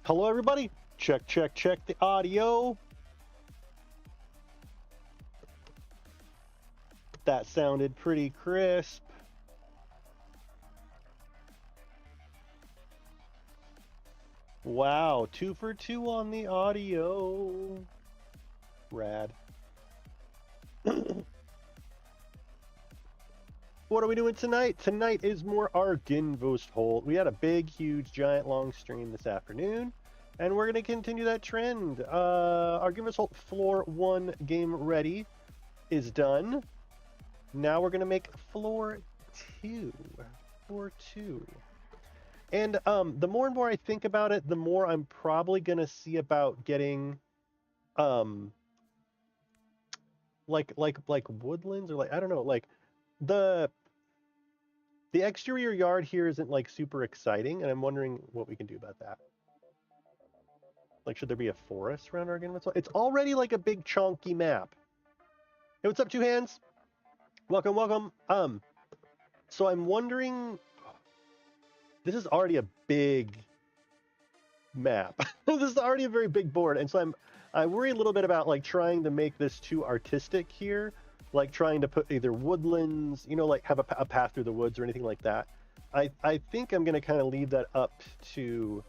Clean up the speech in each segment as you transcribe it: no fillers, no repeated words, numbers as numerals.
Hello, everybody. Check, check, check the audio. That sounded pretty crisp. Wow, 2 for 2 on the audio. Rad. What are we doing tonight? Tonight is more Argynvostholt. We had a big, huge, giant, long stream this afternoon, and we're going to continue that trend. Argynvostholt Floor 1 Game Ready is done. Now we're going to make Floor 2. Floor 2. And the more and more I think about it, the more I'm probably going to see about getting like woodlands, or like, I don't know, like the exterior yard here isn't like super exciting, and I'm wondering what we can do about that. Like, should there be a forest around Argynvostholt? It's already like a big chunky map. Hey, what's up, Two Hands? Welcome, welcome. So I'm wondering, this is already a big map. This is already a very big board, and so I worry a little bit about like trying to make this too artistic here, like trying to put either woodlands, you know, like have a path through the woods or anything like that. I think I'm going to kind of leave that up to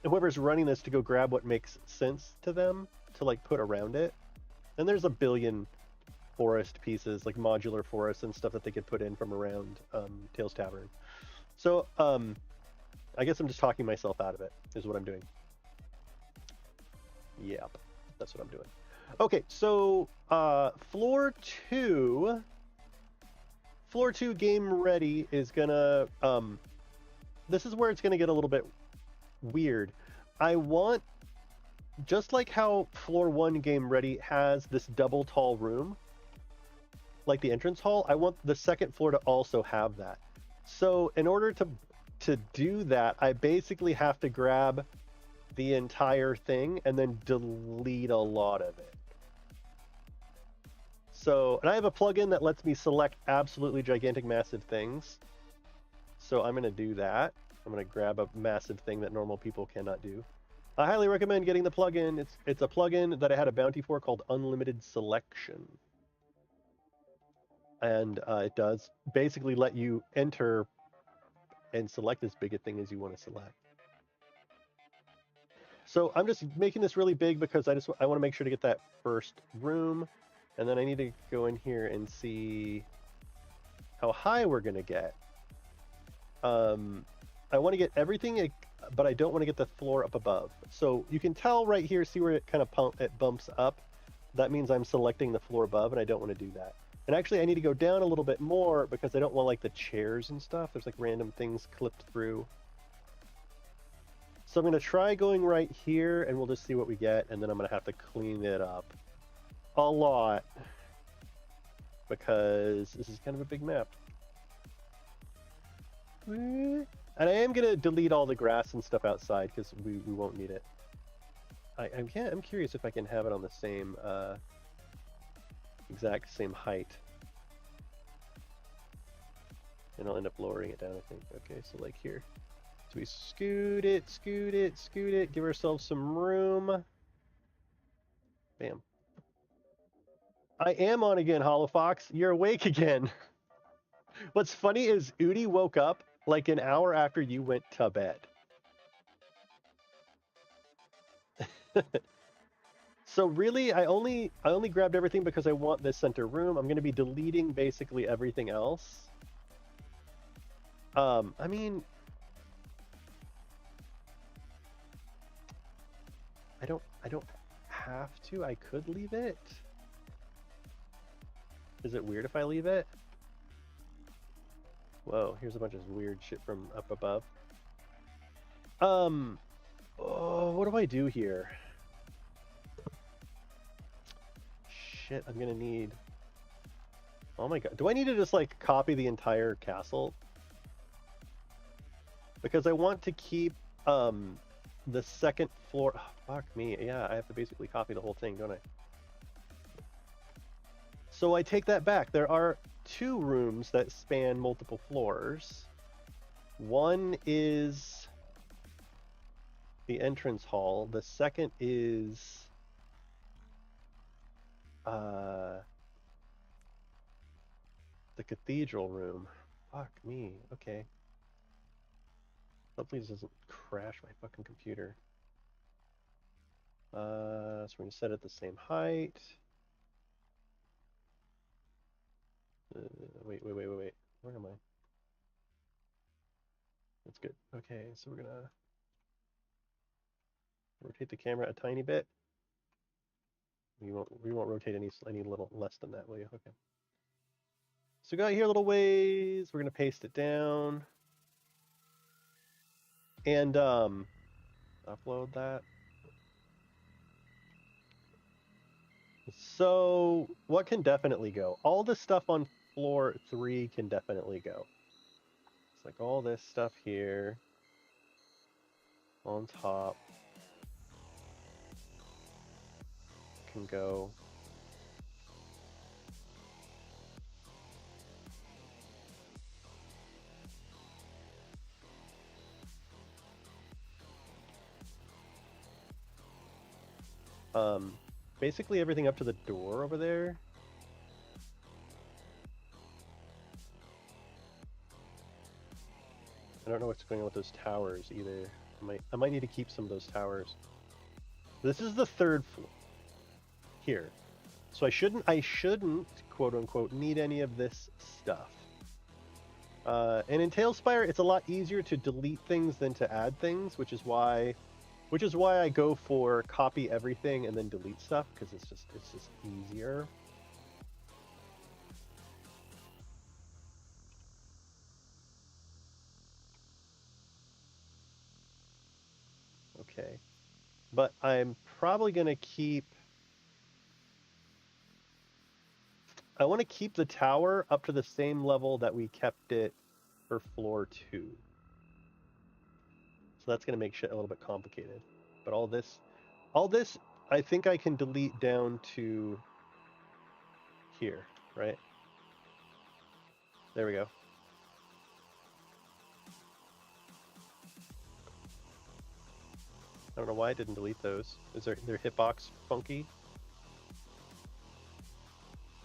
whoever's running this to go grab what makes sense to them to like put around it. And there's a billion forest pieces, like modular forests and stuff that they could put in from around Tales Tavern. So I guess I'm just talking myself out of it, is what I'm doing. Yep, that's what I'm doing. Okay, so Floor 2 Game Ready is gonna, this is where it's gonna get a little bit weird. I want, just like how Floor 1 Game Ready has this double tall room, like the entrance hall, I want the second floor to also have that. So in order to do that, I basically have to grab the entire thing and then delete a lot of it. So, and I have a plugin that lets me select absolutely gigantic, massive things. So I'm going to do that. I'm going to grab a massive thing that normal people cannot do. I highly recommend getting the plugin. It's a plugin that I had a bounty for called Unlimited Selection. And it does basically let you enter and select as big a thing as you want to select. So I'm just making this really big because I want to make sure to get that first room, and then I need to go in here and see how high we're going to get. I want to get everything, but I don't want to get the floor up above. So you can tell right here, see where it kind of bumps up. That means I'm selecting the floor above, and I don't want to do that. And actually, I need to go down a little bit more because I don't want like the chairs and stuff. There's like random things clipped through. So I'm going to try going right here, and we'll just see what we get, and then I'm going to have to clean it up a lot because this is kind of a big map. And I am going to delete all the grass and stuff outside because we won't need it. I'm curious if I can have it on the same exact same height. And I'll end up lowering it down, I think. Okay, so like here. So we scoot it, give ourselves some room. Bam. I am on again, Hollow Fox. You're awake again. What's funny is Udi woke up like an hour after you went to bed. So really, I only grabbed everything because I want this center room. I'm going to be deleting basically everything else. I mean, I don't have to. I could leave it. Is it weird if I leave it? Whoa, here's a bunch of weird shit from up above. Oh, what do I do here? Shit, I'm gonna need... Oh my god. Do I need to just like copy the entire castle? Because I want to keep the second floor... Oh, fuck me. Yeah, I have to basically copy the whole thing, don't I? So I take that back. There are 2 rooms that span multiple floors. One is the entrance hall. The second is the cathedral room. Fuck me. Okay. Hopefully this doesn't crash my fucking computer. So we're gonna set it the same height. Wait. Where am I? That's good. Okay, so we're gonna rotate the camera a tiny bit. We won't rotate any little less than that, will you? Okay. So we got here a little ways. We're gonna paste it down. And upload that. So what can definitely go? All the stuff on floor 3 can definitely go. It's like all this stuff here on top can go. Basically everything up to the door over there. I don't know what's going on with those towers either. I might need to keep some of those towers. This is the 3rd floor here. So I shouldn't quote unquote need any of this stuff. And in Talespire, it's a lot easier to delete things than to add things, which is why I go for copy everything and then delete stuff, because it's just easier. Okay. But I'm probably going to keep... I want to keep the tower up to the same level that we kept it for floor 2. So that's going to make shit a little bit complicated. But all this, I think I can delete down to here, right? There we go. I don't know why I didn't delete those. Is their hitbox funky?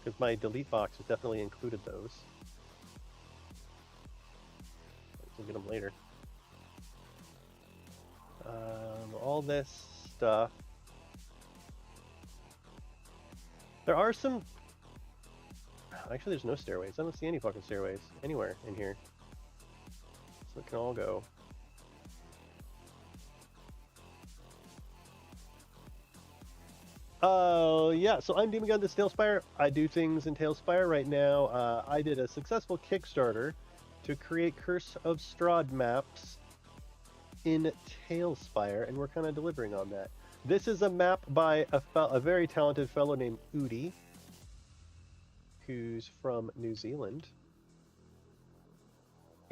Because my delete box has definitely included those. We'll get them later. All this stuff. There are some... Actually, there's no stairways. I don't see any fucking stairways anywhere in here. So it can all go. Yeah, so I'm Demon Gun, this Talespire. I do things in Talespire right now. I did a successful Kickstarter to create Curse of Strahd maps in Talespire, and we're kind of delivering on that. This is a map by a very talented fellow named Udi, who's from New Zealand.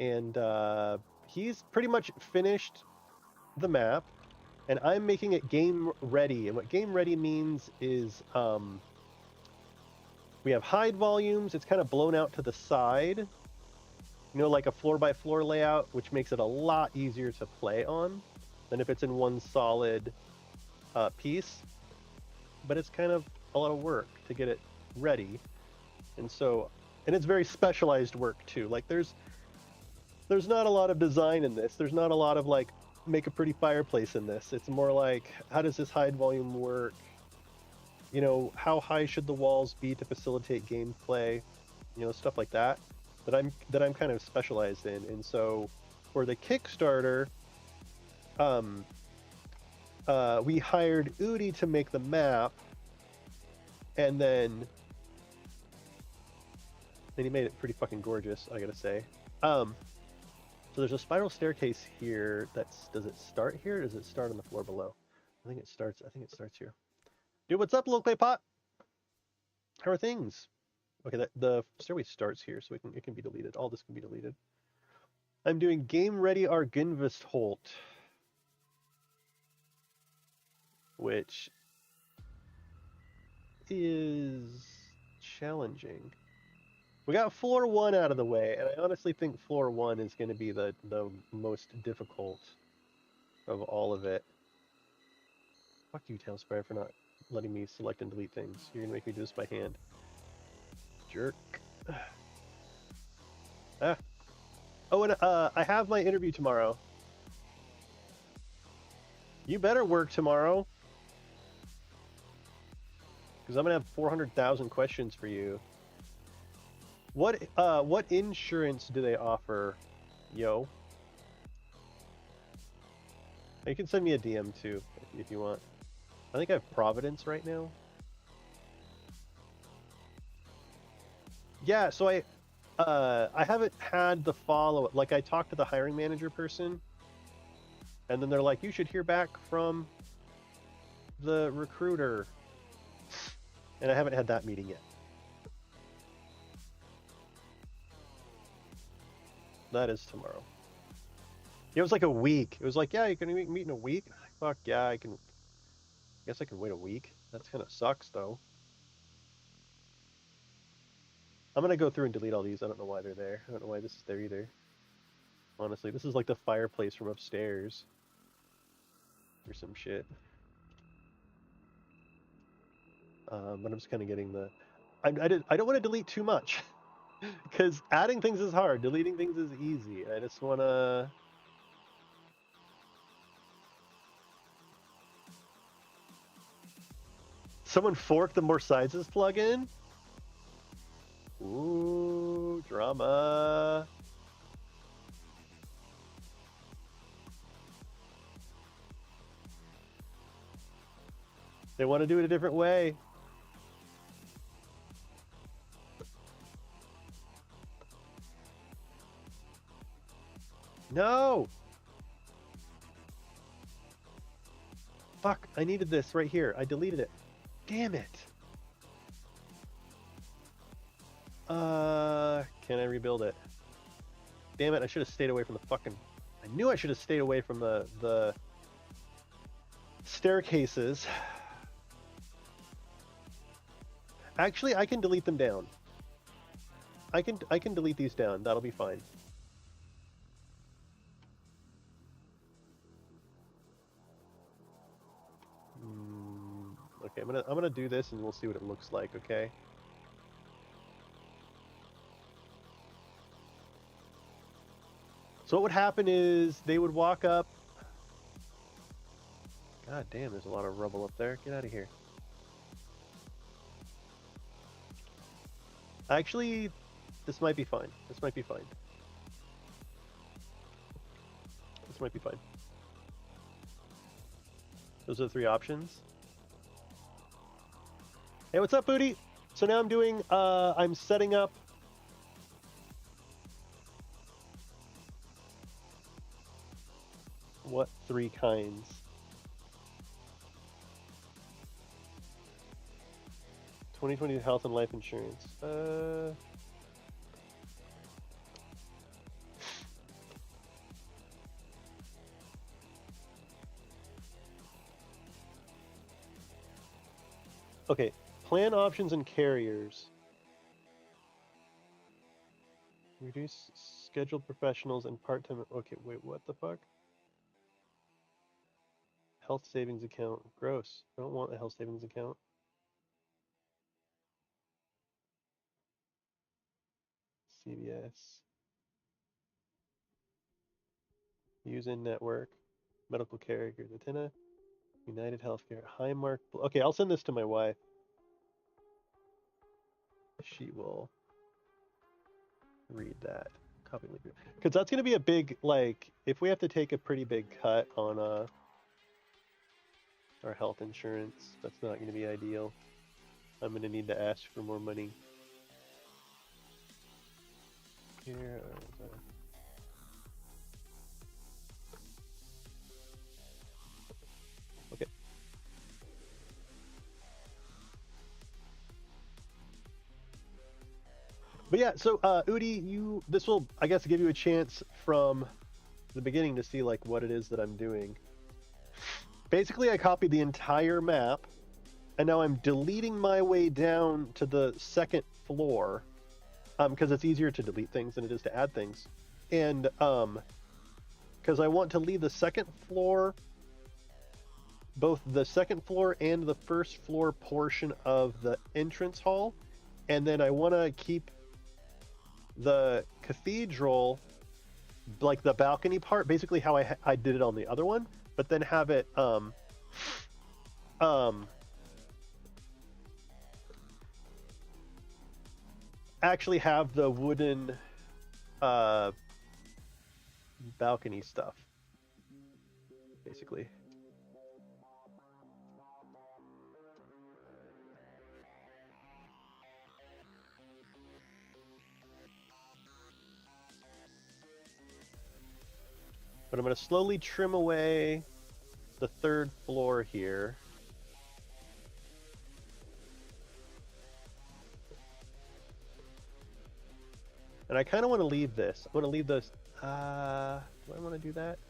And he's pretty much finished the map. And I'm making it game ready. And what game ready means is we have hide volumes. It's kind of blown out to the side. You know, like a floor by floor layout, which makes it a lot easier to play on than if it's in one solid piece. But it's kind of a lot of work to get it ready. And it's very specialized work too. Like there's not a lot of design in this. There's not a lot of like, make a pretty fireplace in this. It's more like, how does this hide volume work? You know, how high should the walls be to facilitate gameplay? You know, stuff like that I'm kind of specialized in. And so for the Kickstarter, we hired Udi to make the map, and then he made it pretty fucking gorgeous, I gotta say. So there's a spiral staircase here. Does it start here, or does it start on the floor below? I think it starts here. Dude, what's up, little clay pot? How are things? Okay, the stairway starts here, so it can be deleted. All this can be deleted. I'm doing Game Ready Argynvostholt, which is challenging. We got floor 1 out of the way, and I honestly think floor 1 is going to be the most difficult of all of it. Fuck you, Talespire, for not letting me select and delete things. You're gonna make me do this by hand. Jerk. Ah. Oh, and I have my interview tomorrow. You better work tomorrow. Because I'm gonna have 400,000 questions for you. What insurance do they offer, yo? You can send me a DM too if you want. I think I have Providence right now. Yeah, so I haven't had the follow-up. Like, I talked to the hiring manager person, and then they're like, you should hear back from the recruiter. And I haven't had that meeting yet. That is tomorrow. It was like a week. It was like, yeah, you can meet in a week. Fuck yeah, I can. I guess I can wait a week. That kind of sucks, though. I'm gonna go through and delete all these. I don't know why they're there. I don't know why this is there either. Honestly, this is like the fireplace from upstairs. Or some shit. But I'm just kind of getting the... I don't want to delete too much. Because adding things is hard. Deleting things is easy. I just want to... Someone forked the more sizes plugin? Ooh, drama. They want to do it a different way. No! Fuck, I needed this right here. I deleted it. Damn it. Can I rebuild it? Damn it, I should have stayed away from the fucking... I knew I should have stayed away from the staircases. Actually, I can delete them down. I can delete these down. That'll be fine. Okay, I'm gonna do this and we'll see what it looks like, okay? So what would happen is they would walk up. God damn, there's a lot of rubble up there. Get out of here. Actually, this might be fine. This might be fine. This might be fine. Those are the three options. Hey, what's up, Booty? So now I'm doing, I'm setting up... What three kinds? $2020 health and life insurance. Okay, plan options and carriers. Reduce scheduled professionals and part-time. Okay, wait, what the fuck? Health savings account. Gross. I don't want a health savings account. CVS. Use in network. Medical care. Athena. United Healthcare. Highmark. Okay, I'll send this to my wife. She will read that. Copy link. Because that's going to be a big, like, if we have to take a pretty big cut on our health insurance, that's not going to be ideal. I'm going to need to ask for more money. Here. Okay. But yeah, so Udi, this will, I guess, give you a chance from the beginning to see like what it is that I'm doing. Basically, I copied the entire map, and now I'm deleting my way down to the second floor, because it's easier to delete things than it is to add things, and because I want to leave the second floor both the second floor and the first floor portion of the entrance hall, and then I want to keep the cathedral, like the balcony part, basically how I did it on the other one, but then have it actually have the wooden balcony stuff, basically. But I'm going to slowly trim away the third floor here. And I kind of want to leave this. I want to leave this. Do I want to do that?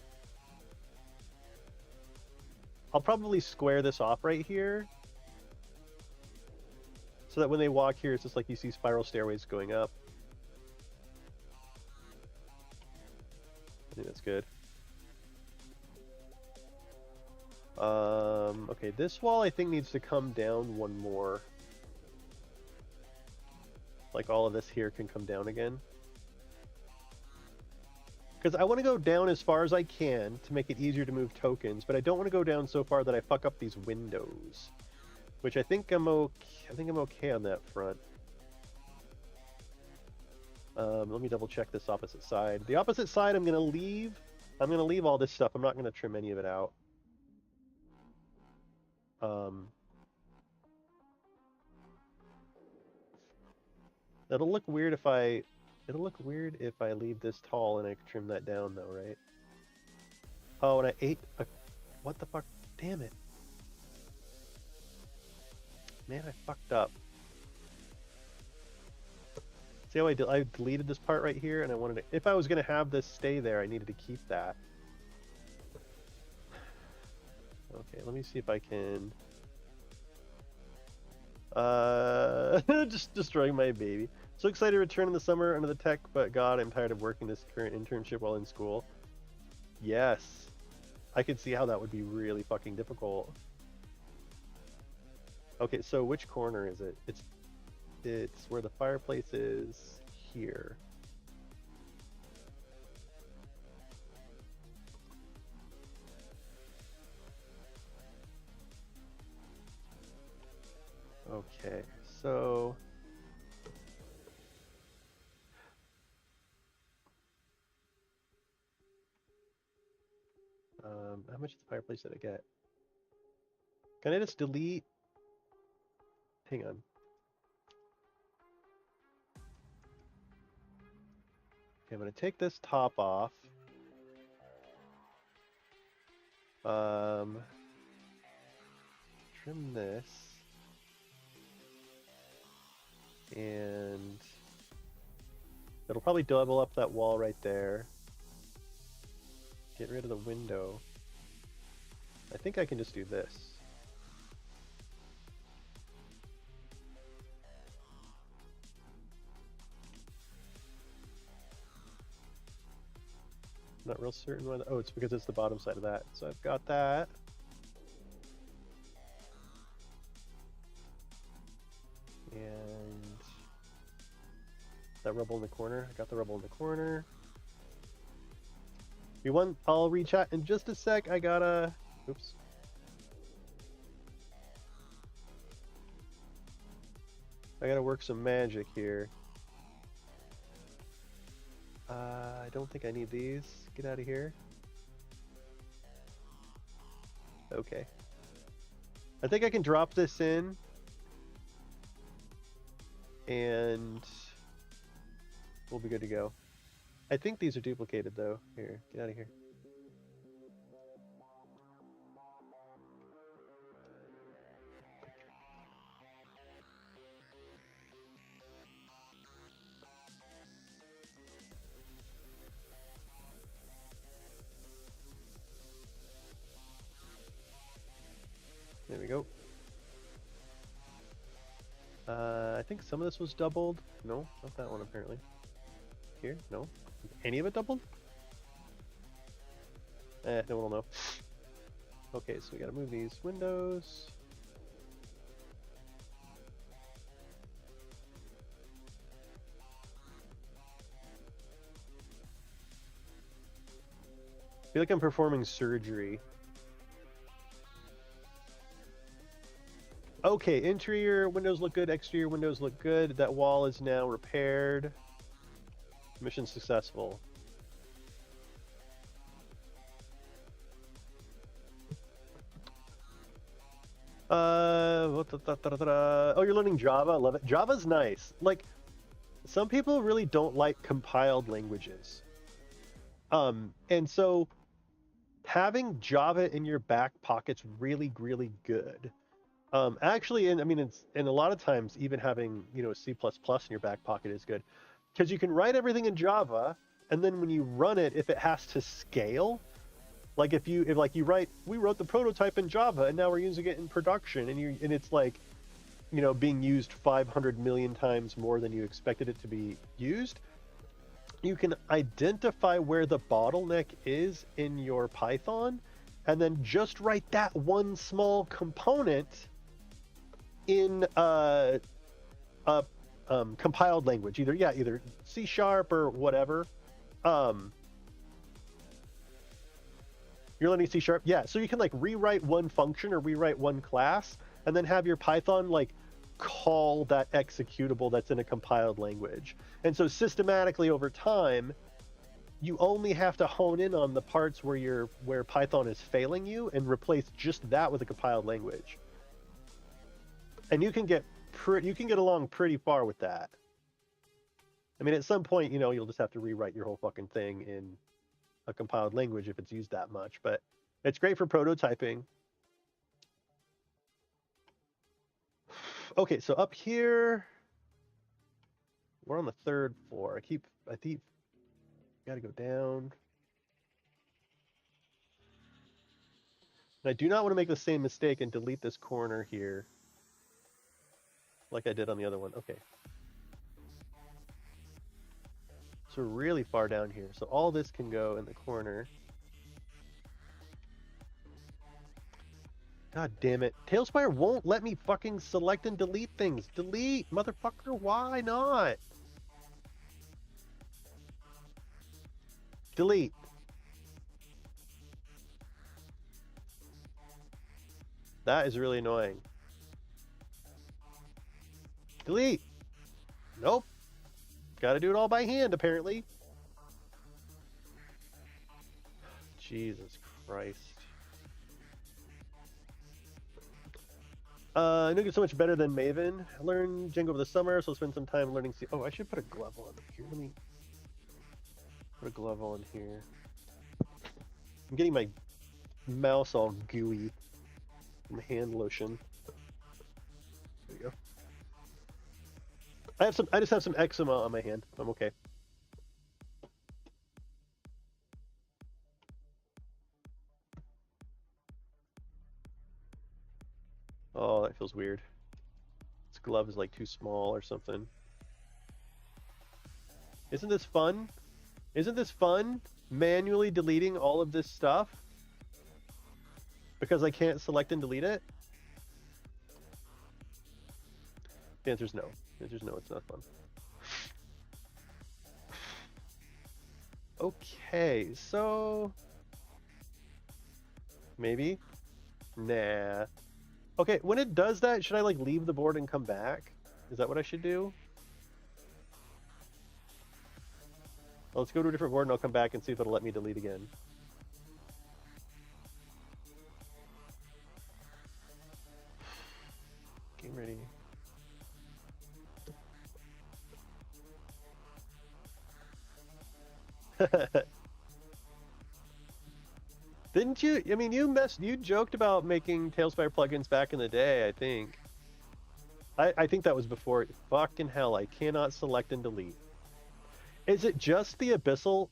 I'll probably square this off right here, so that when they walk here, it's just like you see spiral stairways going up. I think that's good. Okay, this wall I think needs to come down one more. Like all of this here can come down again. Because I want to go down as far as I can to make it easier to move tokens, but I don't want to go down so far that I fuck up these windows. Which I think I'm okay on that front. Let me double check this opposite side. The opposite side I'm gonna leave all this stuff. I'm not gonna trim any of it out. It'll look weird if I leave this tall and I trim that down though, right? Oh, and I ate a... What the fuck? Damn it. Man, I fucked up. See how I deleted this part right here, and I wanted to... If I was going to have this stay there, I needed to keep that. Okay, let me see if I can... just destroying my baby. So excited to return in the summer under the tech, but God, I'm tired of working this current internship while in school. Yes. I could see how that would be really fucking difficult. Okay, so which corner is it? It's where the fireplace is here. Okay, so... how much of the fireplace did I get? Can I just delete? Hang on. Okay, I'm going to take this top off. Trim this. And it'll probably double up that wall right there. Get rid of the window. I think I can just do this. Not real certain why. Oh, it's because it's the bottom side of that. So I've got that. And that rubble in the corner. I got the rubble in the corner. I'll re-chat in just a sec. I gotta... Oops. I gotta work some magic here. I don't think I need these. Get out of here. Okay. I think I can drop this in. And we'll be good to go. I think these are duplicated though. Here, get out of here. There we go. I think some of this was doubled. No, not that one apparently. Here? No. Any of it doubled? No one will know. Okay, so we gotta move these windows. I feel like I'm performing surgery. Okay, interior windows look good, exterior windows look good. That wall is now repaired. Mission successful. Oh, you're learning Java. I love it. Java's nice. Like, some people really don't like compiled languages. And so having Java in your back pocket's really, really good. Actually, and I mean, and a lot of times even having, C++ in your back pocket is good because you can write everything in Java, and then when you run it, if it has to scale, like if you write, we wrote the prototype in Java and now we're using it in production, and it's like, being used 500 million times more than you expected it to be used, you can identify where the bottleneck is in your Python, and then just write that one small component in compiled language, either C# or whatever. You're learning C#, yeah. So you can like rewrite one function or rewrite one class, and then have your Python like call that executable that's in a compiled language. And so systematically over time, you only have to hone in on the parts where Python is failing you and replace just that with a compiled language. And you can get along pretty far with that. I mean, at some point, you'll just have to rewrite your whole fucking thing in a compiled language if it's used that much, but it's great for prototyping. Okay, so up here, we're on the 3rd floor. I think, gotta go down. And I do not want to make the same mistake and delete this corner here like I did on the other one. Okay. So we're really far down here. So all this can go in the corner. God damn it. Talespire won't let me fucking select and delete things. Delete, motherfucker. Why not? Delete. That is really annoying. Delete. Nope. Got to do it all by hand, apparently. Jesus Christ. I know it's so much better than Maven. I learned Django over the summer, so I'll spend some time learning C. Oh, I should put a glove on here. Let me put a glove on here. I'm getting my mouse all gooey from hand lotion. There you go. I just have some eczema on my hand. I'm okay. Oh, that feels weird. This glove is like too small or something. Isn't this fun? Isn't this fun? Manually deleting all of this stuff because I can't select and delete it? The answer's no. The answer's no, it's not fun. Okay, so maybe? Nah. Okay, when it does that, should I like leave the board and come back? Is that what I should do? Well, let's go to a different board and I'll come back and see if it'll let me delete again. Game ready. Didn't you? I mean, you joked about making Talespire plugins back in the day, I think. I think that was before. Fucking hell, I cannot select and delete. Is it just the abyssal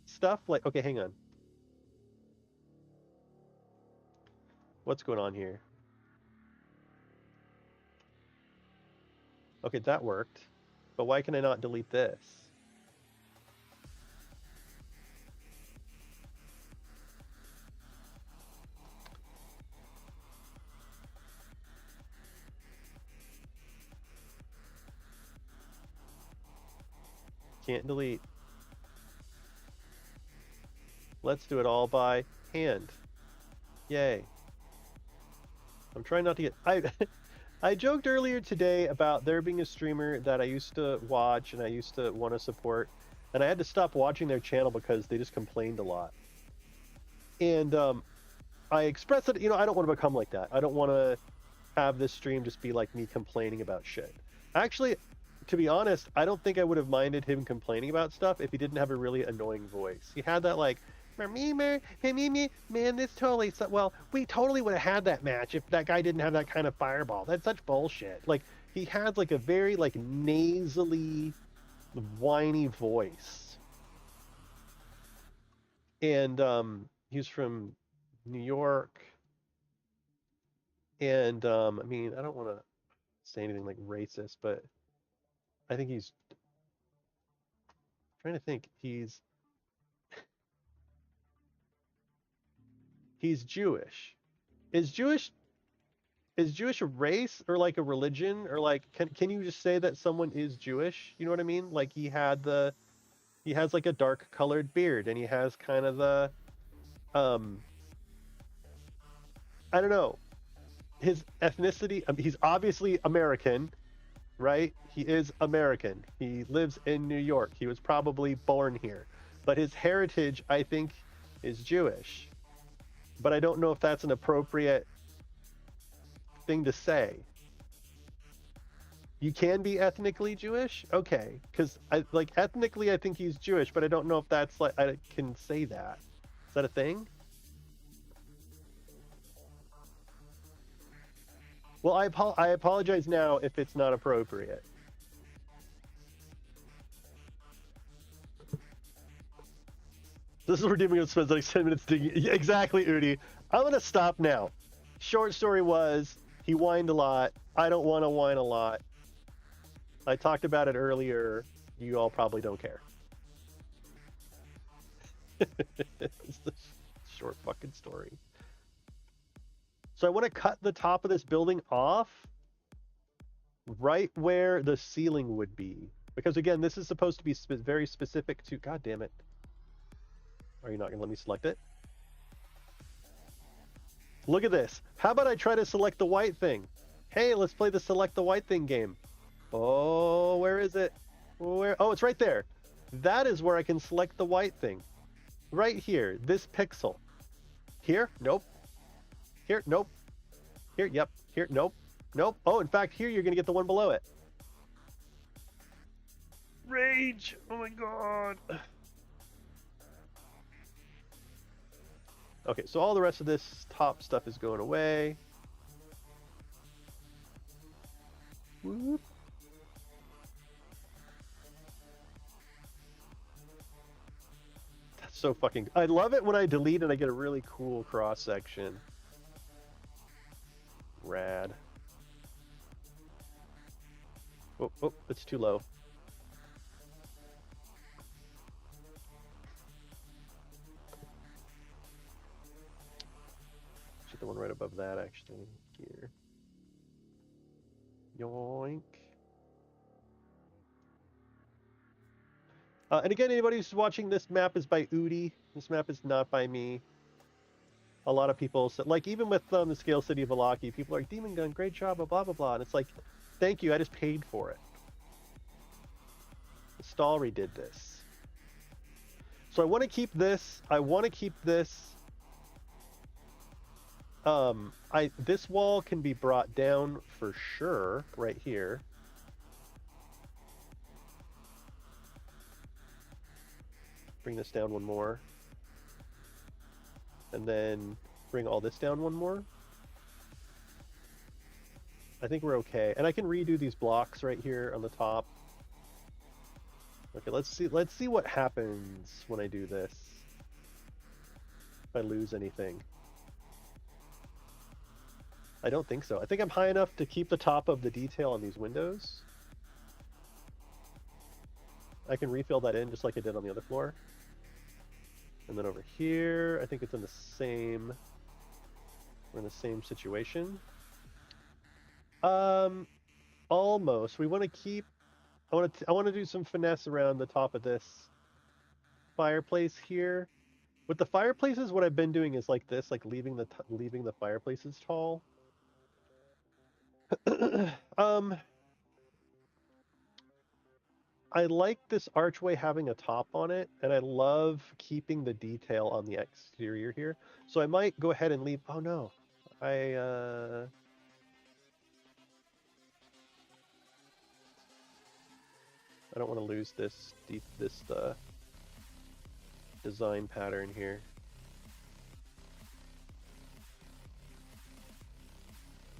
stuff? Like, okay, hang on. What's going on here? Okay, that worked. But why can I not delete this? Can't delete. Let's do it all by hand. Yay. I'm trying not to get... I joked earlier today about there being a streamer that I used to watch and I used to want to support, and I had to stop watching their channel because they just complained a lot. And I expressed that, I don't want to become like that. I don't want to have this stream just be like me complaining about shit. Actually, to be honest, I don't think I would have minded him complaining about stuff if he didn't have a really annoying voice. He had that like, man, this totally, well, we totally would have had that match if that guy didn't have that kind of fireball. That's such bullshit. Like, he had like a very like nasally, whiny voice. And he's from New York. And I mean, I don't want to say anything like racist, but I think he's trying to think. He's Jewish. Is Jewish a race or like a religion, or like can you just say that someone is Jewish? You know what I mean? Like he has like a dark colored beard and he has kind of the I don't know. His ethnicity, he's obviously American, right? He is American. He lives in New York. He was probably born here. But his heritage, I think, is Jewish. But I don't know if that's an appropriate thing to say. You can be ethnically Jewish? Okay. Because ethnically I think he's Jewish, but I don't know if that's like, I can say that. Is that a thing? Well, I apologize now if it's not appropriate. This is where Demon spends like 10 minutes digging. Yeah, exactly, Udi. I'm going to stop now. Short story was, he whined a lot. I don't want to whine a lot. I talked about it earlier. You all probably don't care. It's the short fucking story. So I want to cut the top of this building off right where the ceiling would be. Because again, this is supposed to be very specific to... God damn it. Are you not going to let me select it? Look at this. How about I try to select the white thing? Hey, let's play the select the white thing game. Oh, where is it? Where? Oh, it's right there. That is where I can select the white thing. Right here. This pixel. Here? Nope. Here? Nope. Here? Yep. Here? Nope. Nope. Oh, in fact, here you're going to get the one below it. Rage! Oh my god. Okay, so all the rest of this top stuff is going away. Whoop. That's so fucking... I love it when I delete and I get a really cool cross-section. Rad. Oh, it's too low. The one right above that, actually. Here. Yoink. And again, anybody who's watching, this map is by Udi. This map is not by me. A lot of people said, like, even with the Scale City of Valaki, people are like, Demon Gun, great job, blah, blah, blah. And it's like, thank you, I just paid for it. The stall redid this. So I want to keep this. I want to keep this. This wall can be brought down for sure, right here. Bring this down one more. And then bring all this down one more. I think we're okay. And I can redo these blocks right here on the top. Okay, let's see what happens when I do this. If I lose anything. I don't think so. I think I'm high enough to keep the top of the detail on these windows. I can refill that in just like I did on the other floor. And then over here, I think it's in the same... We're in the same situation. Almost. We want to keep I want to do some finesse around the top of this fireplace here. With the fireplaces, what I've been doing is like this, like leaving the fireplaces tall. um, I like this archway having a top on it, and I love keeping the detail on the exterior here. So I might go ahead and leave. Oh no, I don't want to lose this design pattern here.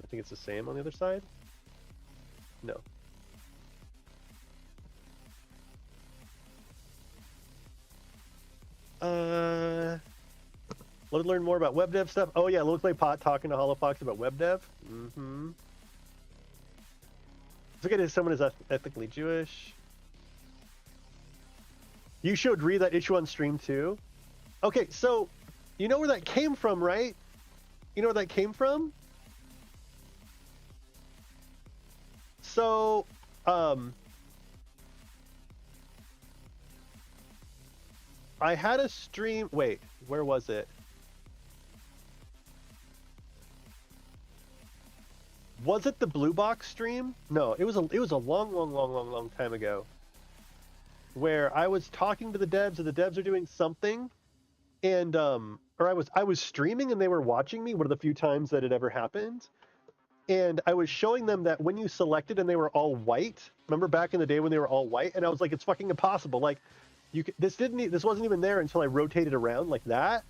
I think it's the same on the other side. No. Let's learn more about web dev stuff. Oh yeah, looks like Pot talking to Holofox about web dev. Mm-hmm. Look at it, someone is ethically Jewish. You showed Ree that issue on stream too. Okay, so you know where that came from, right? You know where that came from? So, I had a stream. Wait, where was it? Was it the Blue Box stream? No, it was a long time ago. Where I was talking to the devs, and the devs are doing something, and or I was streaming and they were watching me. One of the few times that it ever happened. And I was showing them that when you selected and they were all white, remember back in the day when they were all white, and I was like, it's fucking impossible. Like, this wasn't even there until I rotated around like that,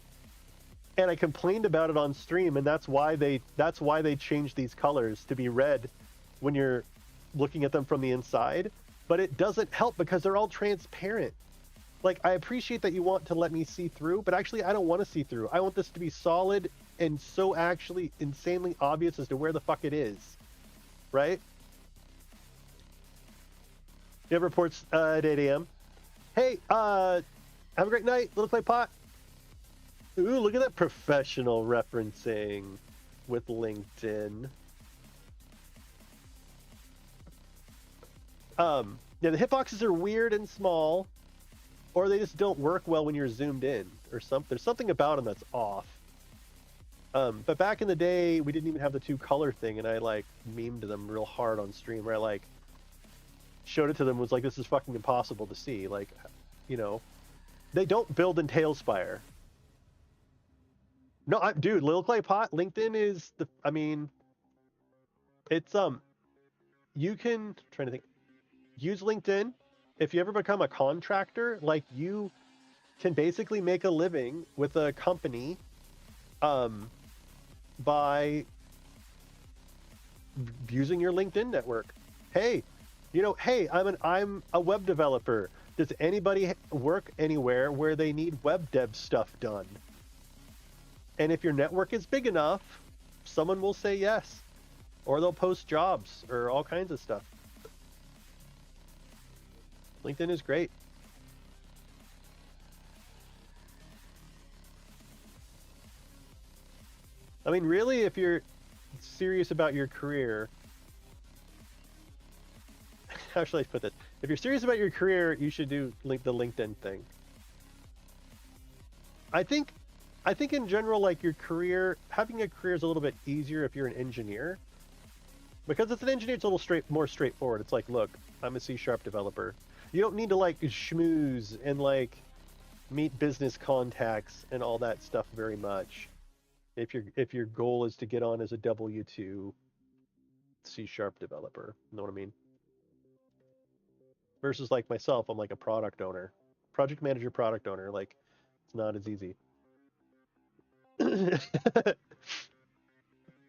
and I complained about it on stream, and that's why they changed these colors to be red when you're looking at them from the inside. But it doesn't help because they're all transparent. Like, I appreciate that you want to let me see through, but actually I don't want to see through. I want this to be solid and so actually insanely obvious as to where the fuck it is. Right? You have reports at 8 a.m. Hey, have a great night, Little Clay Pot. Ooh, look at that professional referencing with LinkedIn. Yeah, the hitboxes are weird and small, or they just don't work well when you're zoomed in, or something. There's something about them that's off. But back in the day, we didn't even have the two color thing, and I like memed them real hard on stream, where I like showed it to them, was like, this is fucking impossible to see. Like, you know, they don't build in Talespire. No, dude, Little Clay Pot, LinkedIn is the, I mean, it's, you can, trying to think, use LinkedIn. If you ever become a contractor, like, you can basically make a living with a company, by using your LinkedIn network. Hey, you know, hey, I'm a web developer. Does anybody work anywhere where they need web dev stuff done? And if your network is big enough, someone will say yes, or they'll post jobs or all kinds of stuff. LinkedIn is great. I mean, really, if you're serious about your career, how should I put this? If you're serious about your career, you should do the LinkedIn thing. I think in general, like, your career, having a career is a little bit easier if you're an engineer. Because it's an engineer, it's a little more straightforward. It's like, look, I'm a C# developer. You don't need to like schmooze and like meet business contacts and all that stuff very much. If your goal is to get on as a W2 C# developer, you know what I mean? Versus like myself, I'm like a product owner, project manager, product owner. Like, it's not as easy.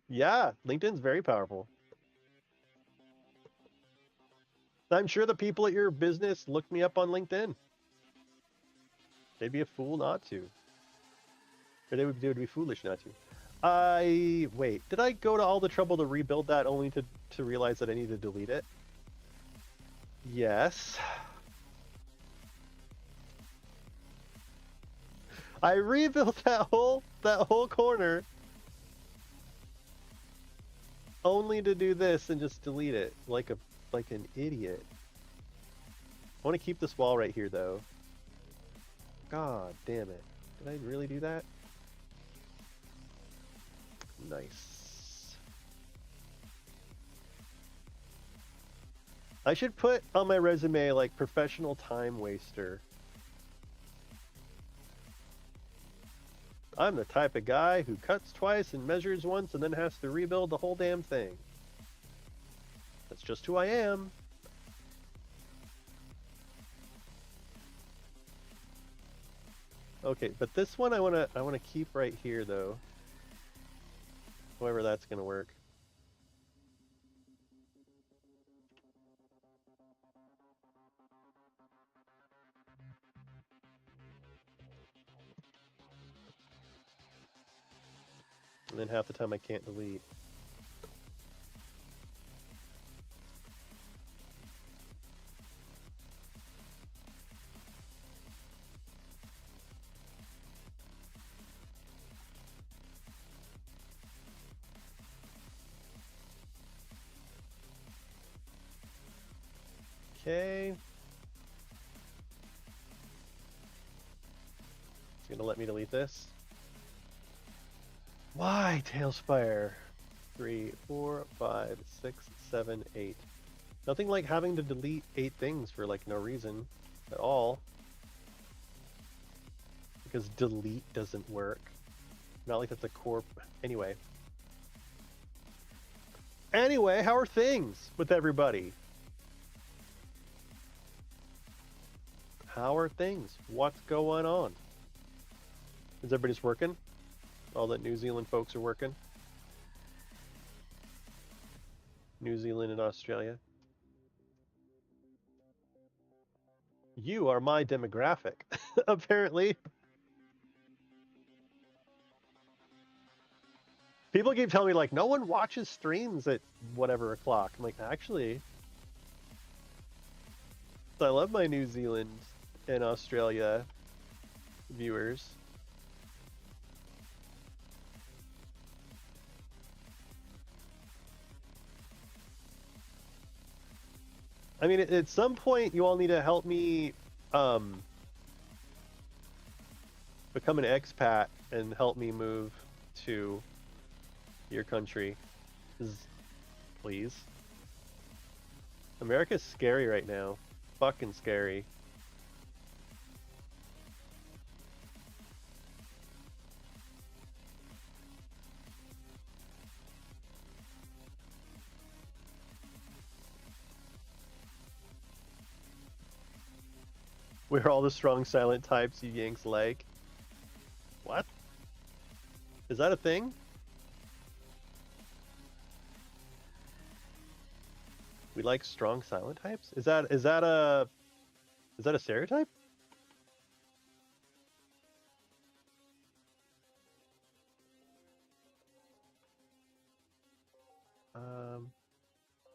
Yeah, LinkedIn's very powerful. I'm sure the people at your business looked me up on LinkedIn. They'd be a fool not to. Or they would be foolish not to. Wait, did I go to all the trouble to rebuild that only to realize that I need to delete it? Yes. I rebuilt that whole corner only to do this and just delete it like an idiot. I want to keep this wall right here, though. God damn it. Did I really do that? Nice. I should put on my resume, like, professional time waster. I'm the type of guy who cuts twice and measures once and then has to rebuild the whole damn thing. That's just who I am. Okay, but this one I wanna keep right here though. However that's gonna work. And then half the time I can't delete. Okay. It's gonna let me delete this. Why, Talespire? 3, 4, 5, 6, 7, 8. Nothing like having to delete 8 things for like no reason at all. Because delete doesn't work. Not like that's a core. Anyway. Anyway, how are things with everybody? How are things? What's going on? Is everybody just working? All the New Zealand folks are working? New Zealand and Australia? You are my demographic, apparently. People keep telling me, like, no one watches streams at whatever o'clock. I'm like, actually, I love my New Zealand and Australia viewers. I mean, at some point, you all need to help me become an expat and help me move to your country. Please. America's scary right now. Fucking scary. We're all the strong silent types you Yanks like. What? Is that a thing? We like strong silent types? Is that a stereotype?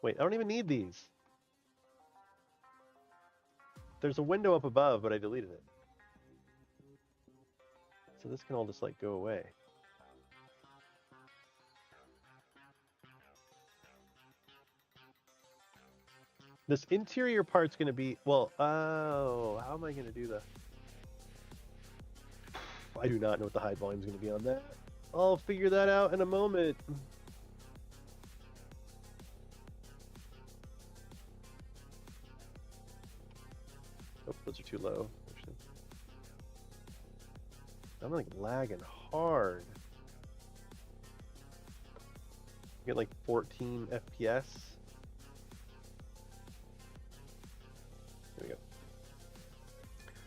Wait, I don't even need these. There's a window up above, but I deleted it. So this can all just like go away. This interior part's gonna be, well, oh, how am I gonna do the? I do not know what the hide volume's gonna be on that. I'll figure that out in a moment. Oh, those are too low. Actually. I'm like lagging hard. Get like 14 FPS. There we go.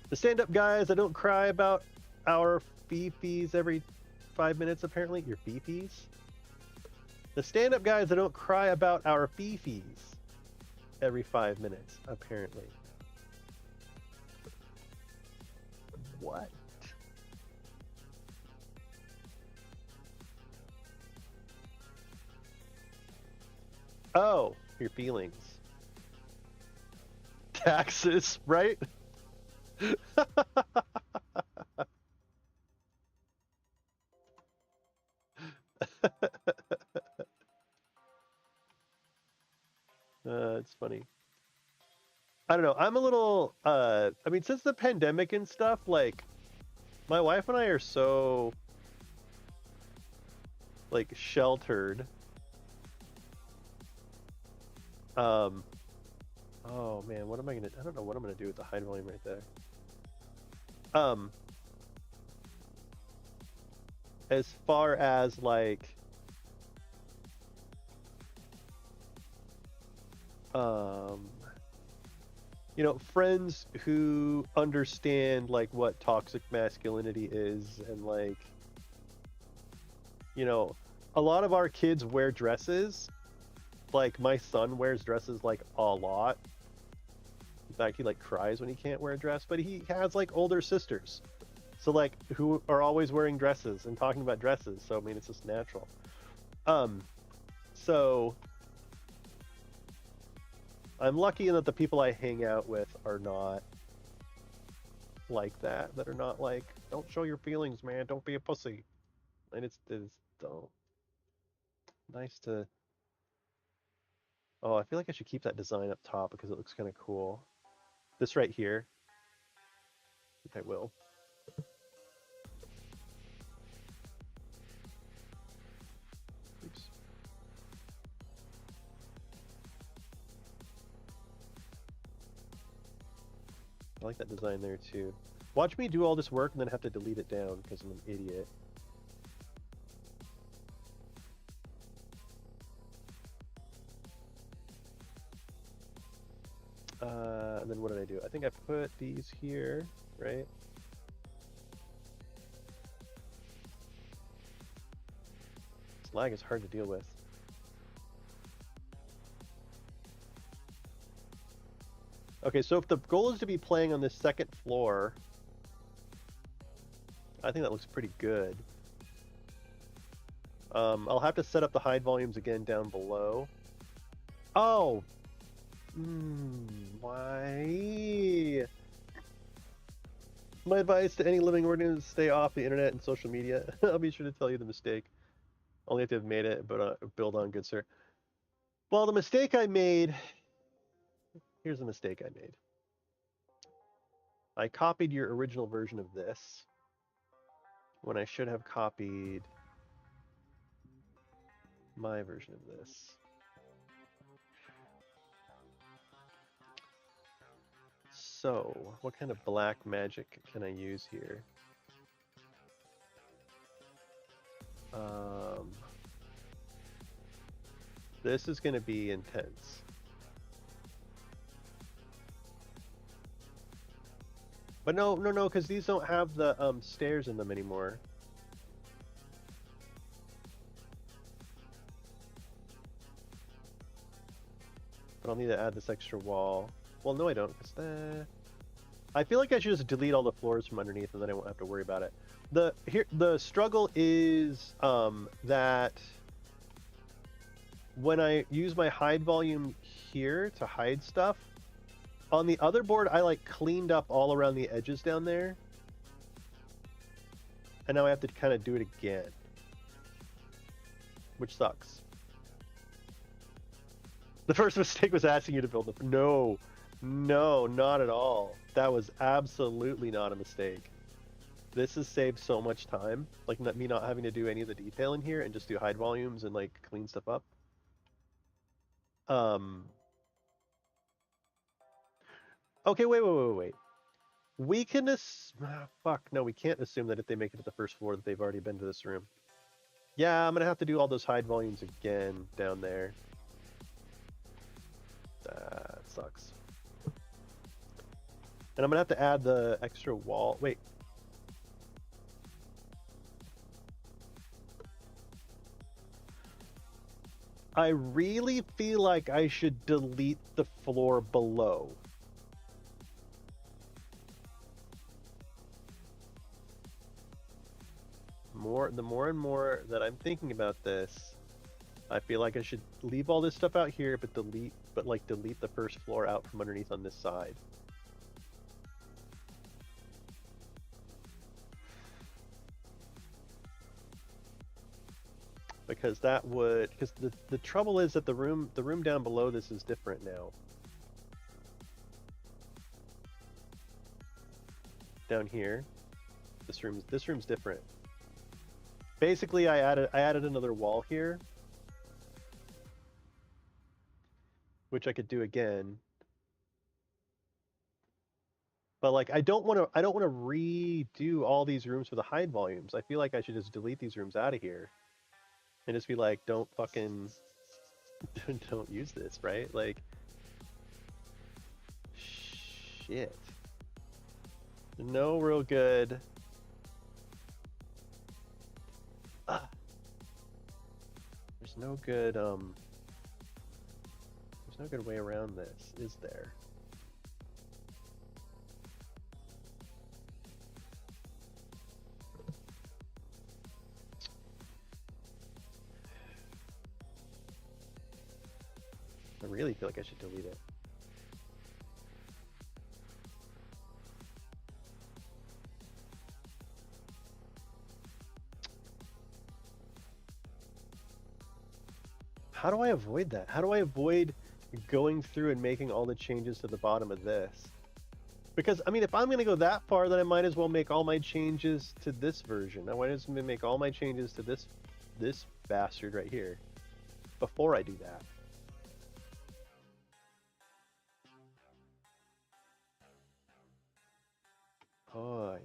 The stand-up guys that don't cry about our beefies every 5 minutes, apparently. Your beefies? The stand-up guys that don't cry about our beefies every 5 minutes, apparently. What? Oh, your feelings. Taxes, right? It's funny. I don't know. I'm a little, I mean, since the pandemic and stuff, like, my wife and I are so, like, sheltered. Um, oh man, what am I gonna, I don't know what I'm gonna do with the hide volume right there. Um, as far as, like, um, you know, friends who understand, like, what toxic masculinity is, and, like, you know, a lot of our kids wear dresses. Like, my son wears dresses, like, a lot. In fact, he, like, cries when he can't wear a dress, but he has, like, older sisters. So, like, who are always wearing dresses and talking about dresses. So, I mean, it's just natural. Um, so I'm lucky in that the people I hang out with are not like that. That are not like, don't show your feelings, man. Don't be a pussy. And it's don't nice to. Oh, I feel like I should keep that design up top because it looks kind of cool. This right here, I think I will. Oops. I like that design there too. Watch me do all this work and then have to delete it down because I'm an idiot. And then what did I do? I think I put these here, right? This lag is hard to deal with. Okay, so if the goal is to be playing on this second floor, I think that looks pretty good. I'll have to set up the hide volumes again down below. Oh! Why? My advice to any living organism: stay off the internet and social media. I'll be sure to tell you the mistake. Only have to have made it, but build on, good sir. Well, the mistake I made... Here's the mistake I made. I copied your original version of this when I should have copied my version of this. So, what kind of black magic can I use here? This is going to be intense. But no, because these don't have the stairs in them anymore. But I'll need to add this extra wall. Well, no, I don't. I feel like I should just delete all the floors from underneath, and then I won't have to worry about it. The struggle is that when I use my hide volume here to hide stuff, on the other board I like cleaned up all around the edges down there, and now I have to kind of do it again, which sucks. The first mistake was asking you to build the... No, not at all. That was absolutely not a mistake. This has saved so much time, like me not having to do any of the detailing here and just do hide volumes and like clean stuff up. Okay, wait. We can fuck, no, we can't assume that if they make it to the first floor that they've already been to this room. Yeah, I'm gonna have to do all those hide volumes again down there. That sucks. And I'm gonna have to add the extra wall. Wait. I really feel like I should delete the floor below. The more and more that I'm thinking about this, I feel like I should leave all this stuff out here, but delete the first floor out from underneath on this side. Because the trouble is that the room down below this is different now. down here. This room's different. Basically, I added another wall here, which I could do again. But like, I don't want to redo all these rooms for the hide volumes. I feel like I should just delete these rooms out of here, and just be like, don't fucking, don't use this, right? Like, shit. No real good. There's no good way around this, is there? I really feel like I should delete it. How do I avoid that? How do I avoid going through and making all the changes to the bottom of this? Because, I mean, if I'm going to go that far, then I might as well make all my changes to this version. I might as well make all my changes to this bastard right here before I do that. Oh,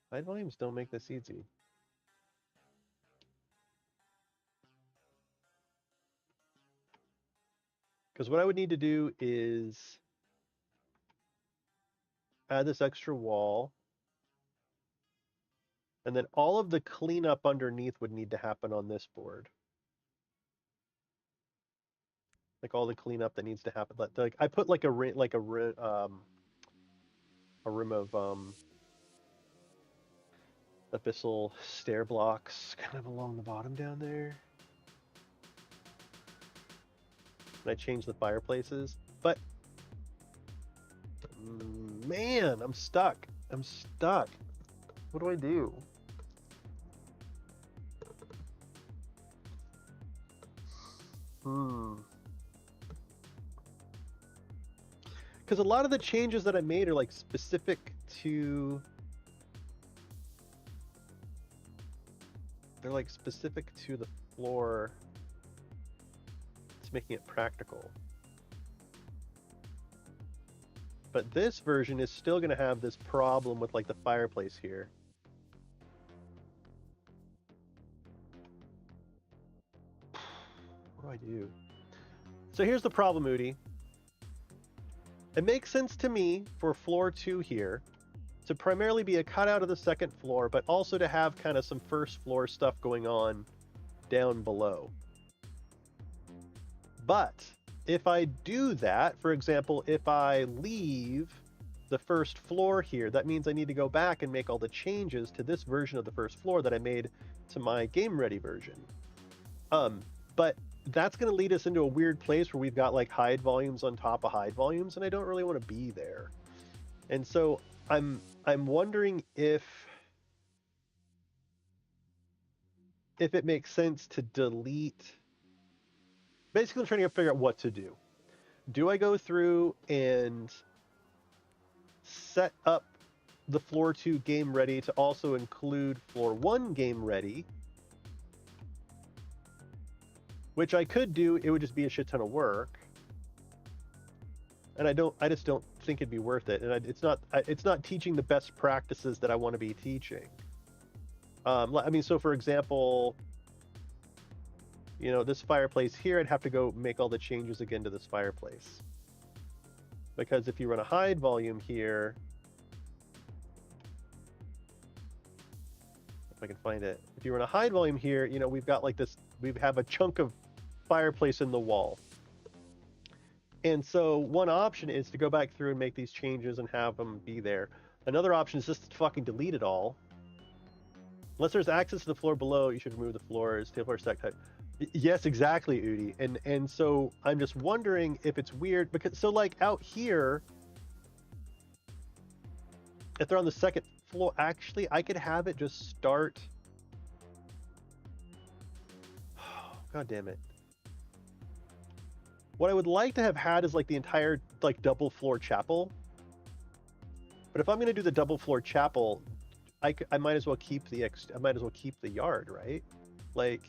hide volumes don't make this easy. Because what I would need to do is add this extra wall, and then all of the cleanup underneath would need to happen on this board. Like all the cleanup that needs to happen. Like I put like a room of abyssal stair blocks kind of along the bottom down there. And I changed the fireplaces, but man, I'm stuck. I'm stuck. What do I do? Because a lot of the changes that I made are like specific to... They're like specific to the floor. It's making it practical. But this version is still going to have this problem with like the fireplace here. What do I do? So here's the problem, Udi. It makes sense to me for floor 2 here to primarily be a cutout of the second floor, but also to have kind of some first floor stuff going on down below. But if I do that, for example, if I leave the first floor here, that means I need to go back and make all the changes to this version of the first floor that I made to my Game Ready version. But that's going to lead us into a weird place where we've got like hide volumes on top of hide volumes, and I don't really want to be there. And so I'm wondering if it makes sense to delete. Basically, I'm trying to figure out what to do. Do I go through and set up the floor 2 Game Ready to also include floor 1 Game Ready? Which I could do, it would just be a shit ton of work. And I just don't think it'd be worth it. And it's not teaching the best practices that I want to be teaching. I mean, so for example, you know, this fireplace here, I'd have to go make all the changes again to this fireplace. Because if you run a hide volume here, if I can find it, if you run a hide volume here, you know, we've got like this, we have a chunk of fireplace in the wall. And so one option is to go back through and make these changes and have them be there. Another option is just to fucking delete it all. Unless there's access to the floor below, you should remove the floors, table or stack type. Yes, exactly, Udi. And so I'm just wondering if it's weird because so like out here, if they're on the second floor, actually I could have it just start. Oh, God damn it. What I would like to have had is like the entire like double floor chapel. But if I'm going to do the double floor chapel, I might as well keep I might as well keep the yard, right? Like,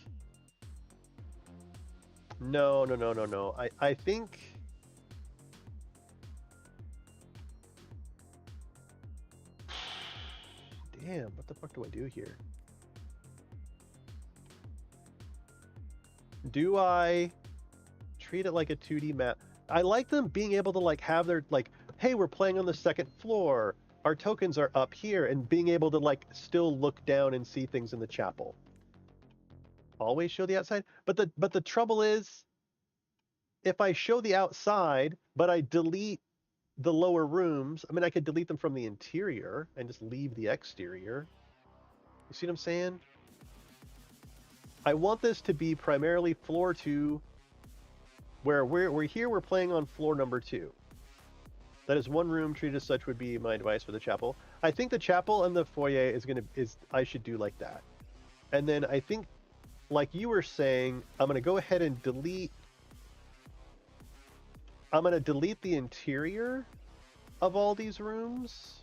no. I think. Damn, what the fuck do I do here? Do I treat it like a 2D map? I like them being able to like have their like, hey, we're playing on the second floor. Our tokens are up here, and being able to like still look down and see things in the chapel. Always show the outside, but the trouble is, if I show the outside, but I delete the lower rooms, I mean, I could delete them from the interior and just leave the exterior. You see what I'm saying? I want this to be primarily floor 2, where we're here, we're playing on floor number 2. That is one room treated as such would be my advice for the chapel. I think the chapel and the foyer I should do like that. And then I think, like you were saying, I'm going to go ahead and delete the interior of all these rooms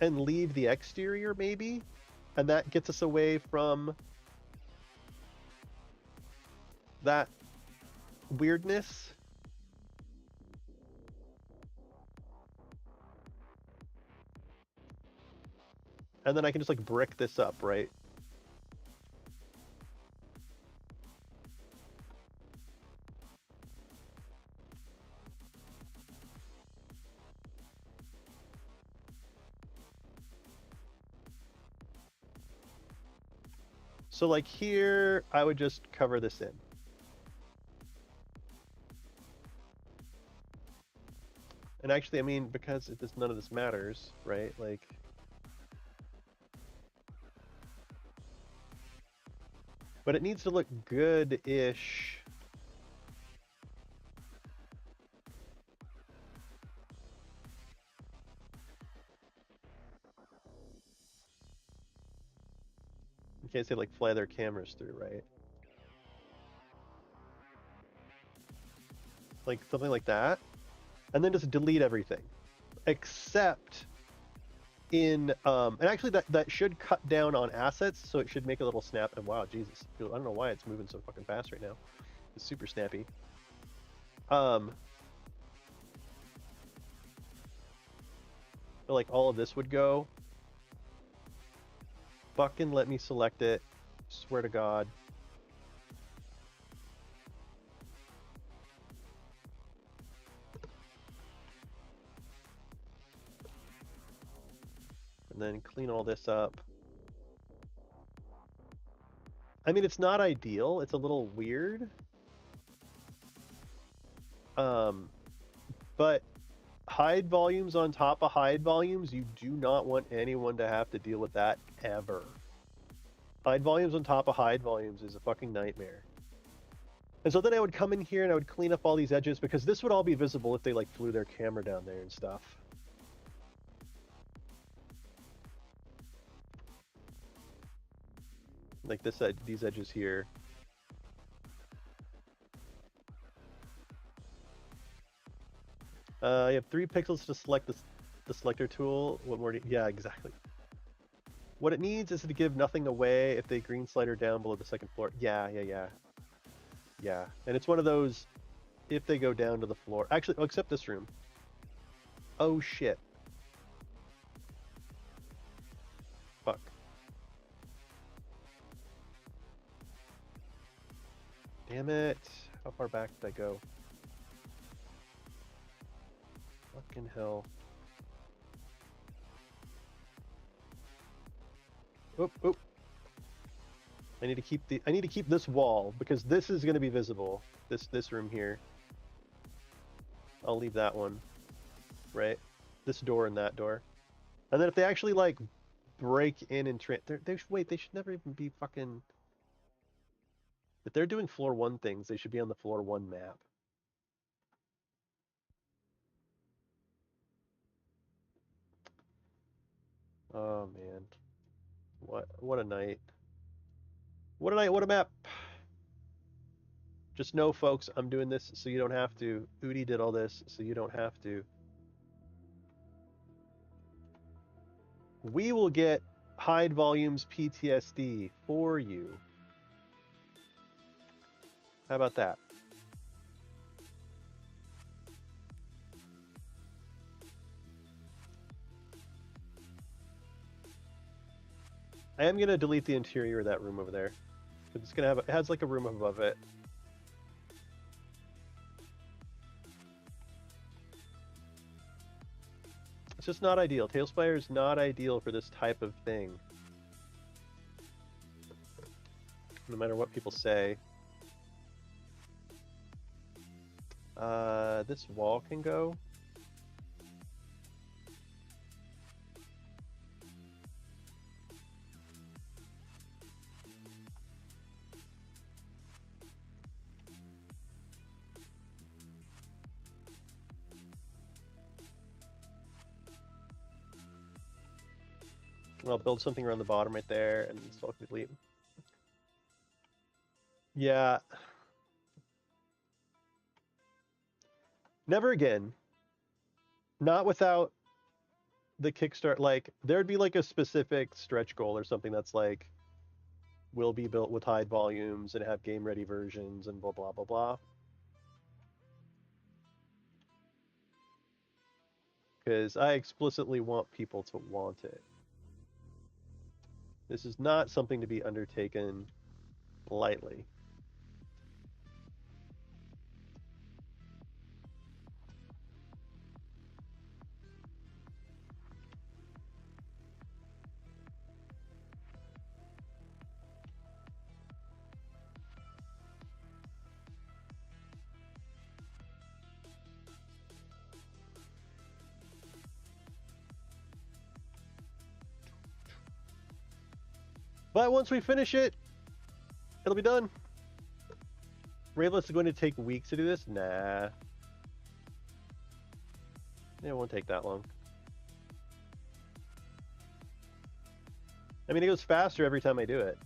and leave the exterior maybe. And that gets us away from that weirdness. And then I can just like brick this up, right? So like here, I would just cover this in. And actually, I mean, because none of this matters, right? Like, but it needs to look good-ish. In case they like fly their cameras through, right? Like something like that. And then just delete everything. Except in, and actually that should cut down on assets, so it should make a little snap. And wow, Jesus. I don't know why it's moving so fucking fast right now. It's super snappy. Like all of this would go. Fucking let me select it. Swear to God. And then clean all this up. I mean, it's not ideal. It's a little weird. But hide volumes on top of hide volumes, you do not want anyone to have to deal with that ever. Hide volumes on top of hide volumes is a fucking nightmare. And so then I would come in here and I would clean up all these edges, because this would all be visible if they like flew their camera down there and stuff. Like this these edges here. You have 3 pixels to select the selector tool. What more do you, yeah, exactly. What it needs is to give nothing away if they green slider down below the second floor. Yeah. And it's one of those, if they go down to the floor. Actually, except this room. Oh shit. Fuck. Damn it. How far back did I go? Fucking hell. Oop. I need to keep this wall, because this is going to be visible. This room here. I'll leave that one. Right? This door and that door. And then if they actually like break in and wait, they should never even be fucking. If they're doing floor 1 things, they should be on the floor 1 map. Oh man. What a night. What a night, what a map. Just know, folks, I'm doing this so you don't have to. Udi did all this so you don't have to. we will get hide volumes PTSD for you. How about that? I am gonna delete the interior of that room over there. It's gonna have, it has like a room above it. It's just not ideal. Talespire is not ideal for this type of thing. No matter what people say. This wall can go. I'll build something around the bottom right there, and this wall can delete. Yeah. Never again. Not without the Kickstart. Like, there'd be like a specific stretch goal or something that's like, will be built with hide volumes and have game ready versions and blah, blah, blah, blah. Because I explicitly want people to want it. This is not something to be undertaken lightly. But once we finish it, it'll be done. Raveless is going to take weeks to do this? Nah. It won't take that long. I mean, it goes faster every time I do it.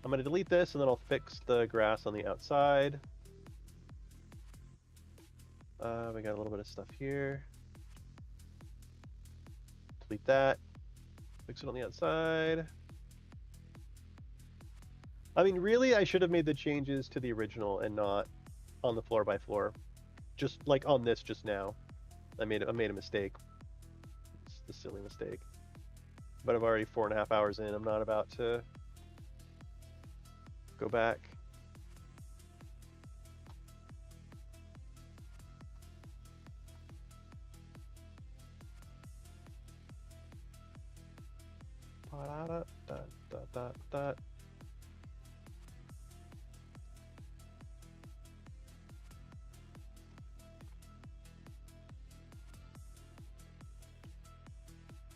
I'm going to delete this, and then I'll fix the grass on the outside. We got a little bit of stuff here. Delete that. Fix it on the outside. I mean, really, I should have made the changes to the original and not on the floor by floor. Just like on this just now. I made a mistake. It's the silly mistake. But I'm already 4.5 hours in. I'm not about to go back.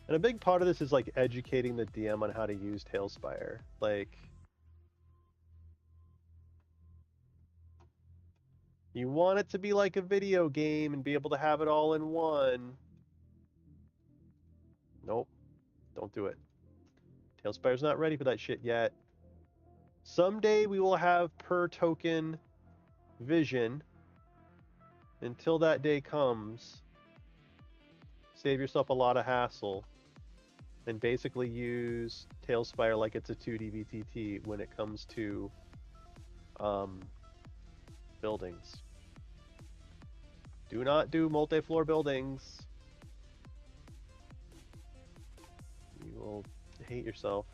And a big part of this is like educating the DM on how to use Talespire. Like, you want it to be like a video game and be able to have it all in one. Nope, don't do it. Talespire's not ready for that shit yet. Someday we will have per token vision. Until that day comes, save yourself a lot of hassle and basically use Talespire like it's a 2D VTT when it comes to buildings. Do not do multi-floor buildings. You will hate yourself.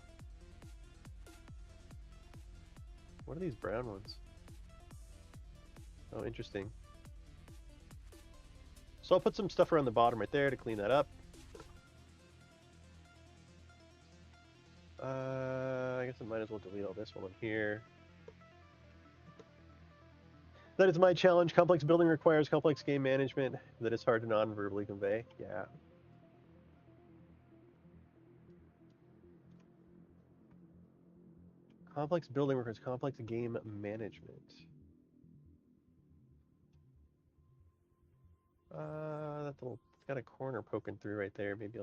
What are these brown ones? Oh, interesting. So I'll put some stuff around the bottom right there to clean that up. I guess I might as well delete all this while I'm here. That is my challenge. Complex building requires complex game management that is hard to non-verbally convey. Yeah. Complex building requires complex game management. That's a little, it's got a corner poking through right there. Maybe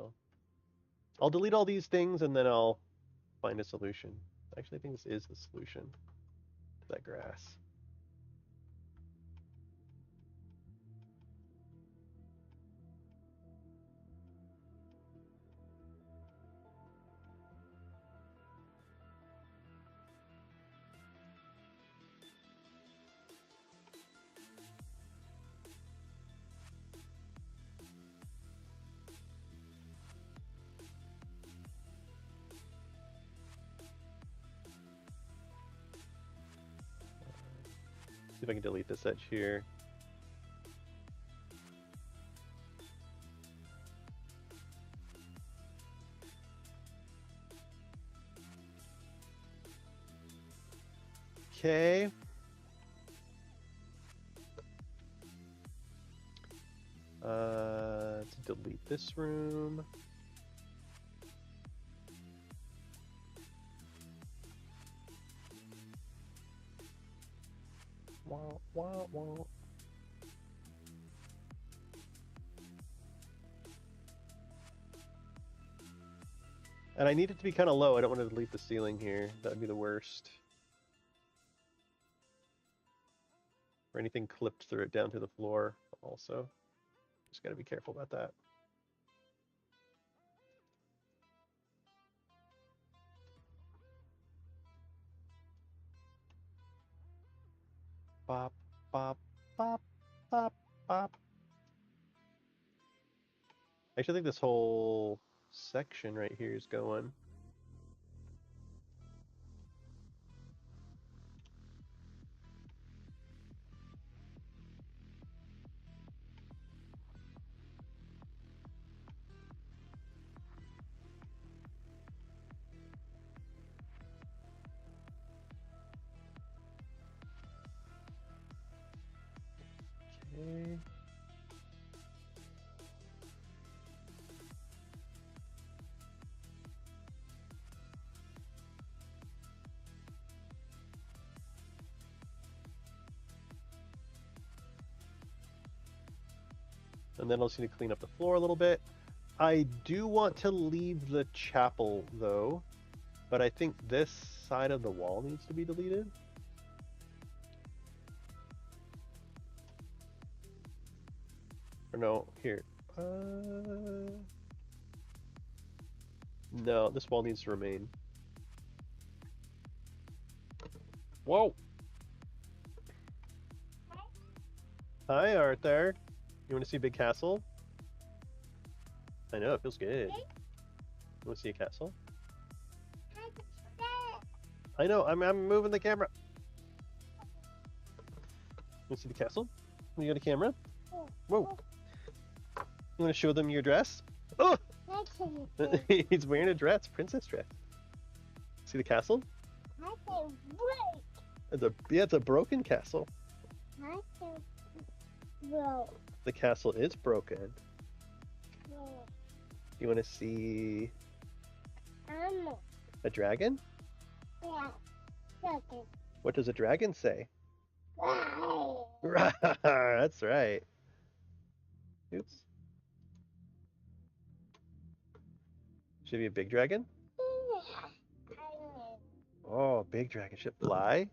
I'll delete all these things and then I'll find a solution. Actually, I think this is the solution to that grass. See if I can delete this edge here. Okay. To delete this room. Wah, wah, wah. And I need it to be kind of low. I don't want to delete the ceiling here. That would be the worst. Or anything clipped through it down to the floor also. Just got to be careful about that. Bop, bop, bop, bop, bop. I actually think this whole section right here is going. Okay. And then I'll just need to clean up the floor a little bit. I do want to leave the chapel though, but I think this side of the wall needs to be deleted. Or no, here. No, this wall needs to remain. Whoa! Hi, Arthur. You want to see a big castle? I know, it feels good. You want to see a castle? I know, I'm moving the camera. You want to see the castle? You got a camera? Whoa. You want to show them your dress? Oh! He's wearing a dress, princess dress. See the castle? It's a broken castle. The castle is broken. You want to see a dragon? Yeah. What does a dragon say? That's right. Oops. Should it be a big dragon? Oh, big dragon. Should it fly?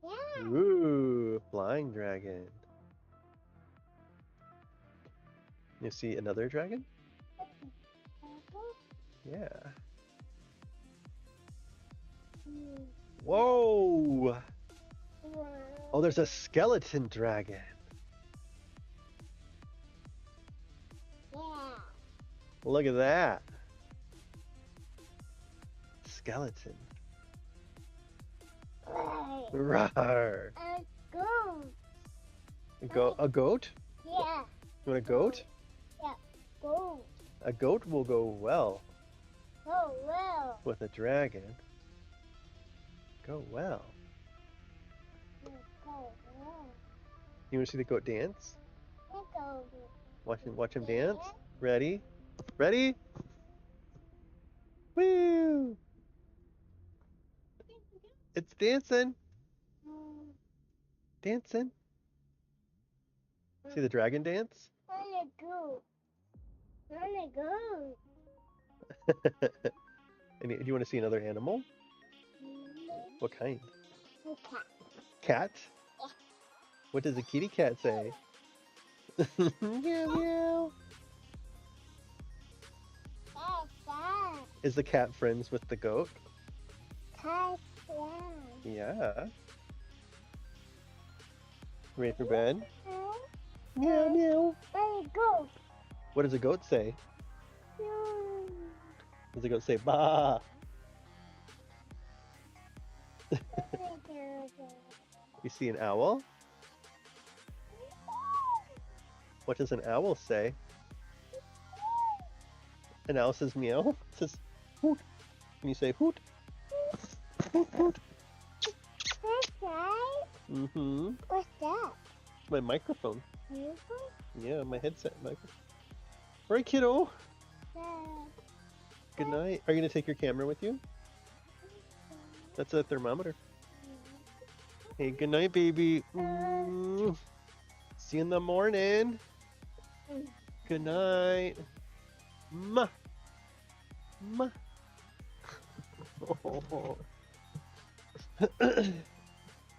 Yeah. Ooh, flying dragon. You see another dragon? Yeah. Whoa! Oh, there's a skeleton dragon. Yeah. Look at that. Skeleton. Rawr. A goat? Yeah. You want a goat? Yeah. Go. A goat will go well Oh, well. with a dragon. Go well. Go well. You want to see the goat dance? Go. Watch him dance. Ready? Ready? Woo! It's dancing. Dancing. See the dragon dance? Wanna go. Wanna go. And do you want to see another animal? What kind? Okay. Cat? Yeah. What does a kitty cat say? Meow meow. Is the cat friends with the goat? Yeah. Ready for bed? Meow meow. Wanna go. What does a goat say? Does the goat say bah? You see an owl? What does an owl say? An owl says meow. It says hoot. Can you say hoot? Hoot hoot. What's that? Mm-hmm. What's that? It's my microphone. Beautiful? Yeah, my headset microphone. Right, kiddo. Dad. Good night. Are you gonna take your camera with you? That's a thermometer. Hey, good night, baby. See you in the morning. Good night. Ma. Ma. Oh.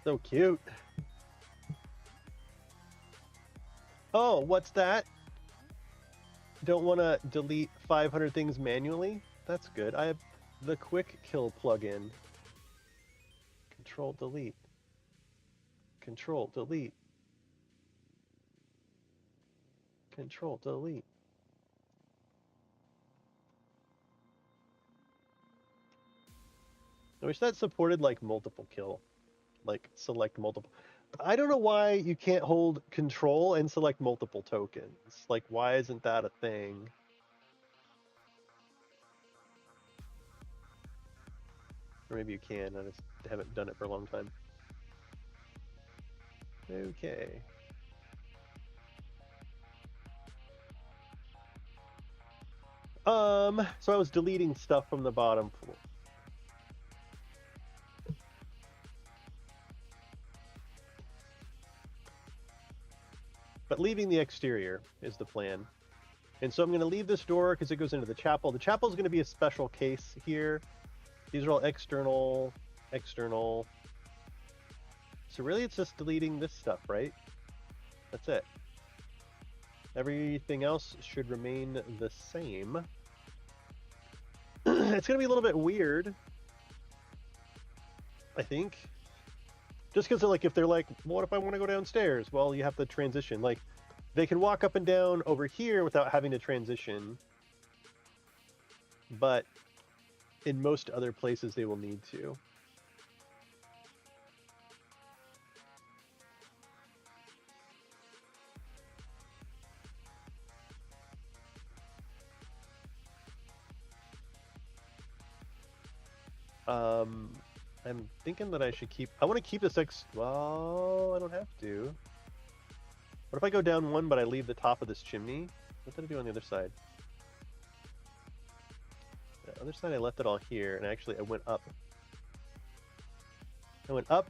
So cute. Oh, what's that? Don't want to delete 500 things manually? That's good. I have the quick kill plugin. Control delete. Control delete. Control delete. I wish that supported like multiple kill. Like select multiple. I don't know why you can't hold control and select multiple tokens. Like, why isn't that a thing? Or maybe you can, I just haven't done it for a long time. Okay. So I was deleting stuff from the bottom floor. But leaving the exterior is the plan. And so I'm going to leave this door because it goes into the chapel. The chapel is going to be a special case here. These are all external, external. So really it's just deleting this stuff, right? That's it. Everything else should remain the same. It's going to be a little bit weird, I think. Just because, like, if they're like, what if I want to go downstairs? Well, you have to transition. Like, they can walk up and down over here without having to transition. But in most other places, they will need to. I'm thinking that I should keep... I want to keep this Well, I don't have to. What if I go down one, but I leave the top of this chimney? What did I do on the other side? The other side, I left it all here, and actually I went up. I went up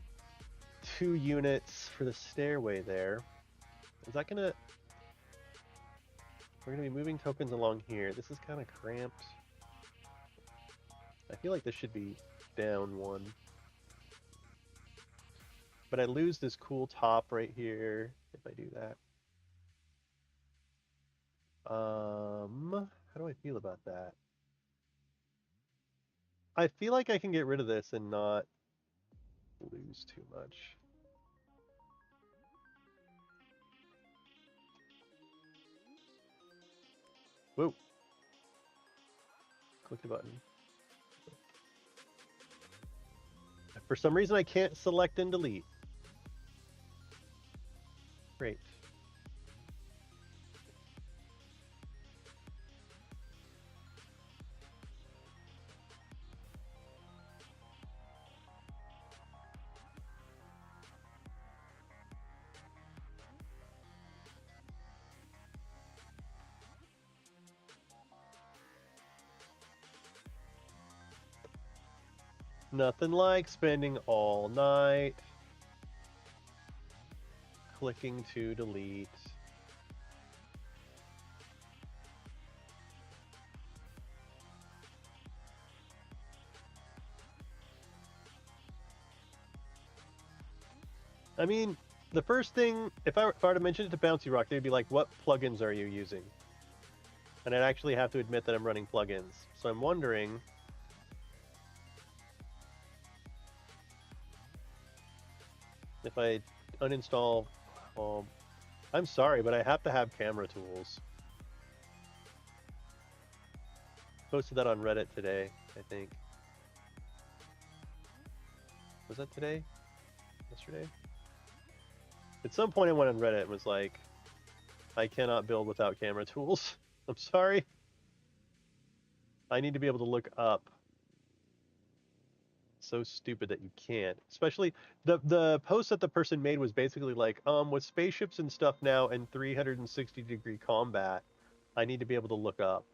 2 units for the stairway there. Is that gonna... We're gonna be moving tokens along here. This is kind of cramped. I feel like this should be down 1. But I lose this cool top right here if I do that. How do I feel about that? I feel like I can get rid of this and not lose too much. Whoa. Click the button. For some reason I can't select and delete. Great. Nothing like spending all night clicking to delete. I mean, the first thing, if I were to mention it to Bouncy Rock, they'd be like, what plugins are you using? And I'd actually have to admit that I'm running plugins. So I'm wondering... if I uninstall... I'm sorry, but I have to have camera tools. Posted that on Reddit today, I think. Was that today? Yesterday? At some point I went on Reddit and was like, I cannot build without camera tools. I'm sorry. I need to be able to look up. So stupid that you can't. Especially the post that the person made was basically like, with spaceships and stuff now and 360-degree combat, I need to be able to look up.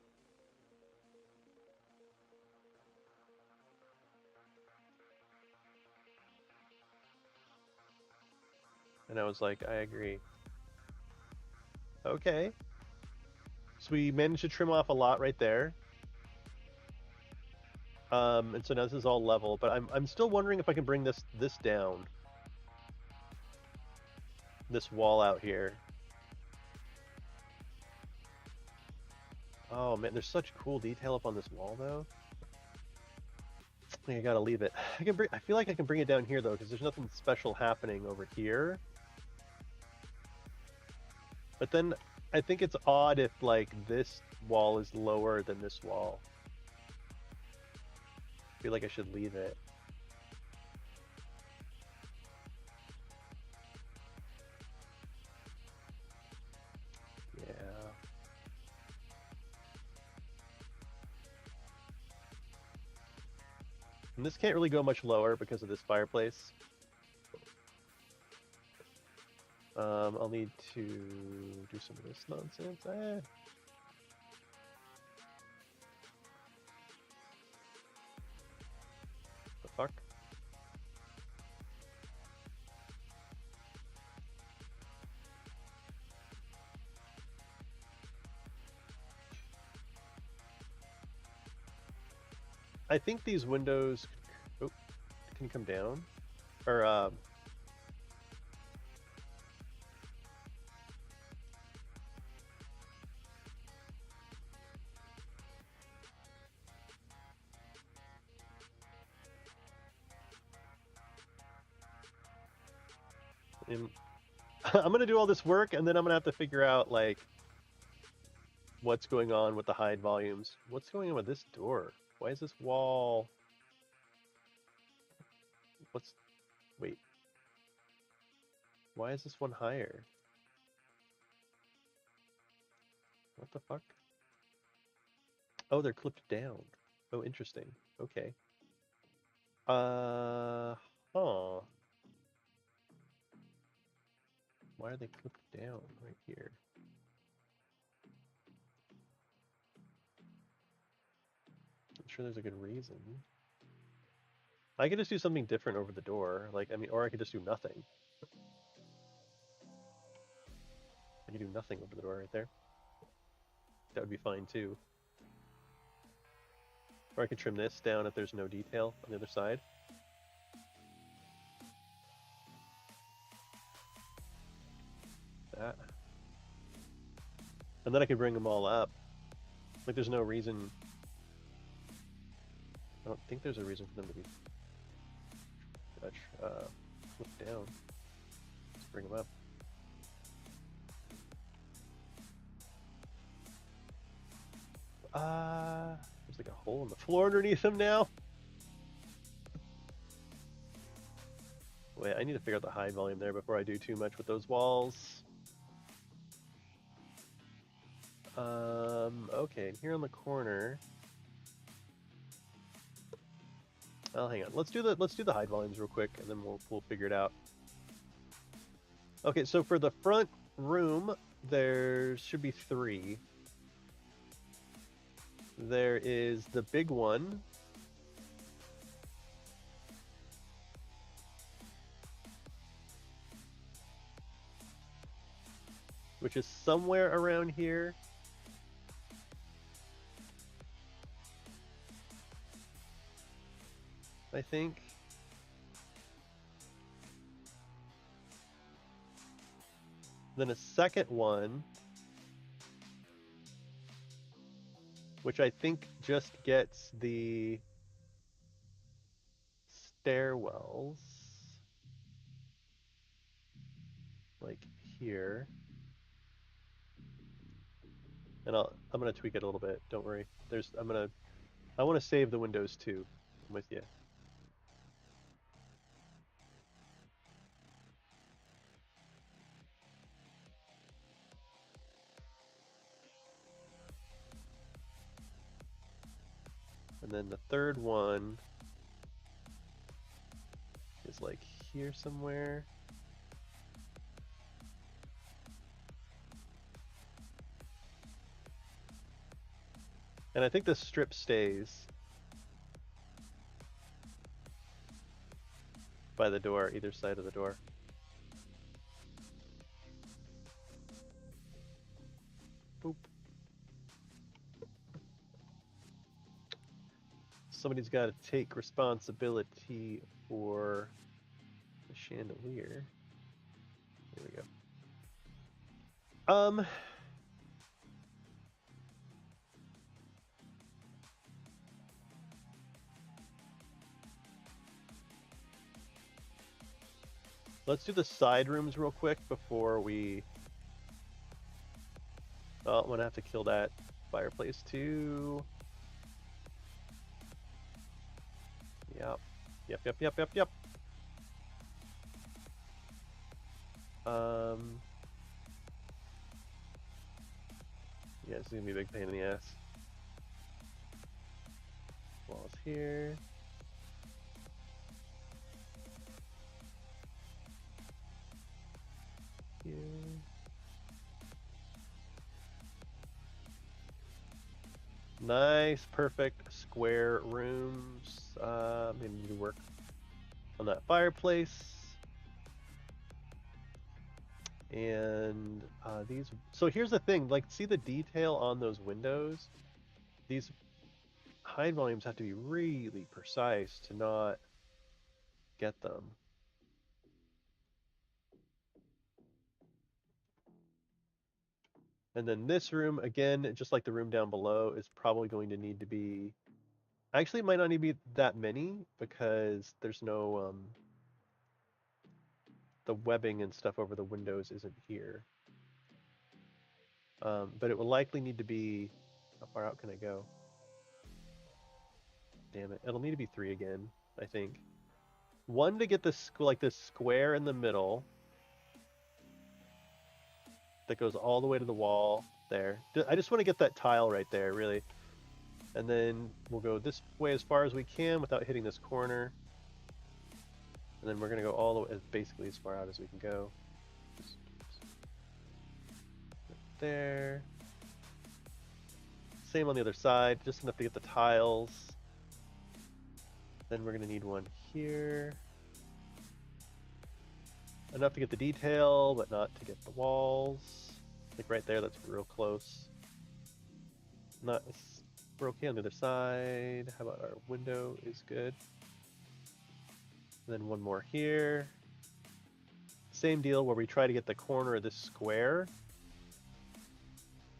And I was like, I agree. Okay. So we managed to trim off a lot right there. And so now this is all level, but I'm still wondering if I can bring this down. This wall out here. Oh man, there's such cool detail up on this wall though. I think I gotta leave it. I feel like I can bring it down here though, because there's nothing special happening over here. But then I think it's odd if like this wall is lower than this wall. I feel like I should leave it. Yeah. And this can't really go much lower because of this fireplace. I'll need to do some of this nonsense. The fuck? I think these windows can come down. Or, I'm gonna do all this work and then I'm gonna have to figure out, like, what's going on with the hide volumes. What's going on with this door? Why is this wall... Wait. Why is this one higher? What the fuck? Oh, they're clipped down. Oh, interesting. Okay. Huh. Why are they clipped down right here? I'm sure there's a good reason. I could just do something different over the door. Like, I mean, or I could just do nothing. I could do nothing over the door right there. That would be fine too. Or I could trim this down if there's no detail on the other side. That. And then I could bring them all up. Like, there's no reason... I don't think there's a reason for them to be flipped down. Let's bring them up. There's like a hole in the floor underneath them now. Wait, I need to figure out the hide volume there before I do too much with those walls. Okay, and here on the corner. Oh, hang on. Let's do the hide volumes real quick, and then we'll figure it out. Okay, so for the front room, there should be 3. There is the big one. Which is somewhere around here. I think. Then a second one, which I think just gets the stairwells, like here. And I'm gonna tweak it a little bit. Don't worry. I want to save the windows too. I'm with you. And then the third one is like here somewhere. And I think the strip stays by the door, either side of the door. Boop. Somebody's got to take responsibility for the chandelier. There we go. Let's do the side rooms real quick before we... Oh, I'm gonna have to kill that fireplace too. Yep. Yep. Yeah, this is gonna be a big pain in the ass. Walls here. Here. Nice, perfect square rooms. Maybe need to work on that fireplace. And these. So here's the thing. Like, see the detail on those windows? These hide volumes have to be really precise to not get them. And then this room, again, just like the room down below, is probably going to need to be... Actually, it might not need to be that many because there's no... the webbing and stuff over the windows isn't here. But it will likely need to be... How far out can I go? Damn it. It'll need to be 3 again, I think. 1 to get this, like this square in the middle that goes all the way to the wall there. I just want to get that tile right there, really. And then we'll go this way as far as we can without hitting this corner. And then we're going to go all the way, basically as far out as we can go. Just right there. Same on the other side, just enough to get the tiles. Then we're going to need one here. Enough to get the detail, but not to get the walls. Like right there, that's real close. Not, we're okay on the other side. How about our window is good. And then one more here. Same deal where we try to get the corner of this square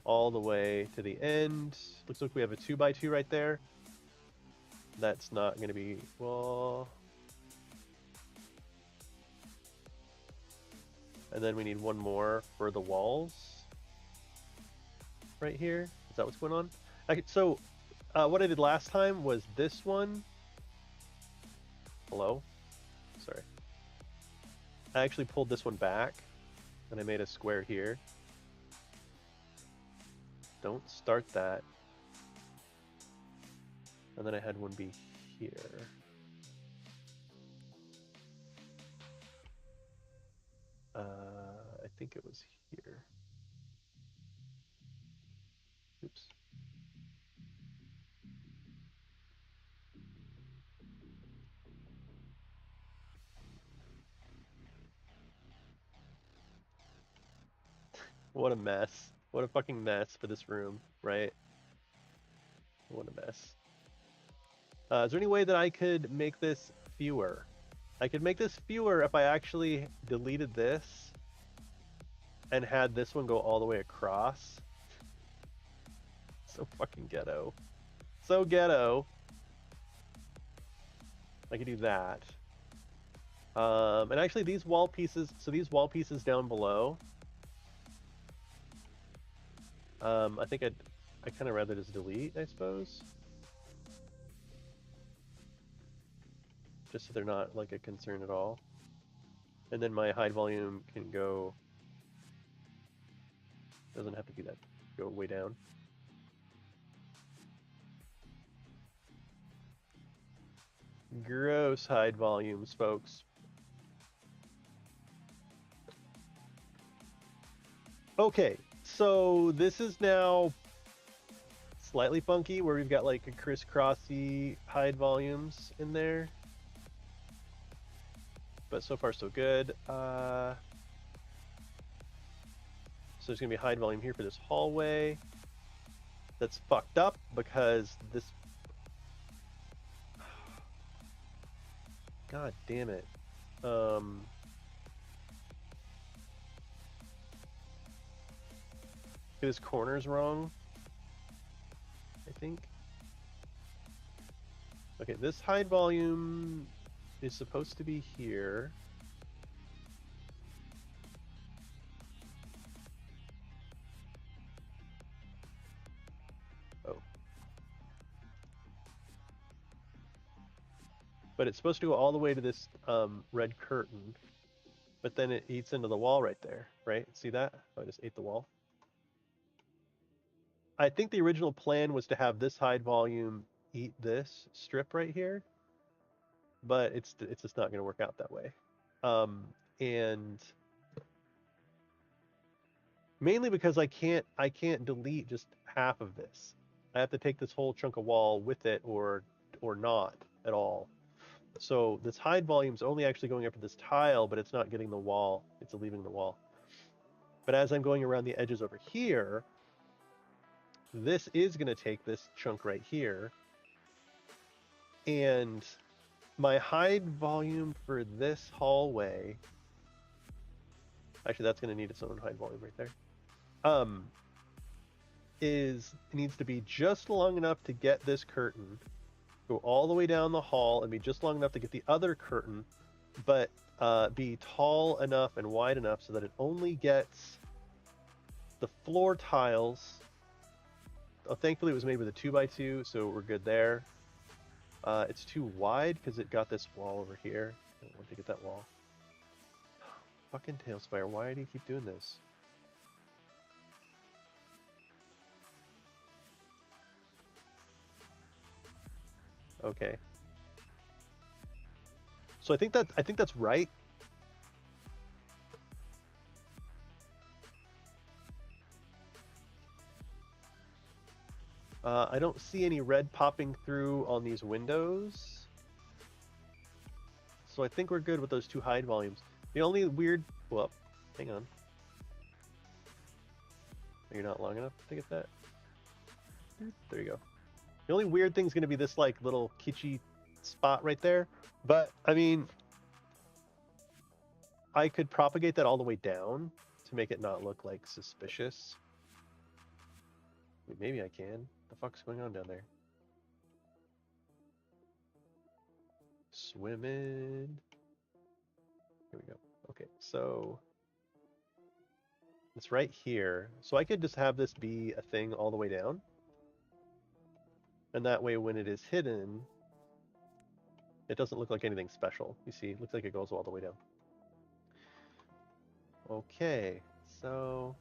all the way to the end. Looks like we have a 2x2 right there. That's not going to be, well... And then we need one more for the walls. Right here. Is that what's going on? So, what I did last time was this one. Hello? Sorry. I actually pulled this one back, and I made a square here. Don't start that. And then I had one be here. I think it was here. Oops. What a mess. What a fucking mess for this room, right? What a mess. Is there any way that I could make this fewer? I could make this fewer if I actually deleted this and had this one go all the way across. So fucking ghetto. So ghetto. I could do that. And actually these wall pieces, so these wall pieces down below, I think I'd kind of rather just delete, I suppose. Just so they're not like a concern at all. And then my hide volume can go, doesn't have to be that, go way down. Gross hide volumes, folks. Okay, so this is now slightly funky where we've got like a crisscrossy hide volumes in there. But so far so good. So there's gonna be a hide volume here for this hallway. That's fucked up because this... God damn it. This corner's wrong, I think. Okay, this hide volume is supposed to be here. Oh. But it's supposed to go all the way to this red curtain, but then it eats into the wall right there, right? See that? Oh, I just ate the wall. I think the original plan was to have this hide volume eat this strip right here, but it's just not going to work out that way. And mainly because I can't delete just half of this. I have to take this whole chunk of wall with it or not at all. So this hide volume is only actually going after this tile, but it's not getting the wall. It's leaving the wall. But as I'm going around the edges over here, this is going to take this chunk right here. And my hide volume for this hallway, actually that's going to need its own hide volume right there, needs to be just long enough to get this curtain, go all the way down the hall and be just long enough to get the other curtain, but be tall enough and wide enough so that it only gets the floor tiles. Thankfully it was made with a 2x2, so we're good there. It's too wide because it got this wall over here. I don't want to get that wall. Fucking Talespire, why do you keep doing this? Okay. So I think that's right. I don't see any red popping through on these windows. So I think we're good with those two hide volumes. The only weird... Well, hang on. You're not long enough to get that? There you go. The only weird thing's going to be this like little kitschy spot right there. But, I mean... I could propagate that all the way down to make it not look like suspicious. Maybe I can. The fuck's going on down there? Swimming. Here we go. Okay, so it's right here. So I could just have this be a thing all the way down. And that way when it is hidden, it doesn't look like anything special. You see, it looks like it goes all the way down. Okay, so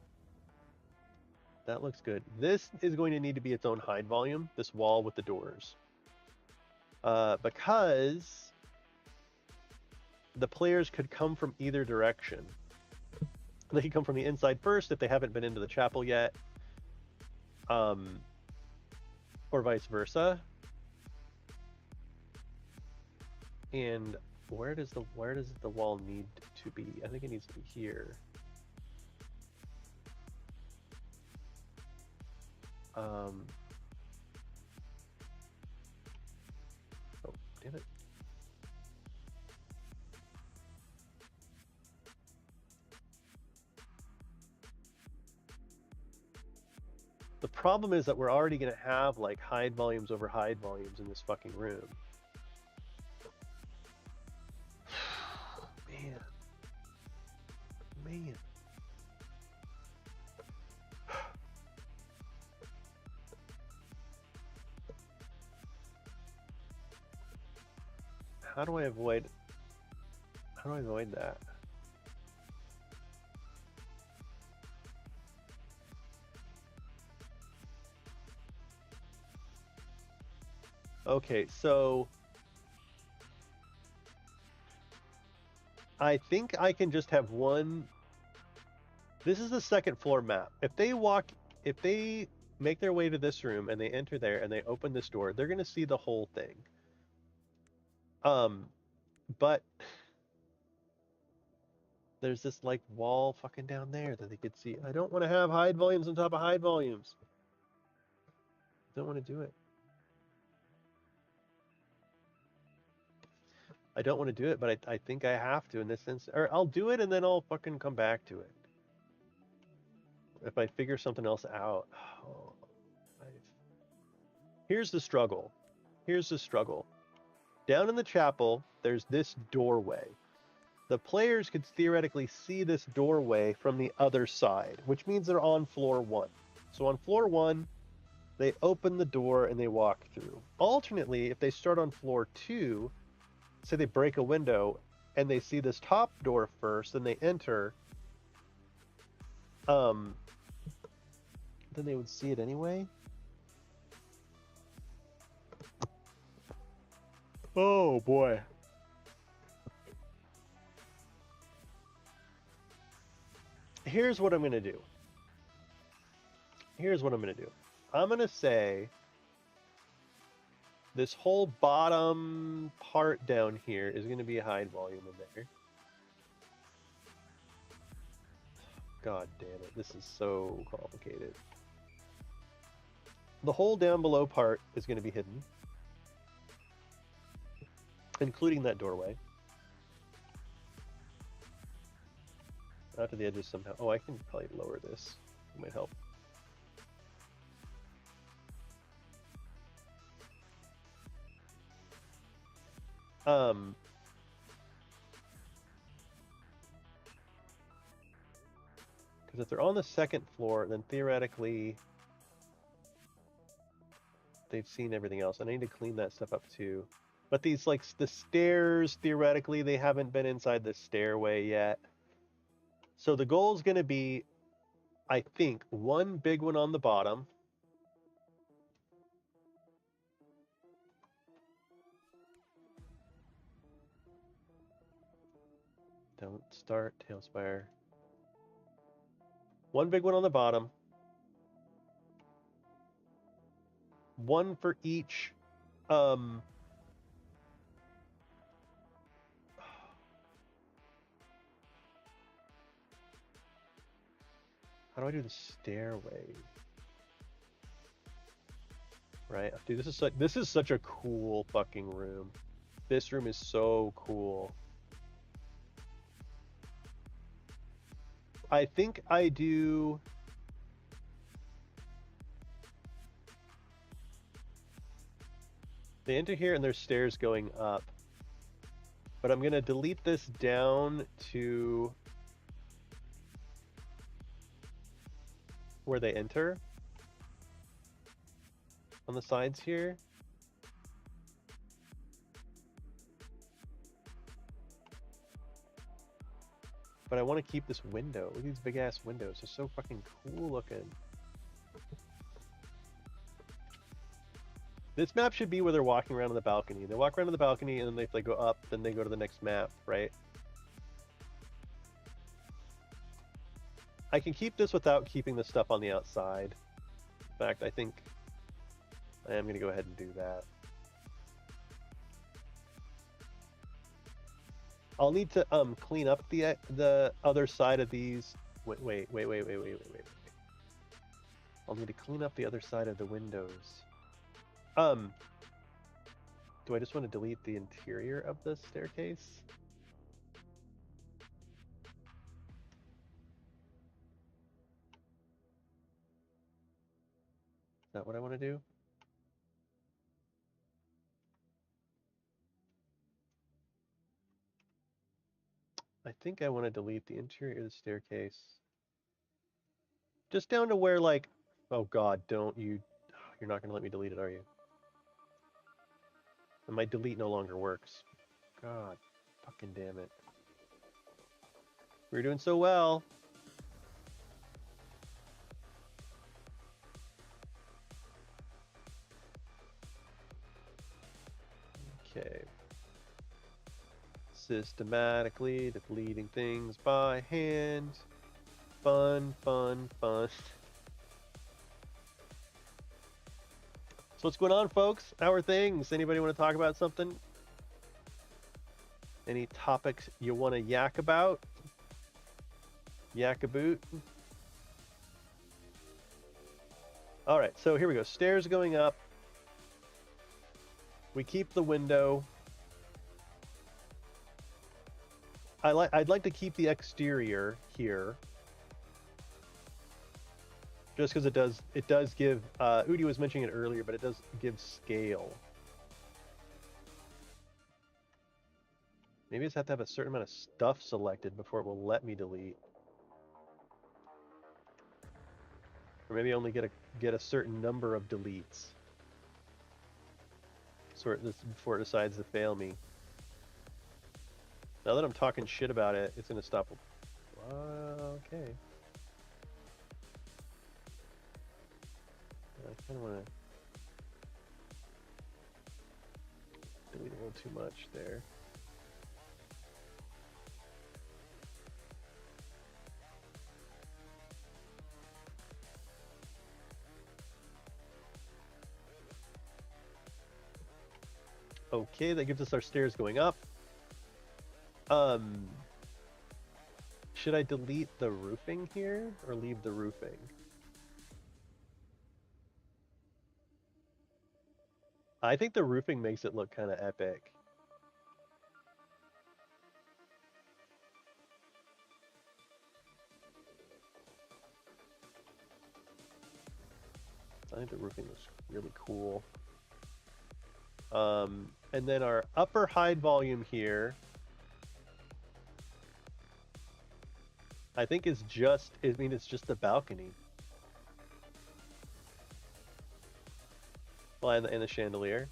that looks good. This is going to need to be its own hide volume, this wall with the doors. Because the players could come from either direction. They could come from the inside first if they haven't been into the chapel yet, or vice versa. And where does the wall need to be? I think it needs to be here. Oh, damn it. The problem is that we're already going to have like hide volumes over hide volumes in this fucking room. Man. How do I avoid that? Okay, so I think I can just have one. This is the second floor map. If they make their way to this room and they enter there and they open this door, they're gonna see the whole thing. But there's this like wall fucking down there that they could see. I don't want to have hide volumes on top of hide volumes. Don't want to do it. I don't want to do it, but I think I have to in this instance. Or I'll do it and then I'll fucking come back to it. If I figure something else out. Oh, here's the struggle. Here's the struggle. Down in the chapel, there's this doorway. The players could theoretically see this doorway from the other side, which means they're on floor 1. So on floor 1, they open the door and they walk through. Alternately, if they start on floor 2, say they break a window and they see this top door first, then they enter, then they would see it anyway. Oh boy. Here's what I'm going to do. I'm going to say this whole bottom part down here is going to be a hide volume in there. God damn it, this is so complicated. The whole down below part is going to be hidden, including that doorway. Out to the edges somehow. Oh, I can probably lower this. It might help. Because if they're on the second floor, then theoretically they've seen everything else. And I need to clean that stuff up too. But these, like, the stairs, theoretically, they haven't been inside the stairway yet. So the goal is going to be, I think, one big one on the bottom. Don't start, Talespire. One big one on the bottom. One for each. How do I do the stairway? Right, dude. This is such a cool fucking room. This room is so cool. I think I do. They enter here and there's stairs going up. But I'm going to delete this down to where they enter. On the sides here. But I want to keep this window. Look at these big ass windows. They're so fucking cool looking. This map should be where they're walking around on the balcony. They walk around on the balcony and then if they go up, then they go to the next map, right? I can keep this without keeping the stuff on the outside. In fact, I think I am going to go ahead and do that. I'll need to clean up the other side of these. Wait. I'll need to clean up the other side of the windows. Do I just want to delete the interior of the staircase? Is that what I want to do? I think I want to delete the interior of the staircase. Just down to where, like, oh god, don't you, you're not going to let me delete it, are you? And my delete no longer works. God, fucking damn it. We were doing so well. Okay. Systematically deleting things by hand. Fun, fun, fun. So what's going on, folks? How are things? Anybody want to talk about something? Any topics you want to yak about? Yak a boot? All right, so here we go. Stairs going up. We keep the window. I'd like to keep the exterior here, just because it does give. Udi was mentioning it earlier, but it does give scale. Maybe I just have to have a certain amount of stuff selected before it will let me delete, or maybe only get a certain number of deletes. Before it decides to fail me. Now that I'm talking shit about it, it's gonna stop. Okay. I kind of want to delete a little too much there. Okay, that gives us our stairs going up. Should I delete the roofing here or leave the roofing? I think the roofing makes it look kind of epic. I think the roofing looks really cool. And then our upper hide volume here, I think it's just the balcony. Well, and the chandelier.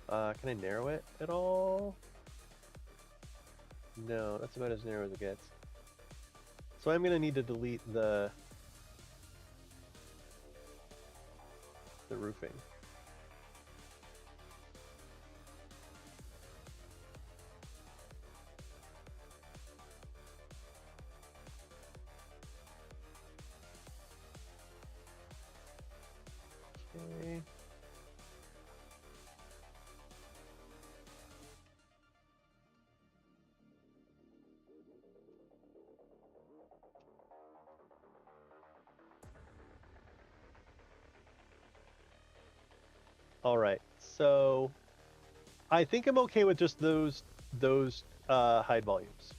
Can I narrow it at all? No, that's about as narrow as it gets. So I'm gonna need to delete the roofing. Okay. All right, so I think I'm okay with just those hide volumes.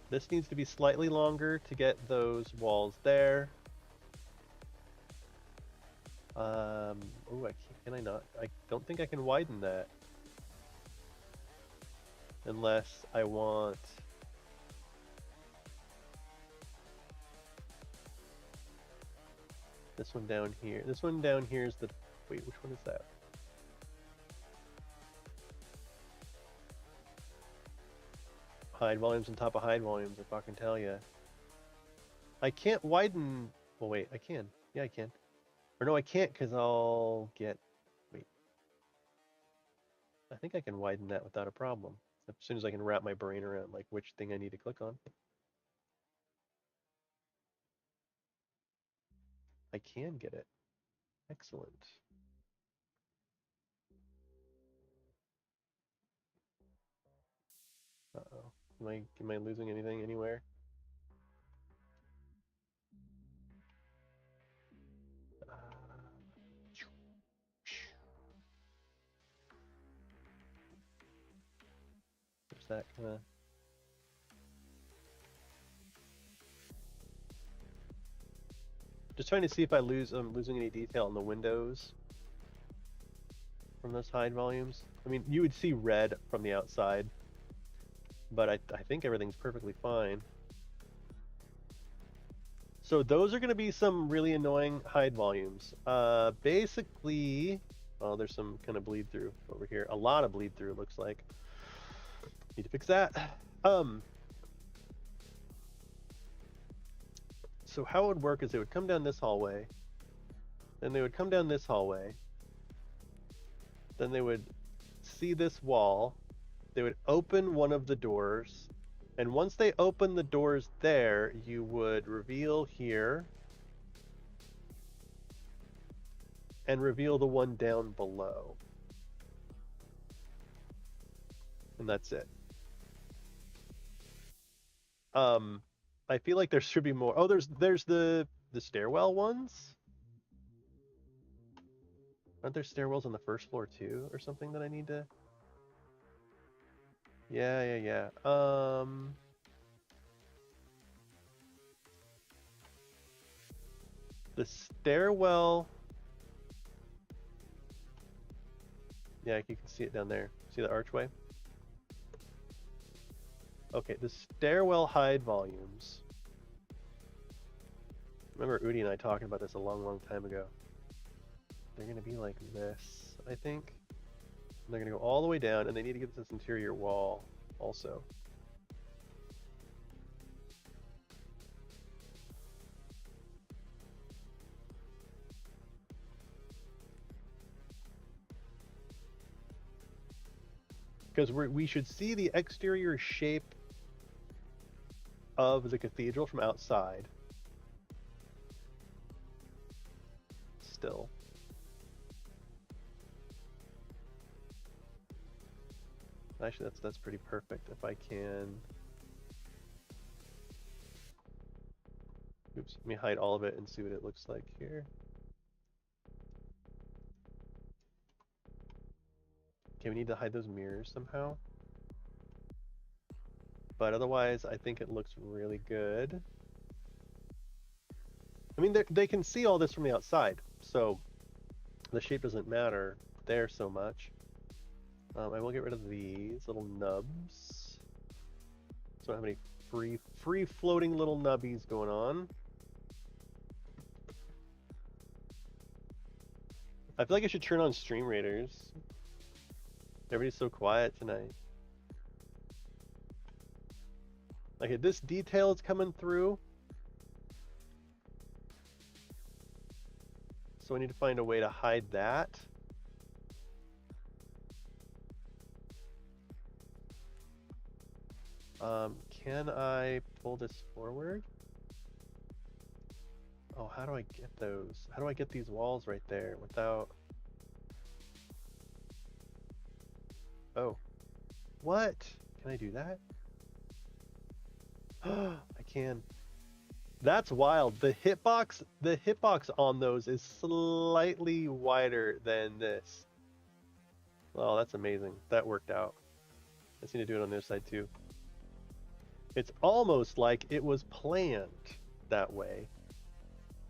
This needs to be slightly longer to get those walls there. Oh, can I not? I don't think I can widen that. Unless I want... this one down here. This one down here is the... Wait, which one is that? Hide volumes on top of hide volumes, if I can tell you. I can't widen... Well, wait, I can. Yeah, I can. Or no, I can't because I'll get... Wait. I think I can widen that without a problem. As soon as I can wrap my brain around like which thing I need to click on. I can get it. Excellent. Uh-oh. Am I losing anything anywhere? There's that kind of... Just trying to see if I'm losing any detail on the windows from those hide volumes. I mean, you would see red from the outside, but I think everything's perfectly fine. So those are going to be some really annoying hide volumes. Basically, oh, there's some kind of bleed through over here. A lot of bleed through, it looks like. Need to fix that. So how it would work is they would come down this hallway, then they would come down this hallway, Then they would see this wall. They would open one of the doors. And once they open the doors there, you would reveal here. And reveal the one down below. And that's it. I feel like there should be more. Oh, there's the stairwell ones. Aren't there stairwells on the first floor too, or something that I need to? Yeah. The stairwell. Yeah, you can see it down there. See the archway? Okay, the stairwell hide volumes. Remember Udi and I talking about this a long time ago. They're going to be like this, I think. And they're going to go all the way down, and they need to get this interior wall also. Because we should see the exterior shape of the cathedral from outside. Still. Actually, that's pretty perfect. If I can... Oops, let me hide all of it and see what it looks like here. Okay, we need to hide those mirrors somehow. But otherwise, I think it looks really good. I mean, they can see all this from the outside, so the shape doesn't matter there so much. I will get rid of these little nubs. So I don't have any free floating little nubbies going on. I feel like I should turn on Stream Raiders. Everybody's so quiet tonight. Like, this detail is coming through. So I need to find a way to hide that. Can I pull this forward? Oh, how do I get those? How do I get these walls right there without... Oh. What? Can I do that? I can. That's wild. The hitbox on those is slightly wider than this. Oh, that's amazing. That worked out. I just need to do it on this side too. It's almost like it was planned that way.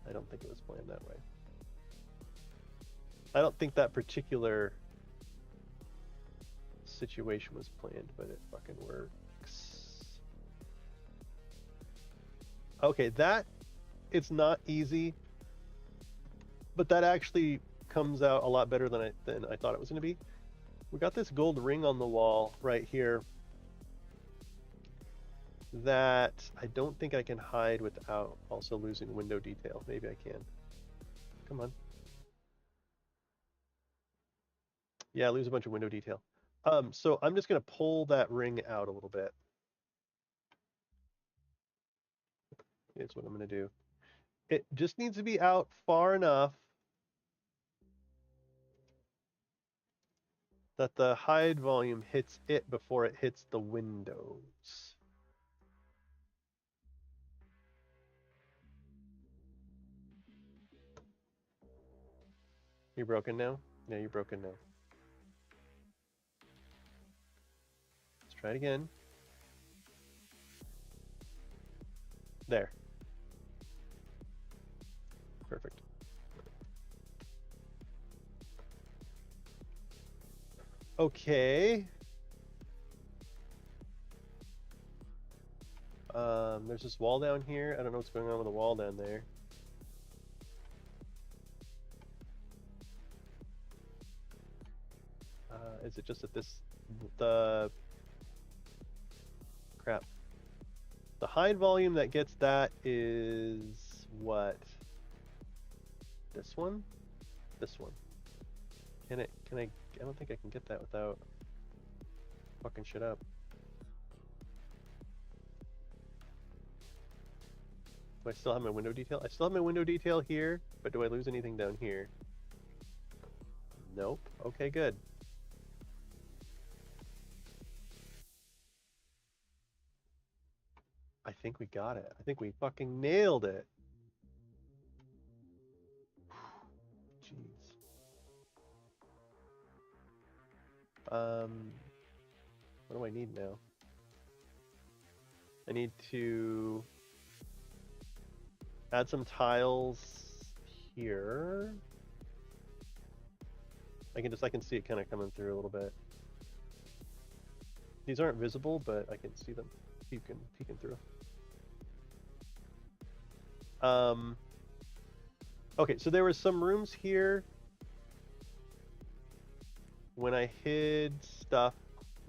I don't think it was planned that way. I don't think that particular situation was planned, but it fucking works. Okay, that, it's not easy, but that actually comes out a lot better than I thought it was going to be. We got this gold ring on the wall right here that I don't think I can hide without also losing window detail. Maybe I can. Come on. Yeah, lose a bunch of window detail. So I'm just going to pull that ring out a little bit. That's what I'm going to do. It just needs to be out far enough that the hide volume hits it before it hits the windows. You're broken now? Yeah, you're broken now. Let's try it again. There. Perfect. Okay. There's this wall down here. I don't know what's going on with the wall down there. Is it just that the crap? The hide volume that gets that is what? This one? This one. Can it? Can I don't think I can get that without fucking shit up. Do I still have my window detail? I still have my window detail here, but do I lose anything down here? Nope. Okay, good. I think we got it. I think we fucking nailed it. Jeez. What do I need now? I need to add some tiles here. I can see it kind of coming through a little bit. These aren't visible, but I can see them peeking through. Okay, so there were some rooms here when I hid stuff.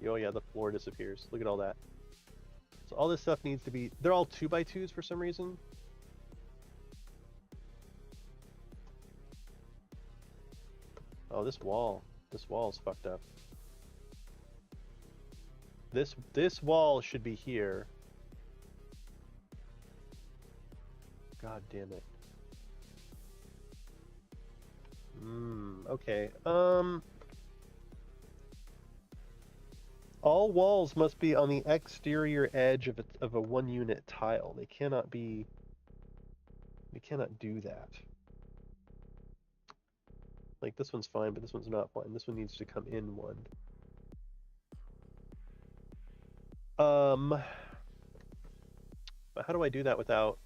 Oh yeah, the floor disappears. Look at all that. So all this stuff needs to be, they're all 2x2s for some reason. Oh, this wall is fucked up. This wall should be here. God damn it. Okay. All walls must be on the exterior edge of a one unit tile. They cannot be. We cannot do that. Like this one's fine, but this one's not fine. This one needs to come in one. But how do I do that without?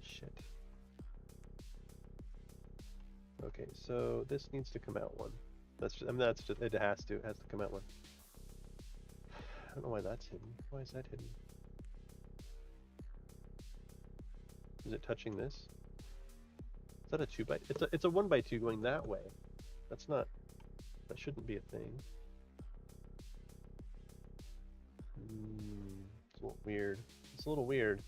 Shit. Okay, so this needs to come out one. That's just, I mean, that's just, it has to come out one. I don't know why that's hidden. Why is that hidden? Is it touching this? Is that a 2x? It's a 1x2 going that way. That's not. That shouldn't be a thing. It's a little weird. It's a little weird.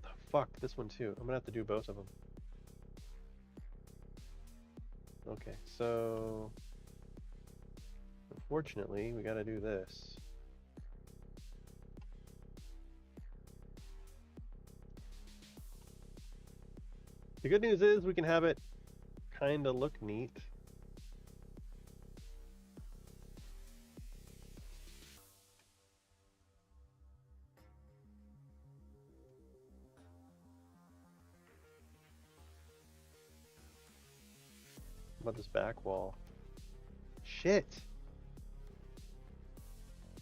Oh, fuck, this one too. I'm gonna have to do both of them. Okay, so unfortunately, we gotta do this. The good news is we can have it kind of look neat. What about this back wall? Shit.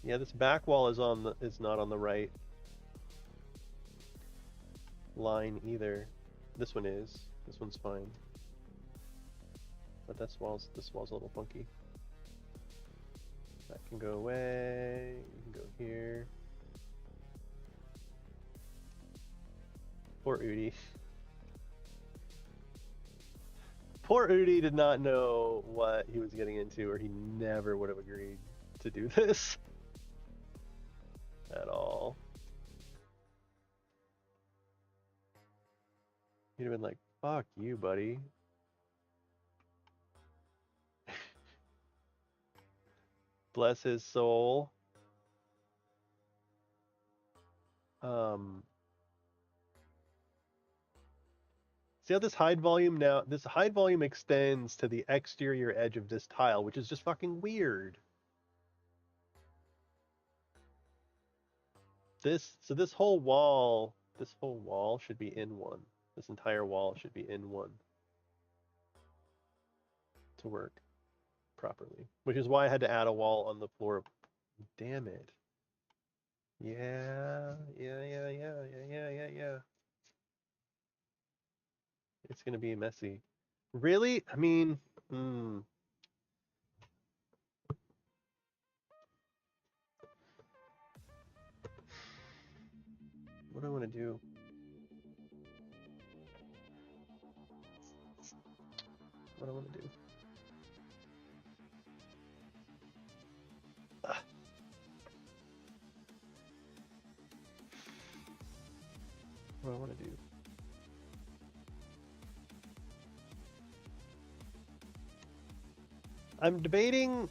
Yeah, this back wall is not on the right line either. This one is. This one's fine. But this wall's a little funky. That can go away. You can go here. Poor Udi. Poor Udi did not know what he was getting into, or he never would have agreed to do this at all. He'd have been like, fuck you, buddy. Bless his soul. See how this hide volume now, this hide volume extends to the exterior edge of this tile, which is just fucking weird. So this whole wall should be in one. This entire wall should be in one to work properly, which is why I had to add a wall on the floor. Damn it. Yeah. It's gonna be messy. Really? I mean, what do I want to do? What do I want to do? What do I want to do? I'm debating.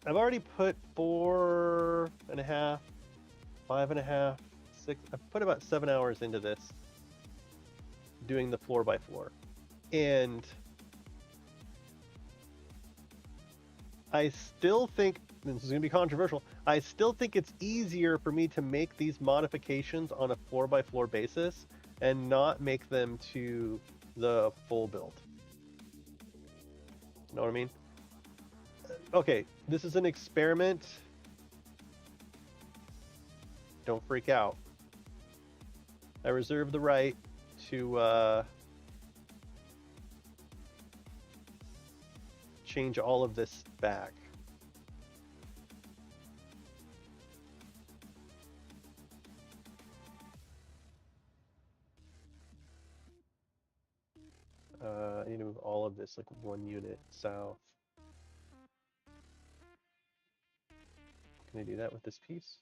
I've already put 4.5, 5.5, 6. I've put about 7 hours into this, doing the floor by floor, and I still think this is going to be controversial. I still think it's easier for me to make these modifications on a floor by floor basis and not make them to the full build. Know what I mean? Okay, this is an experiment. Don't freak out. I reserve the right to change all of this back. I need to move all of this like 1 unit south. Can I do that with this piece?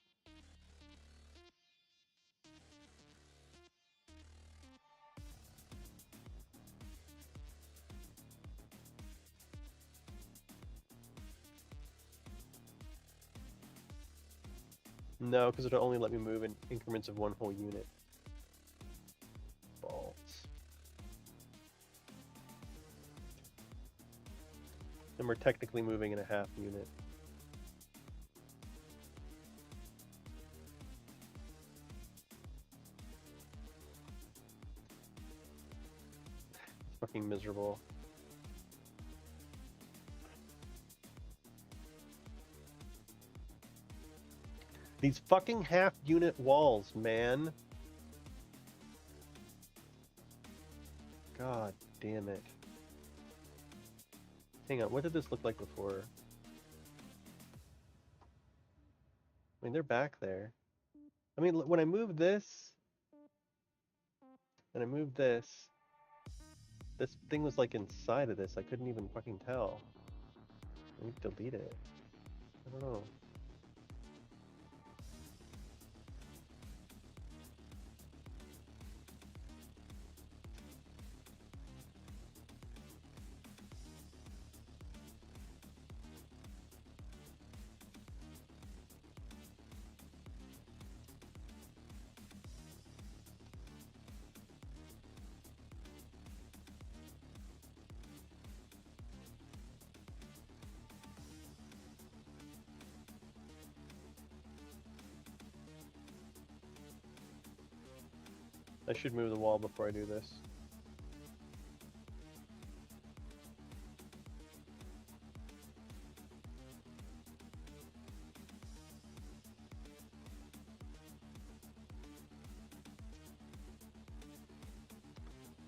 No, because it'll only let me move in increments of 1 whole unit. Balls. And we're technically moving in a half unit. It's fucking miserable. These fucking half unit walls, man. God damn it. Hang on, what did this look like before? I mean, they're back there. I mean, when I moved this, and I moved this thing was like inside of this. I couldn't even fucking tell. I need to delete it. I don't know. I should move the wall before I do this.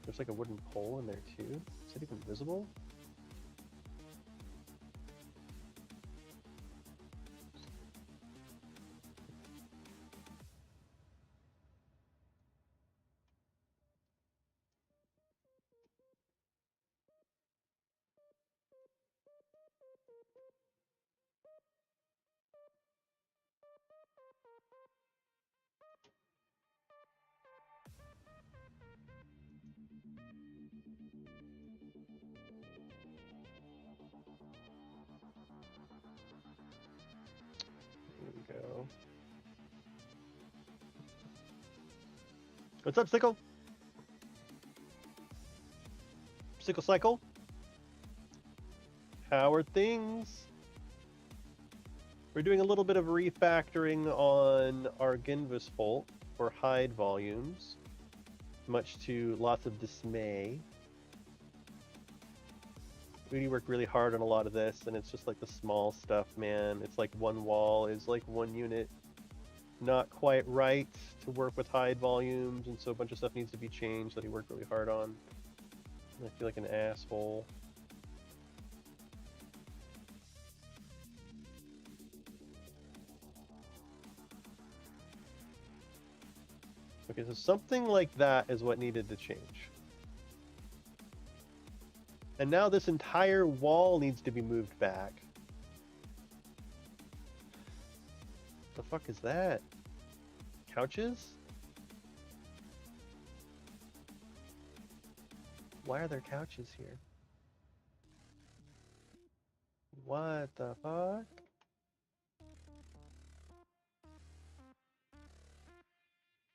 There's like a wooden pole in there too. Is it even visible? There we go. What's up, Sickle? Sickle Cycle? How are things? We're doing a little bit of refactoring on Argynvostholt for hide volumes, much to lots of dismay. We worked really hard on a lot of this, and it's just like the small stuff, man. It's like one wall is like 1 unit not quite right to work with hide volumes, and so a bunch of stuff needs to be changed that he worked really hard on. And I feel like an asshole. Okay, so something like that is what needed to change. And now this entire wall needs to be moved back. The fuck is that? Couches? Why are there couches here? What the fuck?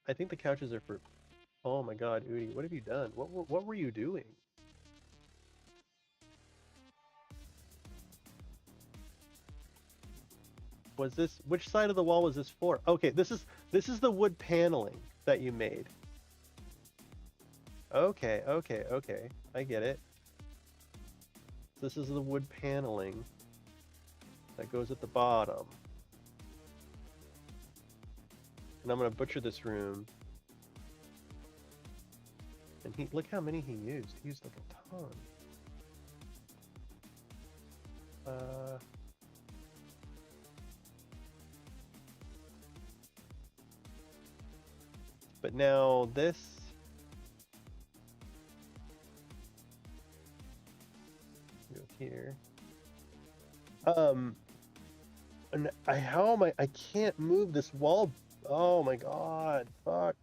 I think the couches are for... Oh my god, Udi, what have you done? What were you doing? Was this... Which side of the wall was this for? Okay, this is the wood paneling that you made. Okay, okay, okay. I get it. This is the wood paneling that goes at the bottom. And I'm gonna butcher this room. And look how many he used. He used like a ton. But now this... Go here. And how am I can't move this wall. Oh my god, fuck.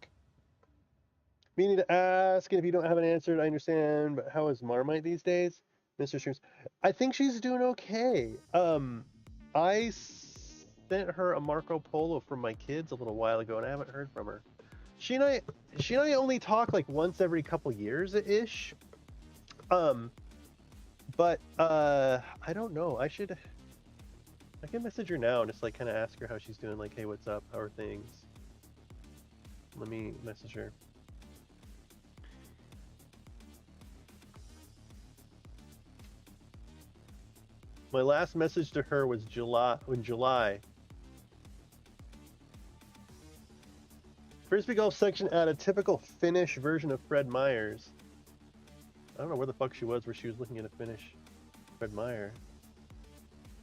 Meaning to ask, and if you don't have an answer, I understand, but how is Marmite these days? Mr. Streams. I think she's doing okay. I sent her a Marco Polo from my kids a little while ago, and I haven't heard from her. She and I only talk like once every couple years-ish. But I don't know. I can message her now and just like kind of ask her how she's doing. Like, hey, what's up? How are things? Let me message her. My last message to her was in July. Frisbee golf section at a typical Finnish version of Fred Meyer's. I don't know where the fuck she was where she was looking at a Finnish Fred Meyer.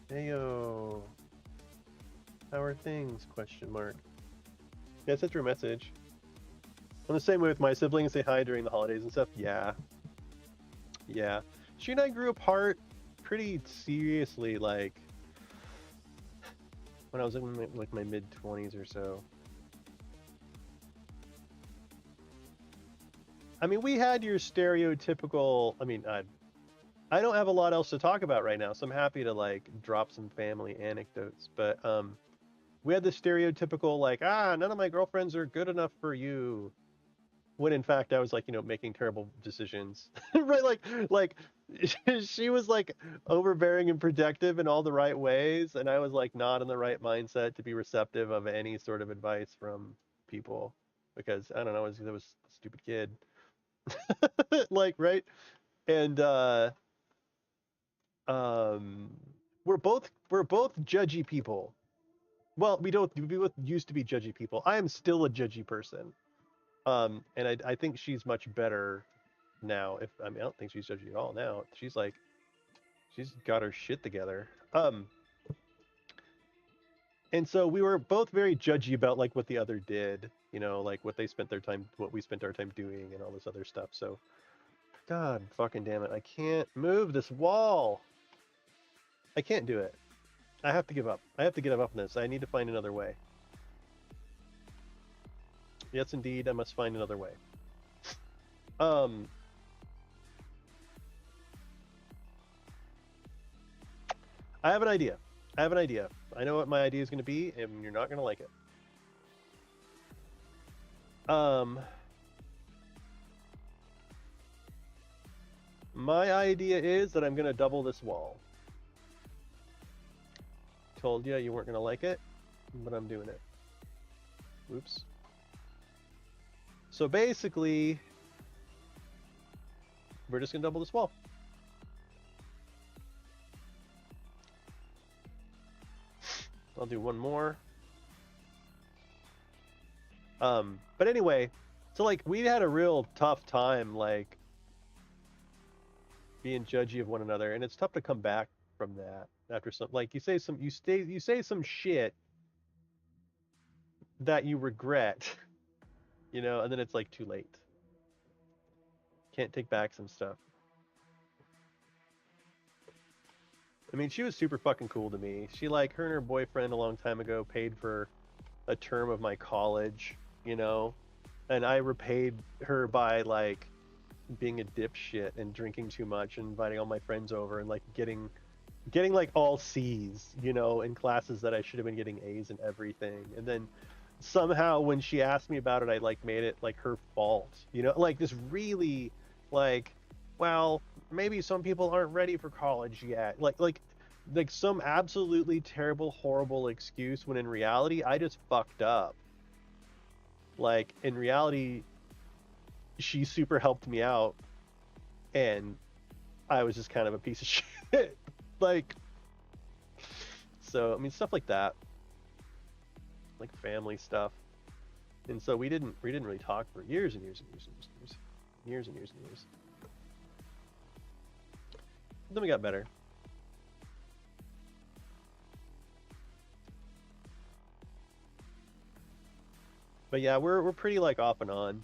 Heyo. How are things? Question mark. Yeah, I sent her a message. I'm the same way with my siblings. Say hi during the holidays and stuff. Yeah. Yeah. She and I grew apart pretty seriously, like when I was in my mid-20s or so. I mean, we had your stereotypical... I mean, I don't have a lot else to talk about right now, so I'm happy to like drop some family anecdotes. But we had the stereotypical like, none of my girlfriends are good enough for you. When in fact I was like, making terrible decisions. Right? Like she was like overbearing and protective in all the right ways, and I was like not in the right mindset to be receptive of any sort of advice from people because I don't know, I was a stupid kid. Like, right? And we're both judgy people. Well, we both used to be judgy people. I am still a judgy person. And I think she's much better now. I don't think she's judgy at all now. She's got her shit together. And so we were both very judgy about like what the other did, like what we spent our time doing and all this other stuff. So, God fucking damn it, I can't move this wall. I can't do it. I have to give up. I have to give up on this. I need to find another way. Yes, indeed, I must find another way. I have an idea. I know what my idea is going to be, and you're not going to like it. My idea is that I'm going to double this wall. Told you weren't going to like it, but I'm doing it. Oops. So basically, we're just going to double this wall. I'll do one more. But anyway, so like we had a real tough time like being judgy of one another, and it's tough to come back from that after some like you say some shit that you regret, and then it's like too late. Can't take back some stuff. I mean, she was super fucking cool to me. She her and her boyfriend a long time ago paid for a term of my college, and I repaid her by being a dipshit and drinking too much and inviting all my friends over and getting getting like all C's, you know, in classes that I should have been getting A's and everything. And then somehow when she asked me about it, I like made it like her fault, you know, like this really like, well, maybe some people aren't ready for college yet. Like some absolutely terrible, horrible excuse when in reality, I just fucked up. Like in reality, she super helped me out and I was just kind of a piece of shit. Like, so I mean stuff like that, like family stuff. And so we didn't really talk for years and years and years and years and years and years and years. Then we got better. But yeah, we're pretty like off and on.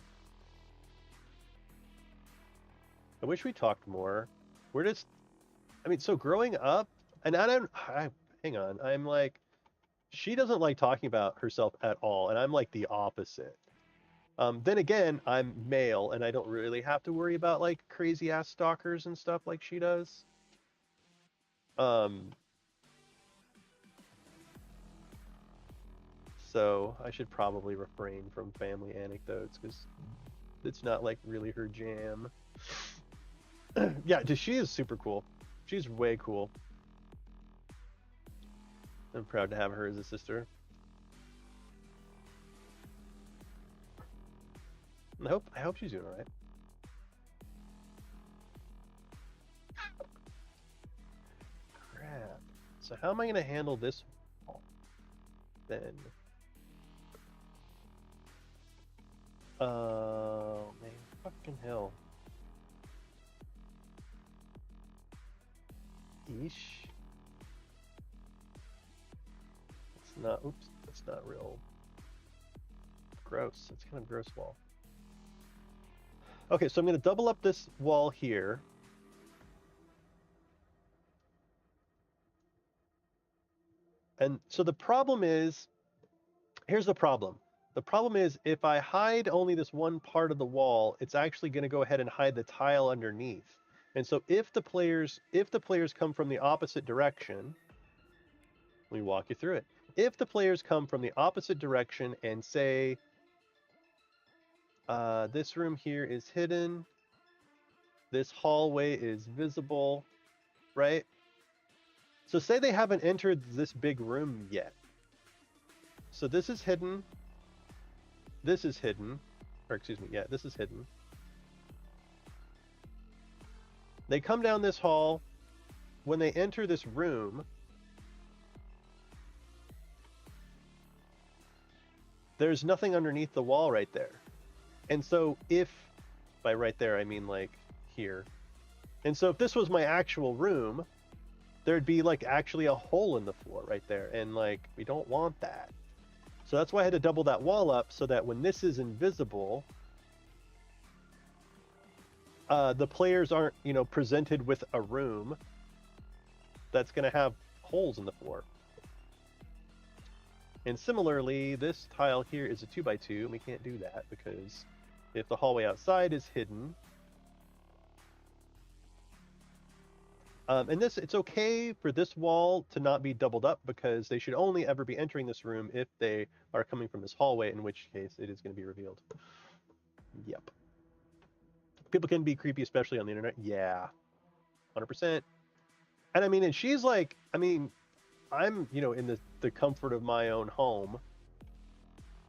I wish we talked more. We're just, I mean, so growing up, and hang on, I'm like, she doesn't like talking about herself at all, and I'm like the opposite. Then again, I'm male, and I don't really have to worry about like crazy ass stalkers and stuff like she does. Um, so I should probably refrain from family anecdotes because it's not like really her jam. Yeah, she is super cool. She's way cool. I'm proud to have her as a sister. And I hope she's doing all right. Crap. So how am I gonna handle this then? Oh man, fucking hell. Eesh. It's not. Oops. That's not real. Gross. That's kind of gross wall. Okay, so I'm gonna double up this wall here. And so the problem is, here's the problem. The problem is if I hide only this one part of the wall, it's actually going to go ahead and hide the tile underneath. And so if the players come from the opposite direction, let me walk you through it. If the players come from the opposite direction and say, this room here is hidden, this hallway is visible, right? So say they haven't entered this big room yet. So this is hidden. This is hidden. Or excuse me, yeah, this is hidden. They come down this hall. When they enter this room, there's nothing underneath the wall right there. And so if, by right there, I mean like here. And so if this was my actual room, there'd be like actually a hole in the floor right there. And like, we don't want that. So that's why I had to double that wall up so that when this is invisible, the players aren't, you know, presented with a room that's going to have holes in the floor. And similarly, this tile here is a 2x2, and we can't do that because if the hallway outside is hidden, and this, it's okay for this wall to not be doubled up because they should only ever be entering this room if they are coming from this hallway, in which case it is going to be revealed. Yep. People can be creepy, especially on the internet. Yeah, 100%. And I mean, and she's like, I mean, I'm, you know, in the comfort of my own home.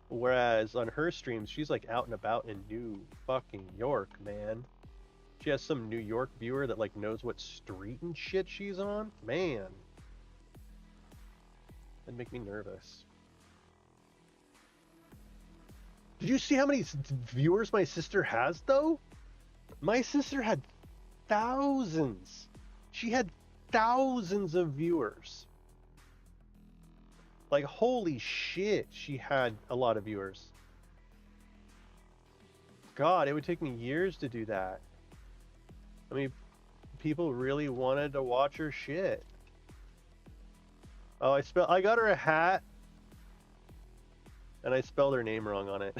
Whereas on her streams, she's like out and about in New fucking York, man. She has some New York viewer that like knows what street and shit she's on. Man. That'd make me nervous. Did you see how many viewers my sister has though? My sister had thousands. She had thousands of viewers. Like, holy shit, she had a lot of viewers. God, it would take me years to do that. I mean, people really wanted to watch her shit. Oh, I got her a hat, and I spelled her name wrong on it.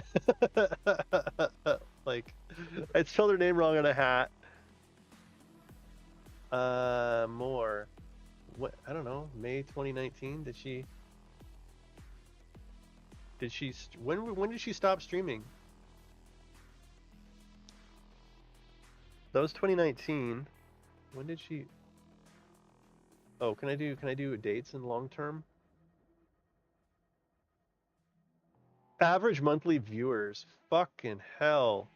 Like, I spelled her name wrong on a hat. More. what, I don't know, May 2019? When did she stop streaming? That was 2019. When did she? Oh, can I do dates and long term? Average monthly viewers. Fucking hell.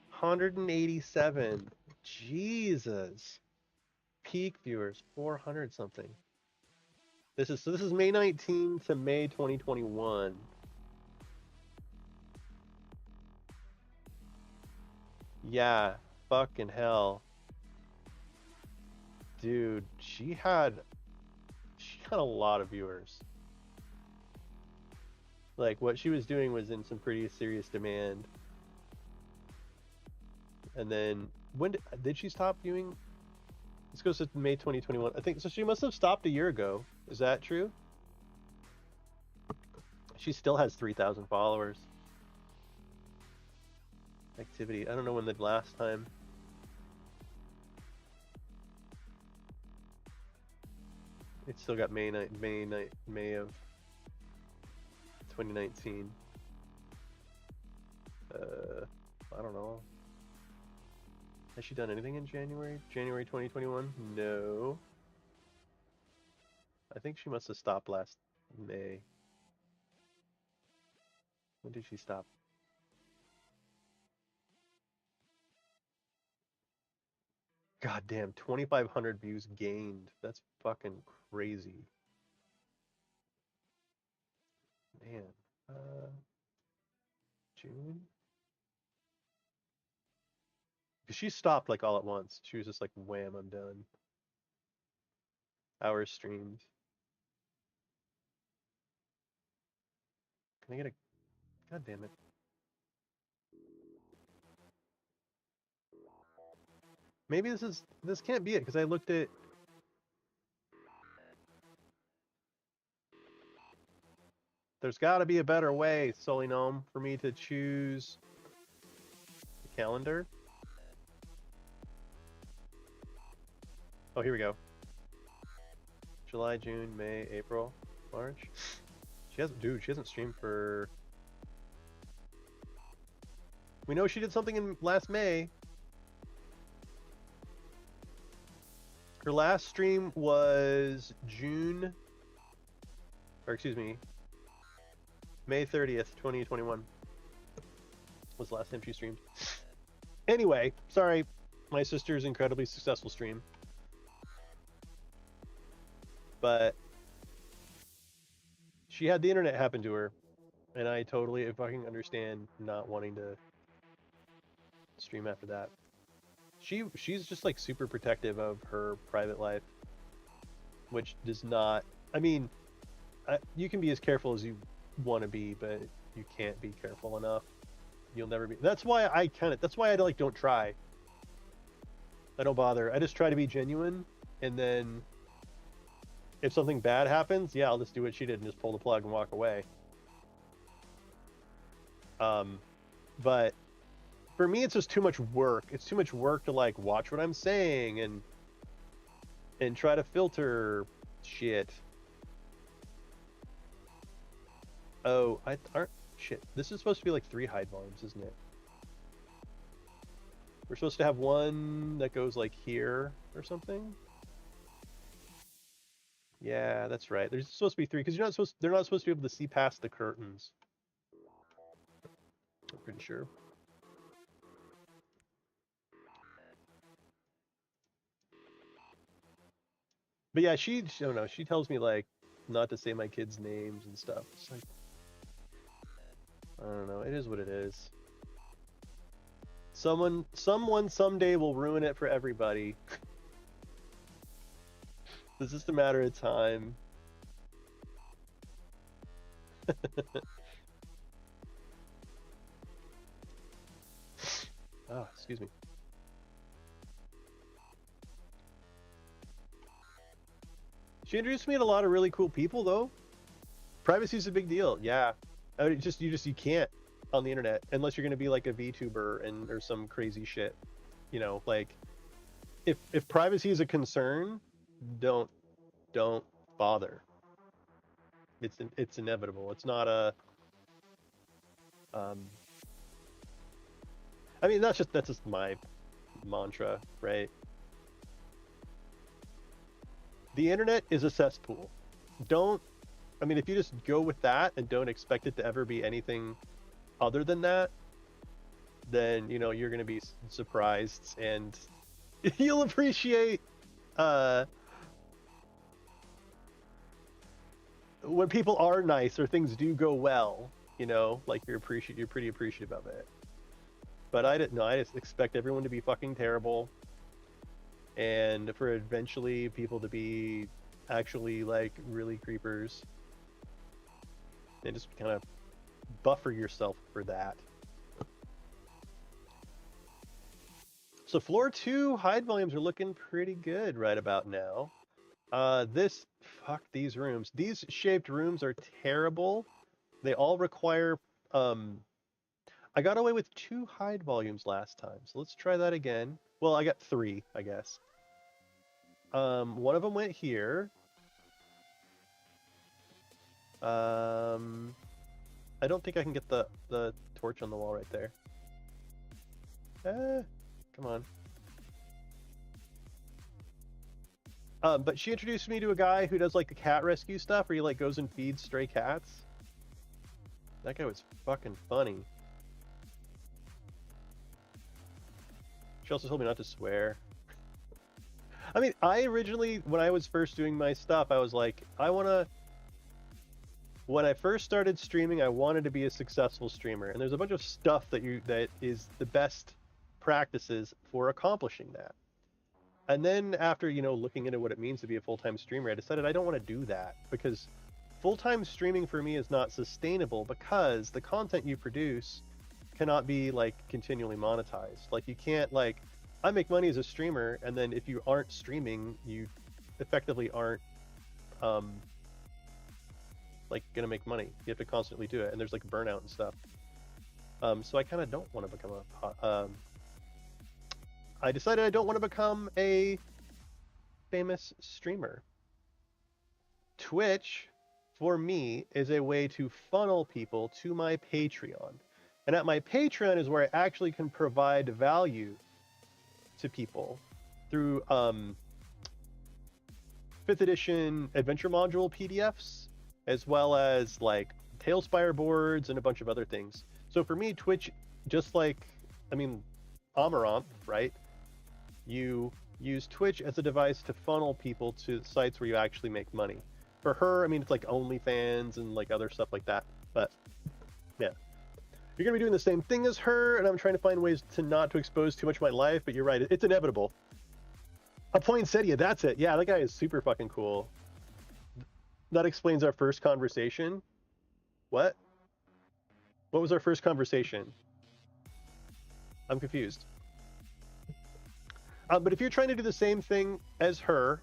187. Jesus. Peak viewers 400 something. This is May 19 to May 2021. Yeah, fucking hell. Dude, she had a lot of viewers. Like what she was doing was in some pretty serious demand. And then when did she stop viewing? This goes to May 2021. I think so. She must have stopped a year ago. Is that true? She still has 3,000 followers. Activity. I don't know when the last time. It's still got May of 2019. I don't know. Has she done anything in January? January 2021? No. I think she must have stopped last May. When did she stop? God damn, 2,500 views gained. That's fucking crazy. Man. June? She stopped like all at once. She was just like, wham, I'm done. Hours streamed. Can I get a... God damn it. Maybe this can't be it, because I looked at... There's got to be a better way, Solinome, for me to choose the calendar. Oh, here we go. July, June, May, April, March. She hasn't streamed for... We know she did something in last May. Her last stream was May 30th, 2021 was the last time she streamed. Anyway, sorry, my sister's incredibly successful stream. But she had the internet happen to her, and I totally fucking understand not wanting to stream after that. She's just like super protective of her private life, which does not... I mean, you can be as careful as you want to be, but you can't be careful enough. You'll never be... That's why I like don't try. I don't bother. I just try to be genuine, and then if something bad happens, yeah, I'll just do what she did and just pull the plug and walk away. But for me, it's just too much work. It's too much work to like watch what I'm saying and try to filter shit. Oh, shit. This is supposed to be like 3 hide volumes, isn't it? We're supposed to have one that goes like here or something. Yeah, that's right. There's supposed to be 3 because they're not supposed to be able to see past the curtains. I'm pretty sure. But yeah, she tells me like not to say my kids' names and stuff. It's like, I don't know. It is what it is. Someone someday will ruin it for everybody. It's just a matter of time. Oh, excuse me. She introduced me to a lot of really cool people, though. Privacy is a big deal. Yeah, I mean, you can't on the internet unless you're gonna be like a VTuber or some crazy shit. You know, like if privacy is a concern, don't don't bother. It's inevitable. It's not a I mean that's just my mantra, right? The internet is a cesspool. Don't I mean if you just go with that and don't expect it to ever be anything other than that, then you know you're going to be surprised and you'll appreciate when people are nice or things do go well, you know, like you're pretty appreciative of it. But I didn't know. I just expect everyone to be fucking terrible, and for eventually people to be actually like really creepers, and just kind of buffer yourself for that. So floor 2 hide volumes are looking pretty good right about now. Fuck these rooms. These shaped rooms are terrible. They all require, I got away with 2 hide volumes last time, so let's try that again. Well, I got 3, I guess. One of them went here. I don't think I can get the torch on the wall right there. Come on. But she introduced me to a guy who does like the cat rescue stuff where he like goes and feeds stray cats. That guy was fucking funny. She also told me not to swear. I mean, I originally, when I was first doing my stuff, I was like, when I first started streaming, I wanted to be a successful streamer. And there's a bunch of stuff that is the best practices for accomplishing that. And then after, you know, looking into what it means to be a full-time streamer, I decided I don't want to do that because full-time streaming for me is not sustainable because the content you produce cannot be like continually monetized. Like you can't like, I make money as a streamer, and then if you aren't streaming, you effectively aren't like gonna make money. You have to constantly do it, and there's like burnout and stuff. So I kind of don't want to become I decided I don't want to become a famous streamer. Twitch, for me, is a way to funnel people to my Patreon. And at my Patreon is where I actually can provide value to people through 5th edition adventure module PDFs, as well as like Talespire boards and a bunch of other things. So for me, Twitch, just like, I mean, Amaranth, right? You use Twitch as a device to funnel people to sites where you actually make money. For her, I mean, it's like OnlyFans and like other stuff like that. But yeah, you're gonna be doing the same thing as her, and I'm trying to find ways to not to expose too much of my life. But you're right, it's inevitable. A poinsettia, that's it. Yeah, that guy is super fucking cool. That explains our first conversation. What? What was our first conversation? I'm confused. But if you're trying to do the same thing as her,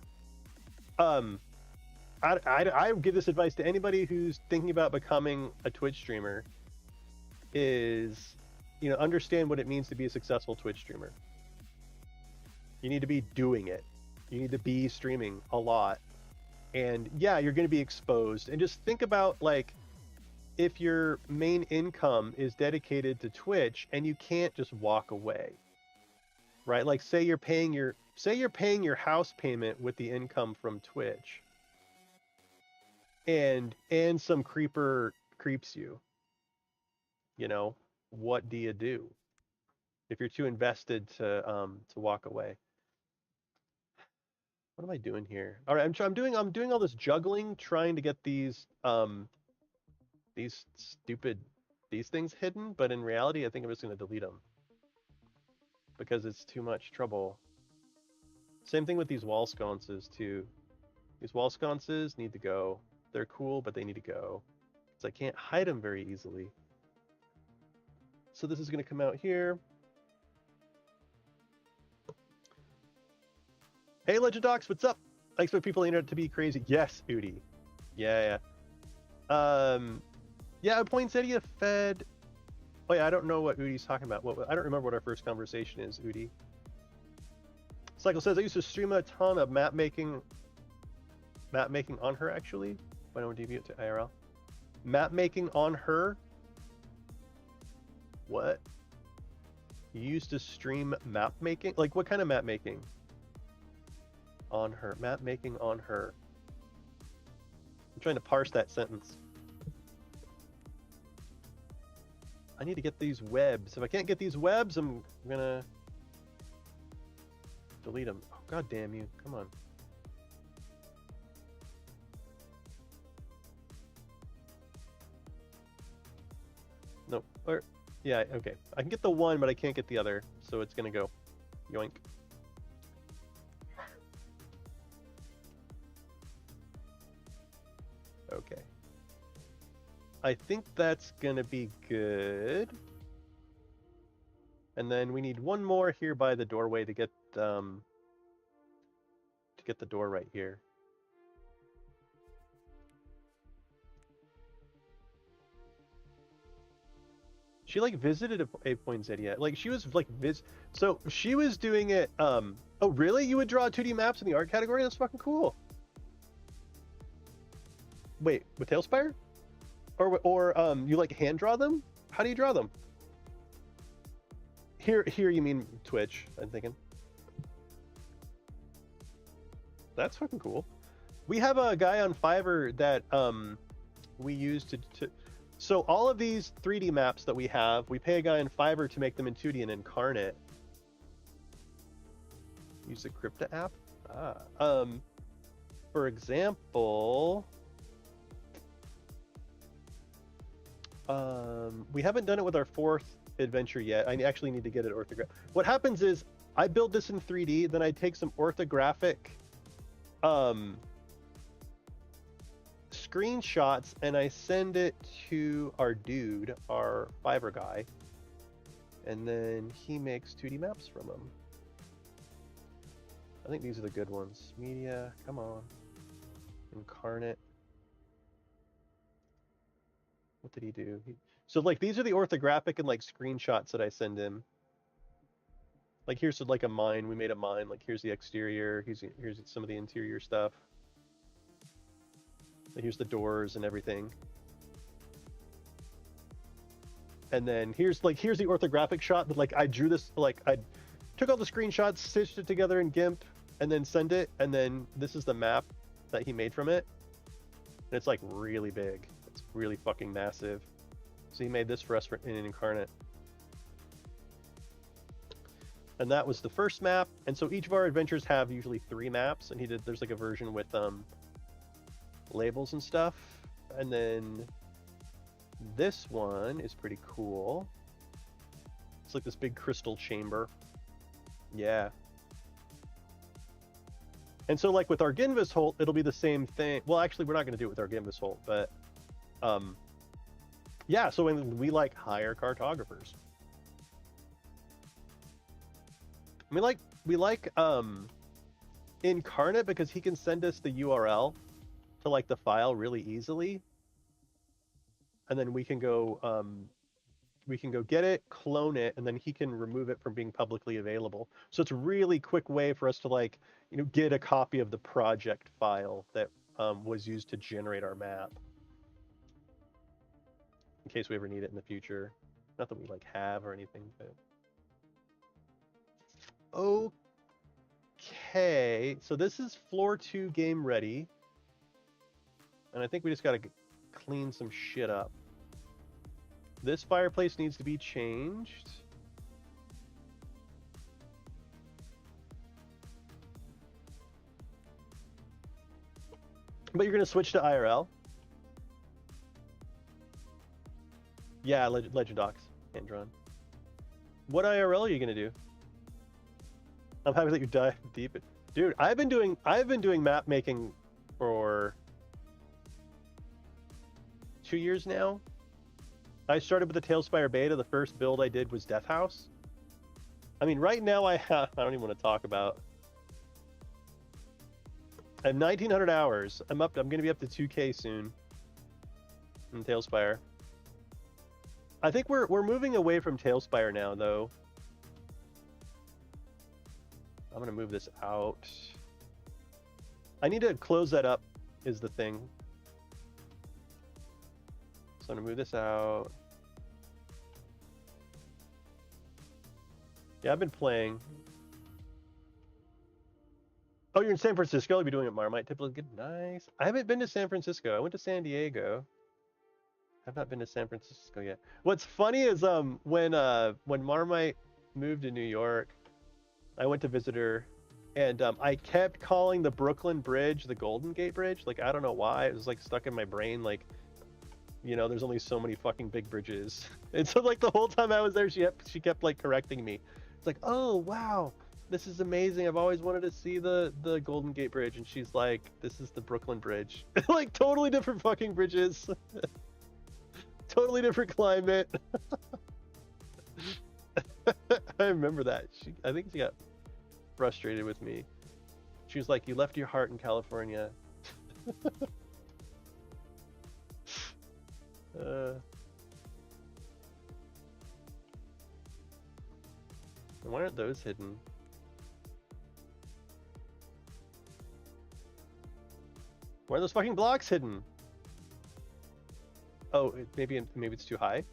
I would give this advice to anybody who's thinking about becoming a Twitch streamer is, you know, understand what it means to be a successful Twitch streamer. You need to be doing it. You need to be streaming a lot. And yeah, you're going to be exposed. And just think about like, if your main income is dedicated to Twitch and you can't just walk away. Right? Like say you're paying your house payment with the income from Twitch. And some creeper creeps you. You know, what do you do if you're too invested to walk away? What am I doing here? All right, I'm doing all this juggling, trying to get these things hidden, but in reality, I think I'm just going to delete them because it's too much trouble. Same thing with these wall sconces too. These wall sconces need to go. They're cool, but they need to go. So I can't hide them very easily. So this is going to come out here. Hey, Legendox, what's up? I expect people on the internet to be crazy. Yes, Udi. Yeah. Yeah, a poinsettia fed. Oh yeah, I don't know what Udi's talking about. I don't remember what our first conversation is, Udi. Cycle says, I used to stream a ton of map making map making on her actually. Why don't we deviate to IRL? Map making on her. What? You used to stream map making? Like what kind of map making? On her. Map making on her. I'm trying to parse that sentence. I need to get these webs. If I can't get these webs, I'm gonna delete them. Oh, god damn you. Come on. Nope. Or, yeah, okay. I can get the one, but I can't get the other, so it's gonna go. Yoink. Okay. I think that's gonna be good. And then we need one more here by the doorway to get the door right here. She like visited a point Z yet. Like she was like so she was doing it oh really? You would draw 2D maps in the art category? That's fucking cool. Wait, with Talespire? Or you like hand draw them? How do you draw them? Here you mean Twitch, I'm thinking. That's fucking cool. We have a guy on Fiverr that we use to so all of these 3D maps that we have, we pay a guy on Fiverr to make them in 2D and incarnate. Use the Crypta app? For example, we haven't done it with our 4th adventure yet. I actually need to get it orthographic. What happens is I build this in 3D, then I take some orthographic screenshots and I send it to our dude, our Fiverr guy, and then he makes 2D maps from them. I think these are the good ones. Media, come on. Incarnate. What did he do? So like these are the orthographic and like screenshots that I send him. Like here's like a mine. We made a mine. Like here's the exterior. Here's some of the interior stuff. Here's the doors and everything. And then here's the orthographic shot that like I drew this, like I took all the screenshots, stitched it together in GIMP, and then sent it. And then this is the map that he made from it. And it's like really big. It's really fucking massive. So he made this for us in an incarnate. And that was the first map. And so each of our adventures have usually 3 maps. And there's like a version with labels and stuff. And then this one is pretty cool. It's like this big crystal chamber. Yeah. And so like with Argynvostholt, it'll be the same thing. Well, actually, we're not going to do it with Argynvostholt, but yeah, so when we like hire cartographers. We like Incarnate because he can send us the URL to like the file really easily. And then we can go get it, clone it, and then he can remove it from being publicly available. So it's a really quick way for us to like, get a copy of the project file that was used to generate our map. In case we ever need it in the future. Not that we like have or anything, but. Okay, so this is floor 2 game ready. And I think we just gotta clean some shit up. This fireplace needs to be changed. But you're gonna switch to IRL? Yeah, Legend Docs, hand drawn. What IRL are you gonna do? I'm happy that you dive deep. Dude, I've been doing map making for 2 years now. I started with the Talespire beta. The first build I did was Death House. I mean, right now I don't even want to talk about. I have 1,900 hours. I'm going to be up to 2K soon in Talespire. I think we're moving away from Talespire now, though. I'm going to move this out. I need to close that up is the thing. So I'm gonna move this out. Yeah, I've been playing. Oh, you're in San Francisco? You'll be doing it Marmite. Typically good. Nice. I haven't been to San Francisco. I went to San Diego. I've not been to San Francisco yet. What's funny is when Marmite moved to New York, I went to visit her, and I kept calling the Brooklyn Bridge the Golden Gate Bridge. Like, I don't know why. It was like stuck in my brain. Like, you know, there's only so many fucking big bridges. And so like the whole time I was there, she kept like correcting me. It's like, oh wow, this is amazing. I've always wanted to see the Golden Gate Bridge. And she's like, this is the Brooklyn Bridge. Like totally different fucking bridges. Totally different climate. I remember that. I think she got frustrated with me. She was like, you left your heart in California. Why aren't those hidden? Why are those fucking blocks hidden? Oh, maybe it's too high.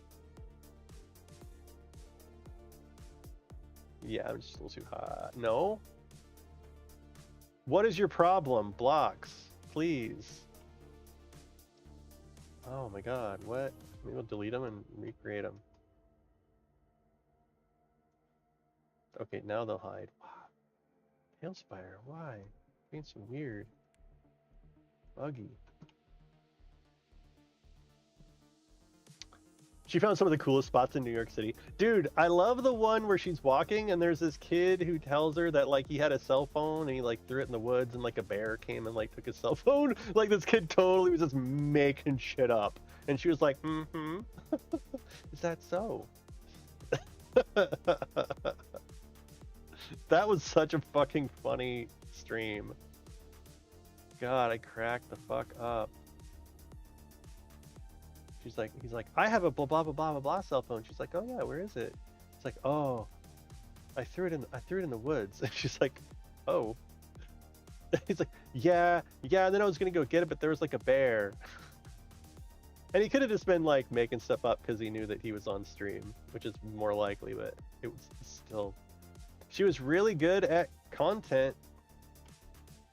Yeah, I'm just a little too high. No? What is your problem? Blocks, please. Oh my god, what? Maybe we'll delete them and recreate them. Okay, now they'll hide. Wow. Talespire, why? Being so weird. Buggy. She found some of the coolest spots in New York City. Dude, I love the one where she's walking and there's this kid who tells her that like he had a cell phone and he like threw it in the woods and like a bear came and like took his cell phone. Like this kid totally was just making shit up. And she was like, mm-hmm. Is that so? That was such a fucking funny stream. God, I cracked the fuck up. He's like, I have a blah blah blah blah blah cell phone. She's like, oh yeah, where is it? It's like, oh, I threw it in the woods. And she's like, oh. He's like, yeah. And then I was gonna go get it, but there was like a bear. And he could have just been like making stuff up because he knew that he was on stream, which is more likely, but it was still. She was really good at content.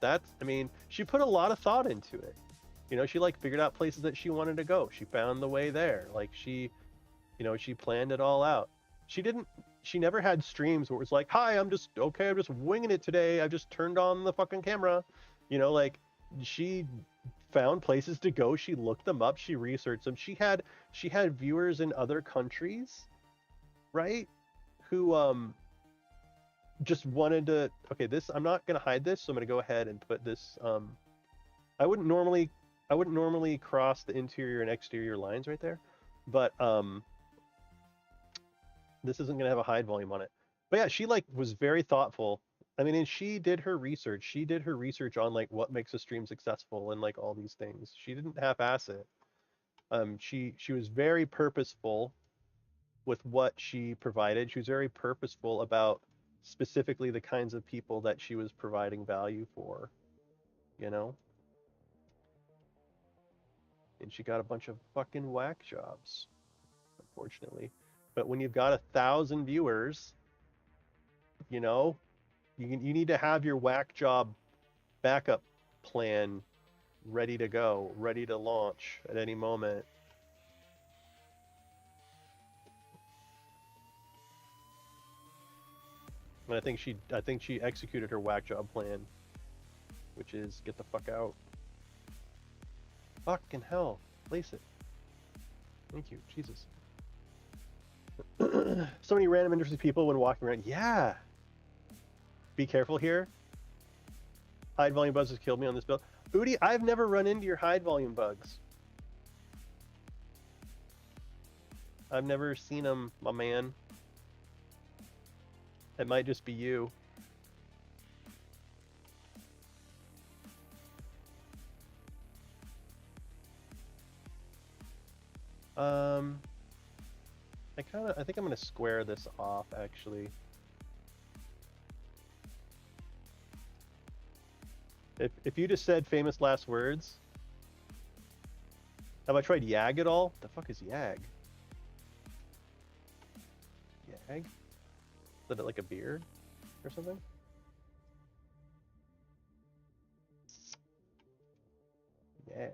I mean, she put a lot of thought into it. You know, she like figured out places that she wanted to go. She found the way there. Like she planned it all out. She never had streams where it was like, hi, I'm just winging it today. I've just turned on the fucking camera. You know, like she found places to go. She looked them up. She researched them. She had viewers in other countries, right? Who just wanted to, okay, this, I'm not going to hide this. So I'm going to go ahead and put this, I wouldn't normally cross the interior and exterior lines right there, but this isn't gonna have a hide volume on it. But yeah, she like was very thoughtful. I mean, and she did her research. She did her research on like what makes a stream successful and like all these things. She didn't half-ass it. She was very purposeful with what she provided. She was very purposeful about specifically the kinds of people that she was providing value for, you know? And she got a bunch of fucking whack jobs, unfortunately. But when you've got 1,000 viewers, you know, you need to have your whack job backup plan ready to go, ready to launch at any moment. And I think she executed her whack job plan, which is get the fuck out. Fucking hell. Place it. Thank you. Jesus. So many random interesting people when walking around. Yeah. Be careful here. Hide volume bugs has killed me on this build. Udi, I've never run into your hide volume bugs. I've never seen them, my man. It might just be you. I think I'm gonna square this off actually. If you just said famous last words, Have I tried Yag at all? The fuck is Yag? Yag? Is it like a beer or something? Yag.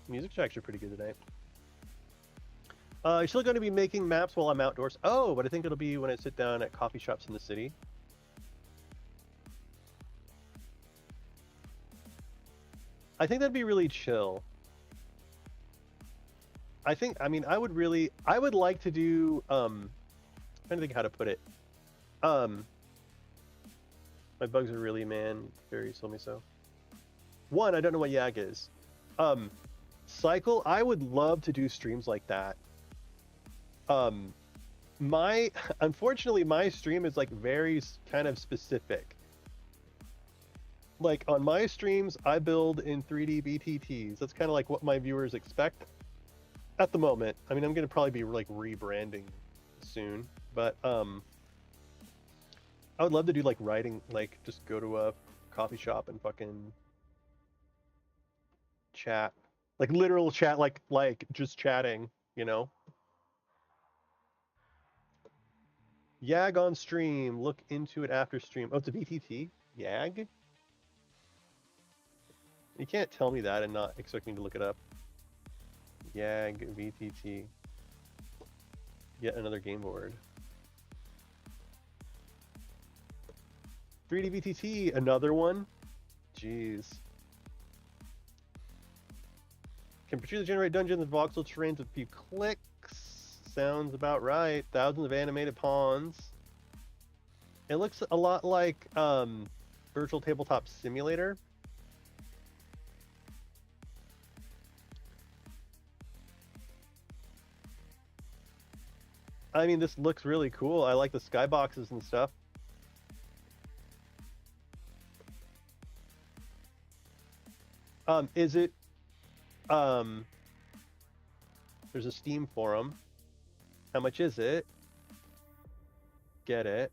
Music's actually pretty good tonight. You're still going to be making maps while I'm outdoors? Oh, but I think it'll be when I sit down at coffee shops in the city. I think that'd be really chill. I mean, I would like to do, I'm trying to think how to put it. My bugs are really, man, very told me so. One, I don't know what Yag is. Cycle, I would love to do streams like that. Unfortunately, my stream is like very kind of specific. Like on my streams, I build in 3D BTTs. That's kind of like what my viewers expect at the moment. I mean, I'm going to probably be like rebranding soon, but I would love to do like writing, like just go to a coffee shop and fucking chat, like literal chat, like just chatting, you know. Yag on stream. Look into it after stream. Oh, it's a BTT? Yag? You can't tell me that and not expect me to look it up. Yag VTT. Yet another game board. 3D VTT, another one? Jeez. Can procedurally generate dungeons and voxel terrains with a few clicks. Sounds about right. Thousands of animated pawns. It looks a lot like Virtual Tabletop Simulator. I mean, this looks really cool. I like the skyboxes and stuff. Is it there's a Steam forum. How much is it? Get it.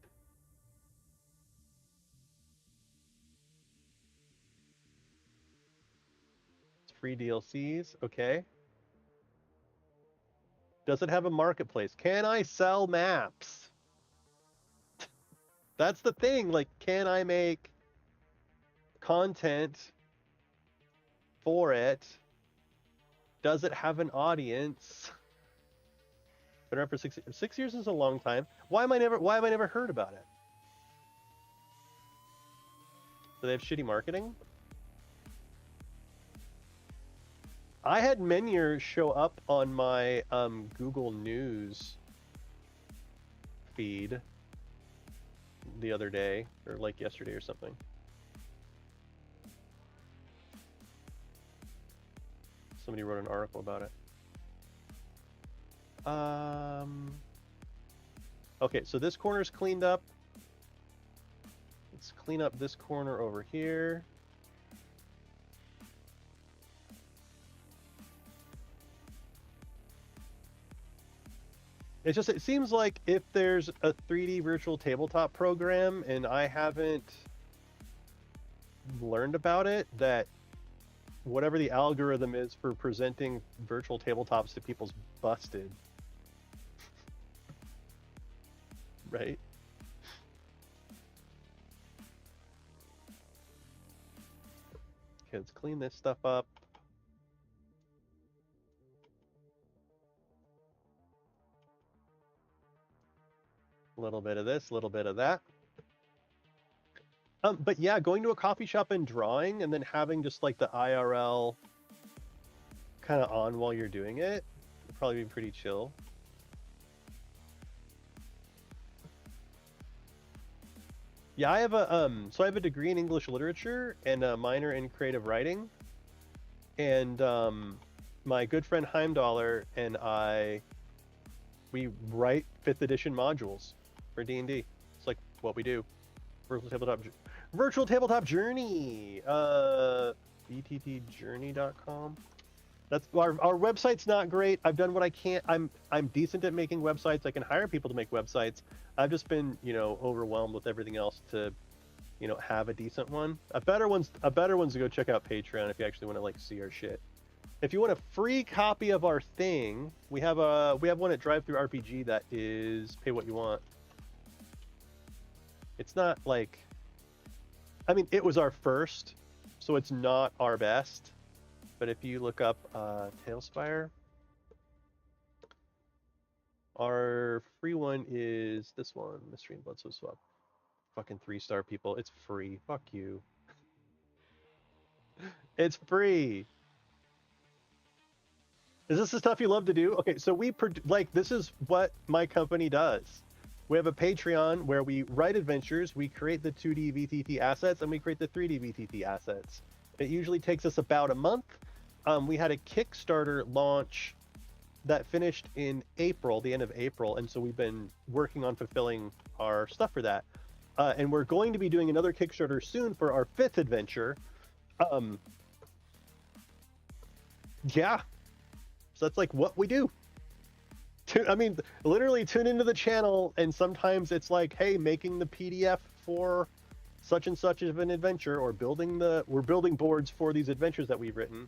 It's free DLCs. Okay. Does it have a marketplace? Can I sell maps? That's the thing. Like, can I make content for it? Does it have an audience? Been around for 6 years is a long time. Why have I never heard about it? Do they have shitty marketing? I had Menier show up on my Google News feed the other day, or like yesterday or something. Somebody wrote an article about it. Okay, so this corner's cleaned up. Let's clean up this corner over here. It's just, it seems like if there's a 3D virtual tabletop program and I haven't learned about it, that whatever the algorithm is for presenting virtual tabletops to people's busted. Right? Okay, let's clean this stuff up. A little bit of this, a little bit of that. But yeah, going to a coffee shop and drawing and then having just like the IRL kind of on while you're doing it would probably be pretty chill. Yeah, I have a so I have a degree in English literature and a minor in creative writing. And my good friend Heimdallr and we write 5th edition modules for D&D. It's like what we do. Virtual Tabletop Journey. BTTjourney.com. That's our website's not great. I've done what I can. I'm decent at making websites. I can hire people to make websites. I've just been, overwhelmed with everything else to, have a decent one. A better one's to go check out Patreon if you actually want to like see our shit. If you want a free copy of our thing, we have one at Drive Through RPG that is pay what you want. It's not like, I mean, it was our first, so it's not our best. But if you look up Talespire, our free one is this one, Mystery and Blood Swap. Fucking 3-star people. It's free. Fuck you. It's free. Is this the stuff you love to do? Okay, so this is what my company does. We have a Patreon where we write adventures, we create the 2D VTT assets, and we create the 3D VTT assets. It usually takes us about a month. We had a Kickstarter launch that finished in April, the end of April, and so we've been working on fulfilling our stuff for that. And we're going to be doing another Kickstarter soon for our 5th adventure. Yeah. So that's like what we do. I mean, literally tune into the channel, and sometimes it's like, hey, making the PDF for such and such of an adventure, or we're building boards for these adventures that we've written.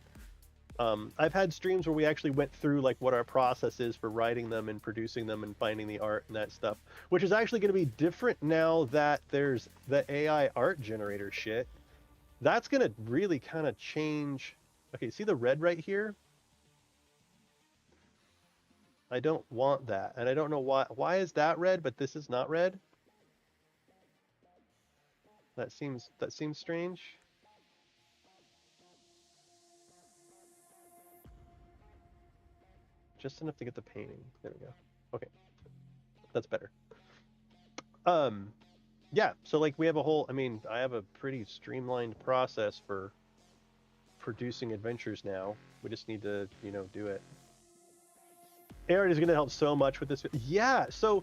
I've had streams where we actually went through like what our process is for writing them and producing them and finding the art and that stuff, which is actually going to be different now that there's the AI art generator shit. That's going to really kind of change. Okay, see the red right here? I don't want that, and I don't know why. Why is that red, but this is not red? That seems strange. Just enough to get the painting. There we go. Okay, that's better. Yeah. So like we have a whole. I mean, I have a pretty streamlined process for producing adventures now. We just need to, do it. Aaron is going to help so much with this. Yeah, so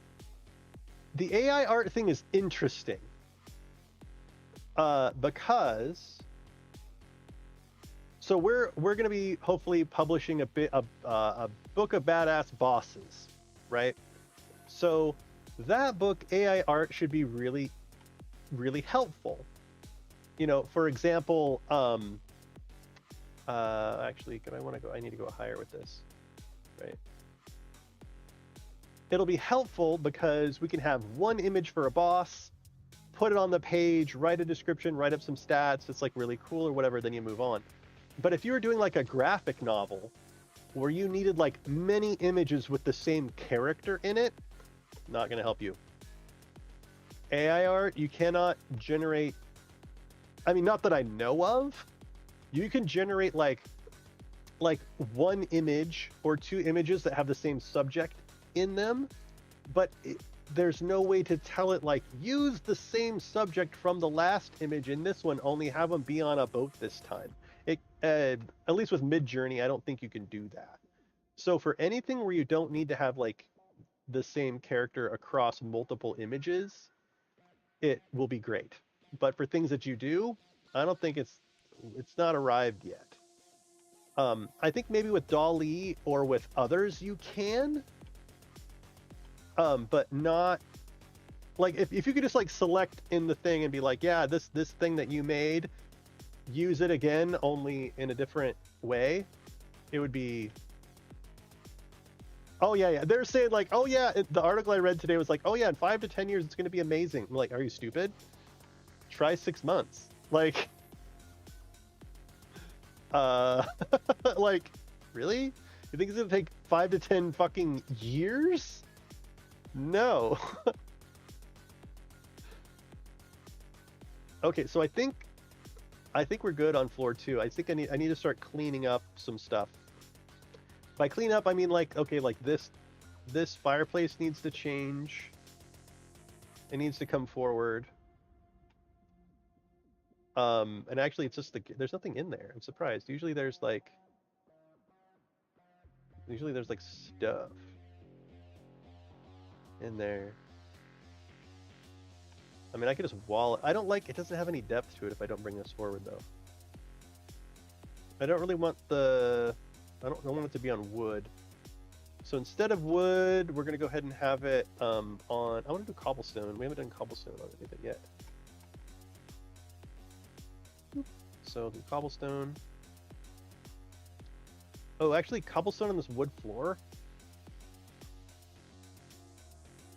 the AI art thing is interesting because so we're going to be hopefully publishing a book of badass bosses, right? So that book, AI art, should be really, really helpful. For example, actually, I need to go higher with this, right? It'll be helpful because we can have one image for a boss, put it on the page, write a description, write up some stats. It's like really cool or whatever, then you move on. But if you were doing like a graphic novel where you needed like many images with the same character in it, not going to help you. AI art, you cannot generate, I mean, not that I know of. You can generate like one image or 2 images that have the same subject in them, but there's no way to tell it like use the same subject from the last image in this one, only have them be on a boat this time. It at least with Midjourney, I don't think you can do that. So for anything where you don't need to have like the same character across multiple images, it will be great. But for things that you do, I don't think it's not arrived yet. I think maybe with DALL-E or with others you can, but not like if you could just like select in the thing and be like, yeah, this thing that you made, use it again, only in a different way, it would be. Oh yeah. They're saying like, oh yeah, the article I read today was like, oh yeah, in 5 to 10 years it's going to be amazing. I'm like, are you stupid? Try 6 months. Like, like, really? You think it's going to take 5 to 10 fucking years? No. Okay, so I think we're good on floor 2. I think I need to start cleaning up some stuff. By clean up, I mean like, okay, like this fireplace needs to change. It needs to come forward. And actually it's just there's nothing in there. I'm surprised. Usually there's like stuff in there. I mean, I could just wall it. I don't like, it doesn't have any depth to it if I don't bring this forward though. I don't really want the I don't want it to be on wood. So instead of wood, we're gonna go ahead and have it on. I want to do cobblestone. We haven't done cobblestone on anything yet. So the cobblestone. Oh, actually, cobblestone on this wood floor.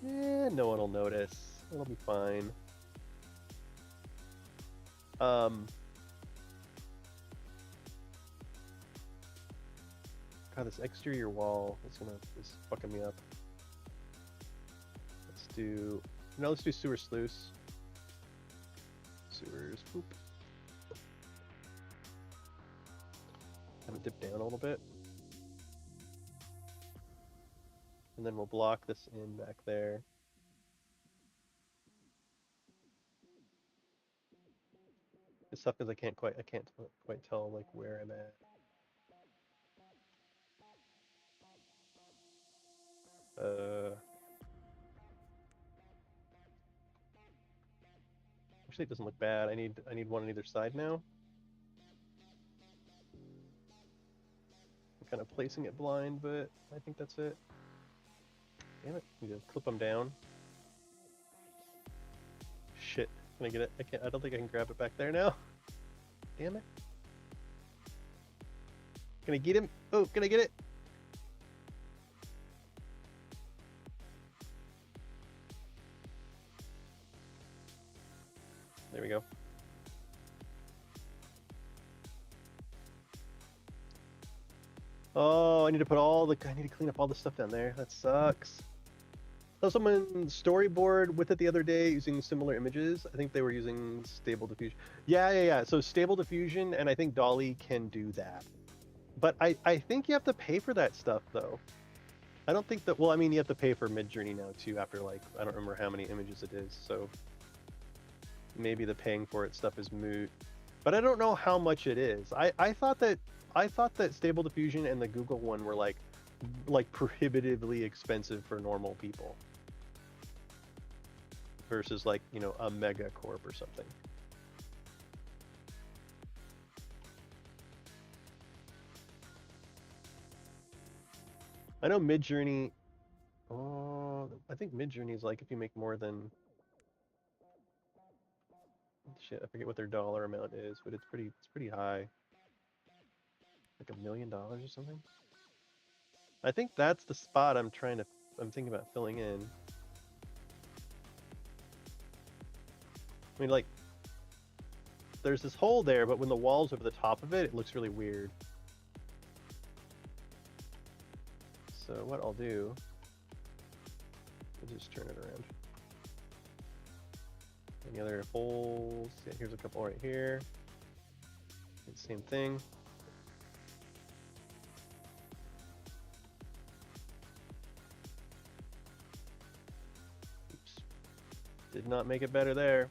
No one will notice. It'll be fine. God, this exterior wall is fucking me up. Let's do sewer sluice. Sewers, poop. Have it dip down a little bit. And then we'll block this in back there. It's tough because I can't quite tell like where I'm at. Actually, it doesn't look bad. I need one on either side now. I'm kind of placing it blind, but I think that's it. Damn it! Need to clip them down. Shit! Can I get it? I can't. I don't think I can grab it back there now. Damn it! Can I get him? Oh, can I get it? There we go. Oh, I need to clean up all the stuff down there. That sucks. So someone storyboard with it the other day using similar images. I think they were using Stable Diffusion. Yeah. So Stable Diffusion, and I think Dolly can do that. But I think you have to pay for that stuff, though. I don't think that... Well, I mean, you have to pay for Midjourney now, too, after, like, I don't remember how many images it is, so... Maybe the paying for it stuff is moot. But I don't know how much it is. I thought that Stable Diffusion and the Google one were, like prohibitively expensive for normal people. Versus, like, you know, a mega corp or something. I know Midjourney... Oh, I think Midjourney is like if you make more than... Shit, I forget what their dollar amount is, but it's pretty high. Like $1 million or something? I think that's the spot I'm thinking about filling in. I mean, like, there's this hole there, but when the wall's over the top of it, it looks really weird. So what I'll do is just turn it around. Any other holes? Yeah, here's a couple right here. Same thing. Oops. Did not make it better there.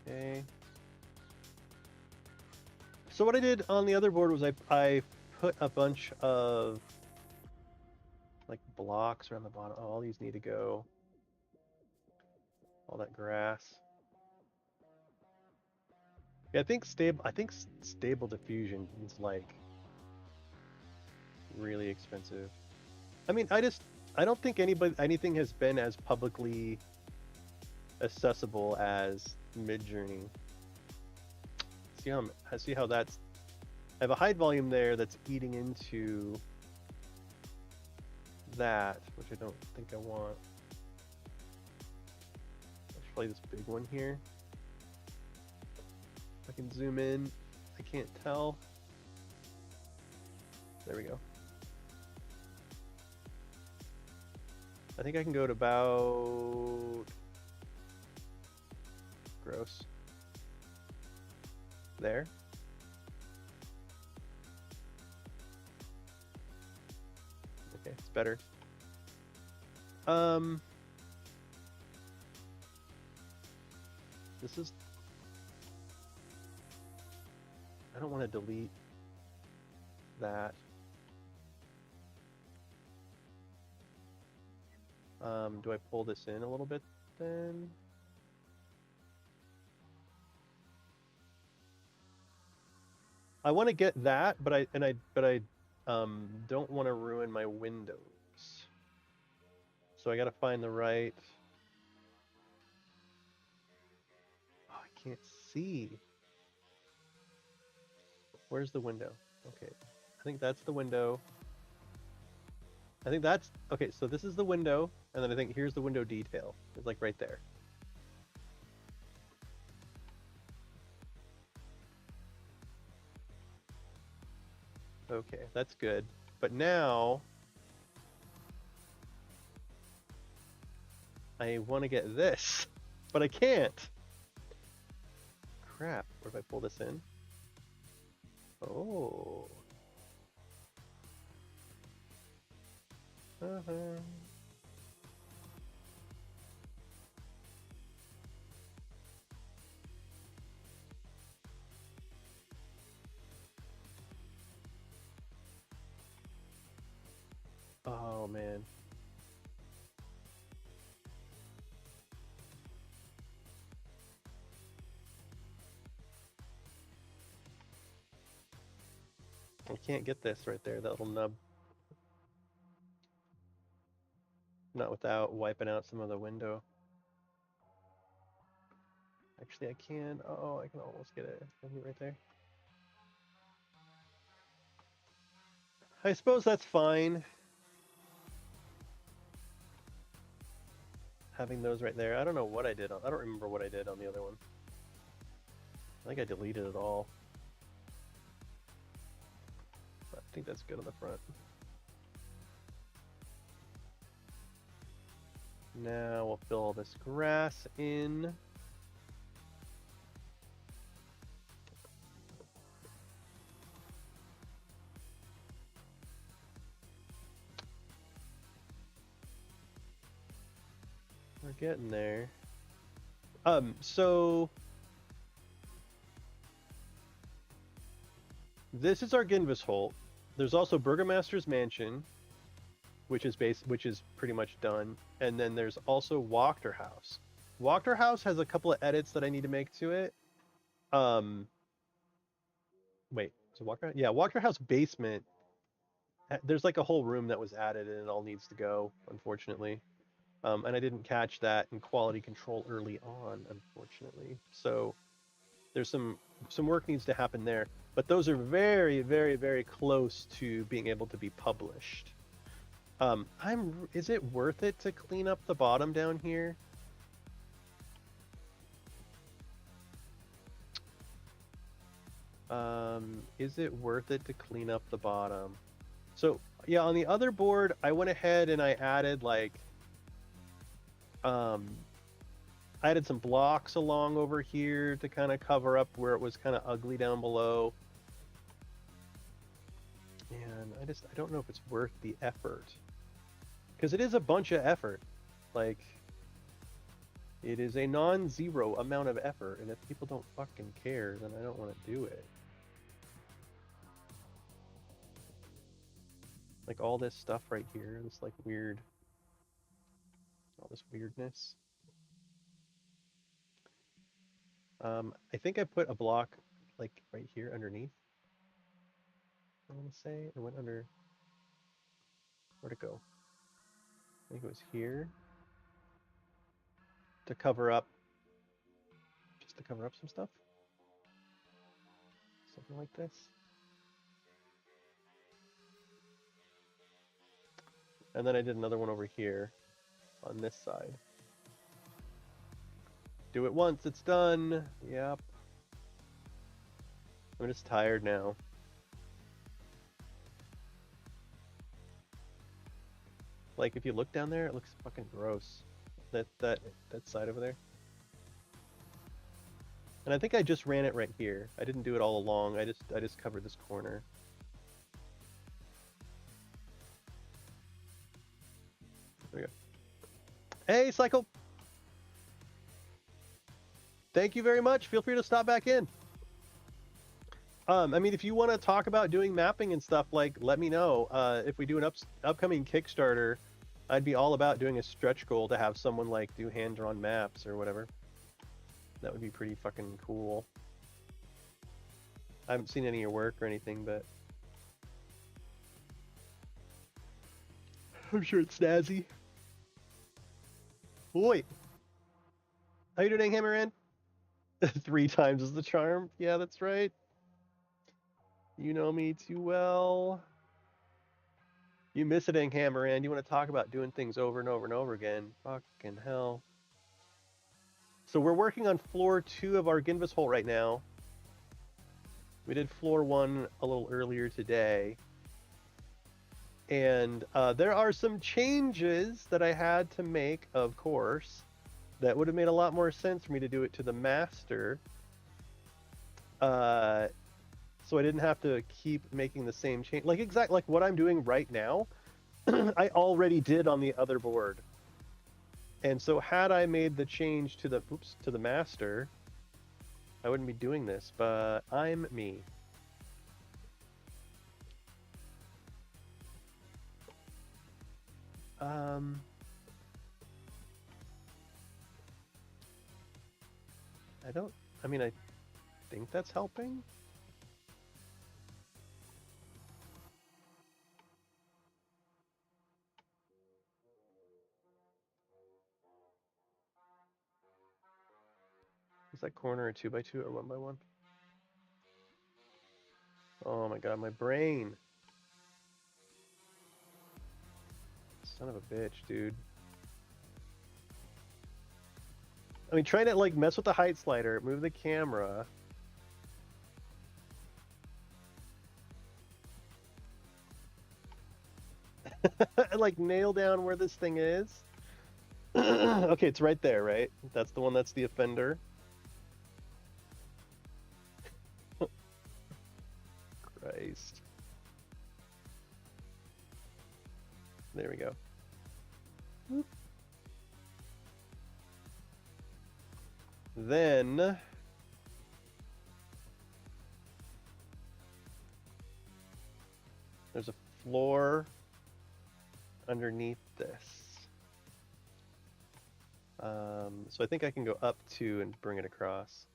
Okay. So what I did on the other board was I put a bunch of like blocks around the bottom. Oh, all these need to go. All that grass. Yeah, I think stable diffusion is like really expensive. I mean, I don't think anything has been as publicly accessible as Midjourney. See how that's... I have a hide volume there that's eating into that, which I don't think I want. Let's play this big one here. I can zoom in. I can't tell. There we go. I think I can go to about... Gross. There. Okay, it's better. This is... I don't want to delete that. Do I pull this in a little bit then? I want to get that, but I don't want to ruin my windows. So I got to find the right. Oh, I can't see. Where's the window? Okay, I think that's the window. I think that's okay. So this is the window, and then I think here's the window detail. It's like right there. Okay, that's good. But now I want to get this, but I can't. Crap. What if I pull this in? Oh. Uh-huh. Oh, man. I can't get this right there, that little nub. Not without wiping out some of the window. Actually, I can. Oh, I can almost get it right there. I suppose that's fine. Having those right there. I don't know what I did. I don't remember what I did on the other one. I think I deleted it all. But I think that's good on the front. Now we'll fill all this grass in. We're getting there. So this is Argynvostholt. There's also Burgomaster's Mansion, which is pretty much done, and then there's also Wachter-House. Wachter-House has a couple of edits that I need to make to it. Wait, so Wachter? Yeah, Wachter-House basement. There's like a whole room that was added, and it all needs to go, unfortunately. And I didn't catch that in quality control early on, unfortunately. So there's some work needs to happen there, but those are very, very, very close to being able to be published. Is it worth it to clean up the bottom down here? Is it worth it to clean up the bottom? So yeah, on the other board, I went ahead and I added like, I added some blocks along over here to kind of cover up where it was kind of ugly down below. And I don't know if it's worth the effort. Because it is a bunch of effort. Like, it is a non-zero amount of effort, and if people don't fucking care, then I don't want to do it. Like all this stuff right here, this like weird, all this weirdness. I think I put a block like right here underneath. I want to say it went under. Where'd it go? I think it was here to cover up, just to cover up some stuff. Something like this. And then I did another one over here on this side. Do it once, it's done. Yep. I'm just tired now. Like if you look down there, it looks fucking gross. That side over there. And I think I just ran it right here. I didn't do it all along. I just covered this corner. There we go. Hey, Cycle. Thank you very much. Feel free to stop back in. I mean, if you want to talk about doing mapping and stuff, like, let me know. If we do an upcoming Kickstarter, I'd be all about doing a stretch goal to have someone like do hand-drawn maps or whatever. That would be pretty fucking cool. I haven't seen any of your work or anything, but I'm sure it's snazzy. Boy, how you doing, Hammerhead? 3 times is the charm. Yeah, that's right. You know me too well. You miss it, Hammerhead. You want to talk about doing things over and over and over again. Fucking hell. So we're working on floor 2 of Argynvostholt right now. We did floor 1 a little earlier today. And there are some changes that I had to make, of course, that would have made a lot more sense for me to do it to the master. So I didn't have to keep making the same change. Like exactly like what I'm doing right now, I already did on the other board. And so had I made the change to the master, I wouldn't be doing this, but I'm me. I think that's helping. Is that corner a 2x2 or 1x1? Oh my god, my brain. Son of a bitch, dude. I mean, trying to like mess with the height slider, move the camera. Like nail down where this thing is. Okay, it's right there, right? That's the one that's the offender. Christ. There we go. Then there's a floor underneath this. So I think I can go up 2 and bring it across.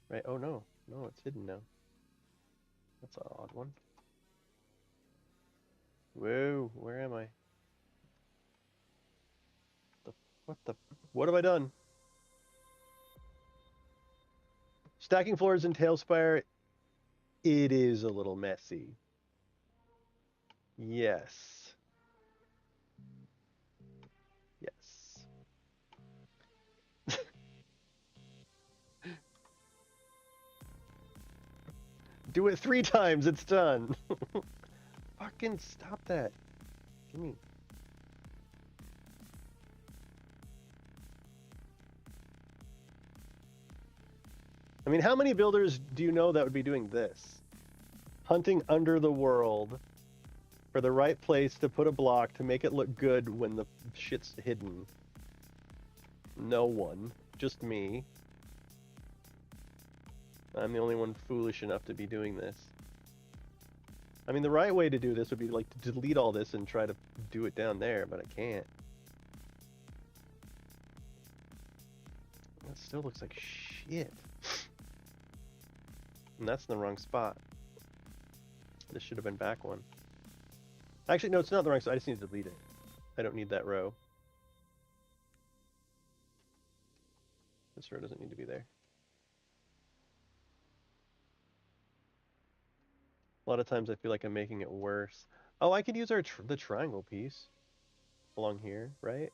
Right? Oh no, no, it's hidden now. That's an odd one. Whoa, where am I? What have I done? Stacking floors in Talespire, it is a little messy. Yes. Yes. Do it 3 times, it's done. Fucking stop that. Give me. I mean, how many builders do you know that would be doing this? Hunting under the world for the right place to put a block to make it look good when the shit's hidden. No one. Just me. I'm the only one foolish enough to be doing this. I mean, the right way to do this would be like to delete all this and try to do it down there, but I can't. That still looks like shit. And that's in the wrong spot. This should have been back one. Actually, no, it's not the wrong spot. I just need to delete it. I don't need that row. This row doesn't need to be there. A lot of times I feel like I'm making it worse. Oh, I could use the triangle piece along here, right?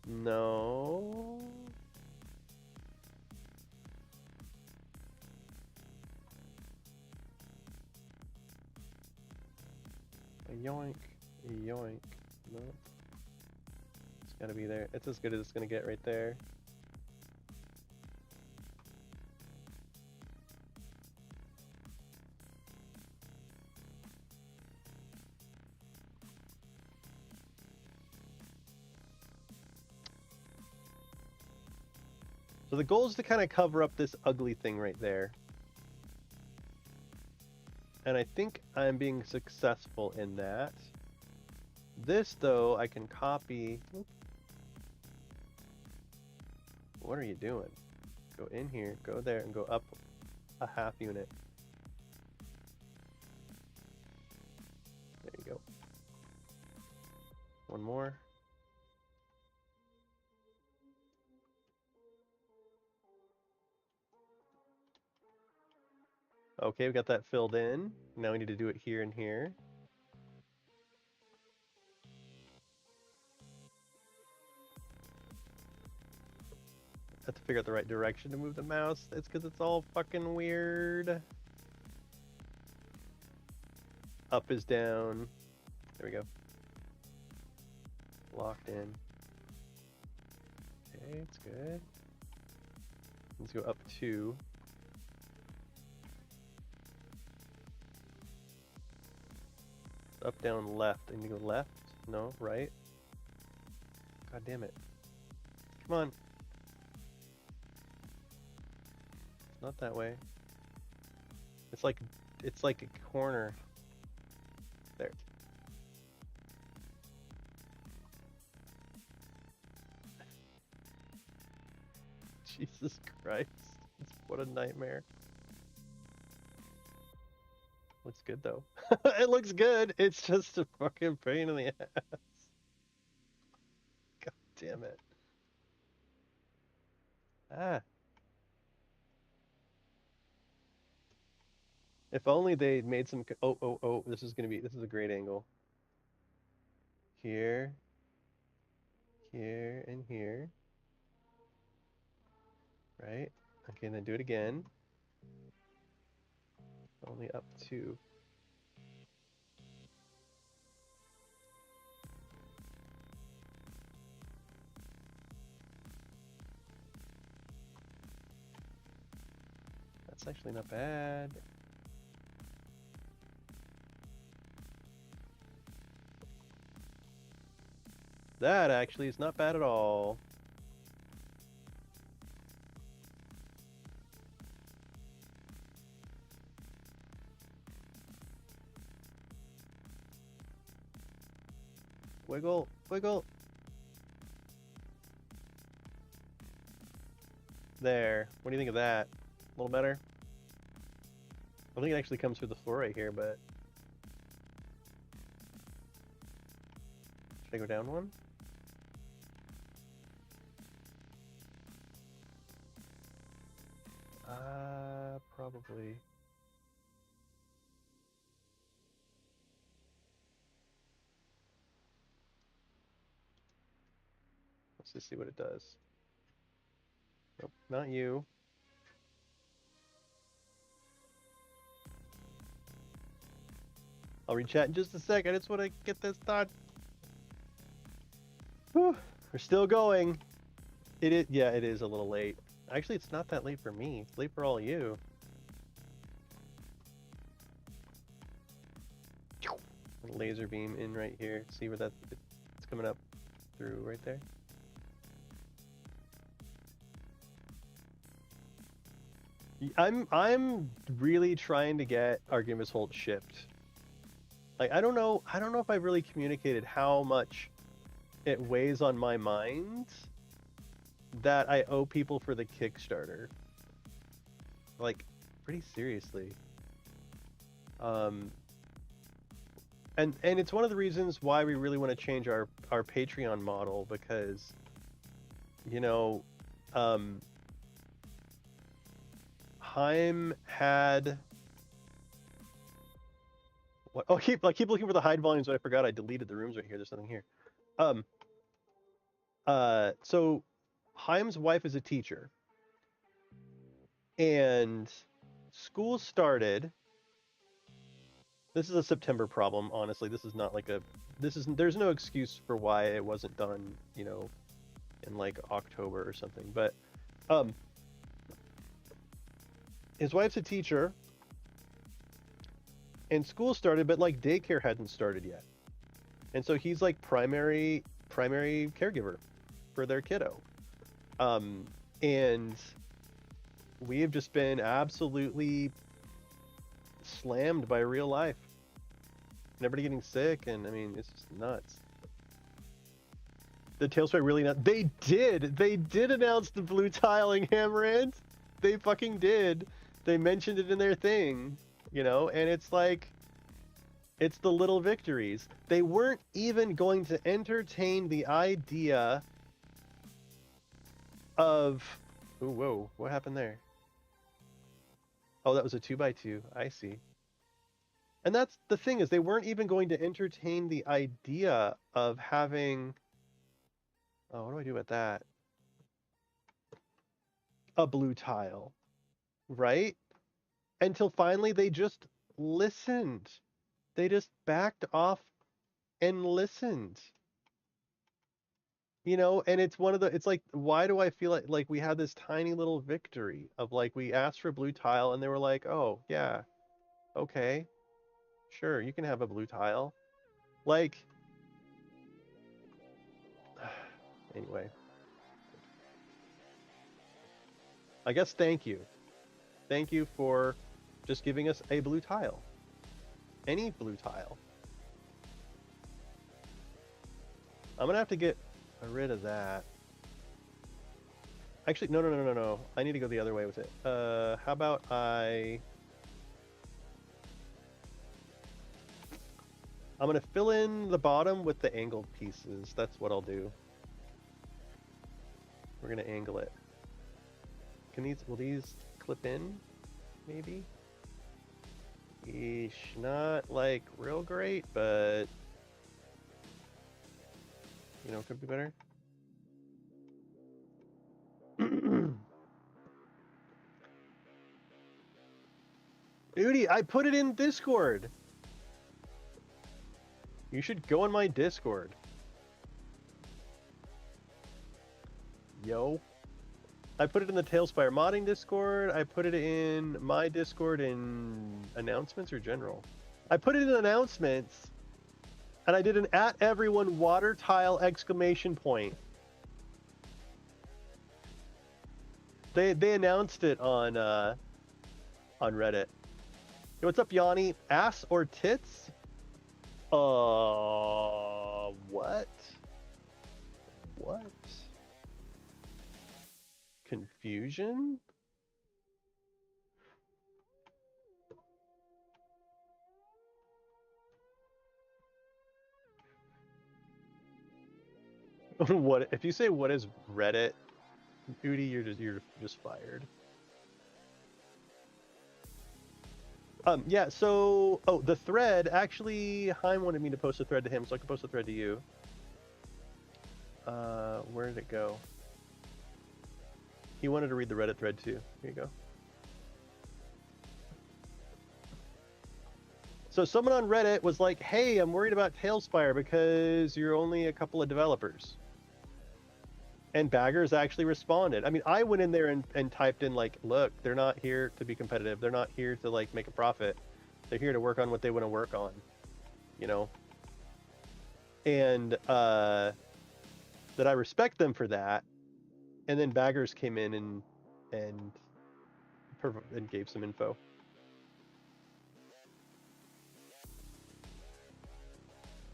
No. Yoink. Yoink. No. It's gotta be there. It's as good as it's gonna get right there. So the goal is to kind of cover up this ugly thing right there. And I think I'm being successful in that. This, though, I can copy. Oop. What are you doing? Go in here, go there, and go up a half unit. There you go. One more. Okay, we got that filled in. Now we need to do it here and here. I have to figure out the right direction to move the mouse. It's because it's all fucking weird. Up is down. There we go. Locked in. Okay, it's good. Let's go up 2. Up, down, left. I need to go left? No, right? God damn it. Come on. Not that way. It's like a corner. There. Jesus Christ. What a nightmare. Looks good though. It looks good. It's just a fucking pain in the ass. God damn it. Ah. If only they made some. Oh. This is a great angle. Here. Here and here. Right? Okay, and then do it again. Only up 2. That's actually not bad. That actually is not bad at all. Wiggle, wiggle. There. What do you think of that? A little better? I think it actually comes through the floor right here, but... Should I go down one? Probably. Let's just see what it does. Nope, not you. I'll read chat in just a sec. I just want to get this done. Whew, we're still going. Yeah, it is a little late. Actually, it's not that late for me. It's late for all of you. Laser beam in right here. See where it's coming up through right there? I'm really trying to get Argynvostholt shipped. Like I don't know if I've really communicated how much it weighs on my mind that I owe people for the Kickstarter. Like pretty seriously. And it's one of the reasons why we really want to change our Patreon model, because Heim had what? Oh, I keep looking for the hide volumes, but I forgot I deleted the rooms right here. There's something here. So Heim's wife is a teacher, and school started. This is a September problem, honestly. This is not like there's no excuse for why it wasn't done, in like October or something. But his wife's a teacher, and school started, but like daycare hadn't started yet. And so he's like primary caregiver for their kiddo. And we have just been absolutely slammed by real life. And everybody getting sick, and I mean, it's just nuts. The Talespire really not. They did announce the blue tiling Hammerhead. They fucking did. They mentioned it in their thing, you know, and it's like, it's the little victories. They weren't even going to entertain the idea of, ooh, whoa, what happened there? Oh, that was a 2x2. I see. And that's the thing, is they weren't even going to entertain the idea of having, oh, what do I do about that? A blue tile, right? Until finally they just listened. They just backed off and listened. You know, and it's one of the, it's like, why do I feel like we had this tiny little victory of like, we asked for a blue tile and they were like, oh yeah, okay, sure, you can have a blue tile. Like, anyway, I guess thank you. Thank you for just giving us a blue tile. Any blue tile. I'm gonna have to get rid of that. Actually, no. I need to go the other way with it. How about I'm gonna fill in the bottom with the angled pieces. That's what I'll do. We're gonna angle it. Will these clip in? Maybe? Eesh, not like real great, but you know, could be better. Duty, I put it in Discord. You should go on my Discord. Yo. I put it in the Talespire modding Discord. I put it in my Discord in announcements or general. I put it in announcements, and I did an @ everyone water tile exclamation point. They announced it on Reddit. Hey, what's up, Yanni? Ass or tits? What? What? Confusion? What if you say what is Reddit? Udi, you're just fired. Yeah, so the thread, actually Heim wanted me to post a thread to him, so I can post a thread to you. Where did it go? He wanted to read the Reddit thread too. Here you go. So someone on Reddit was like, hey, I'm worried about Talespire because you're only a couple of developers. And Baggers actually responded. I mean, I went in there and typed in like, look, they're not here to be competitive. They're not here to like make a profit. They're here to work on what they want to work on, you know? And that I respect them for that. And then Baggers came in and gave some info.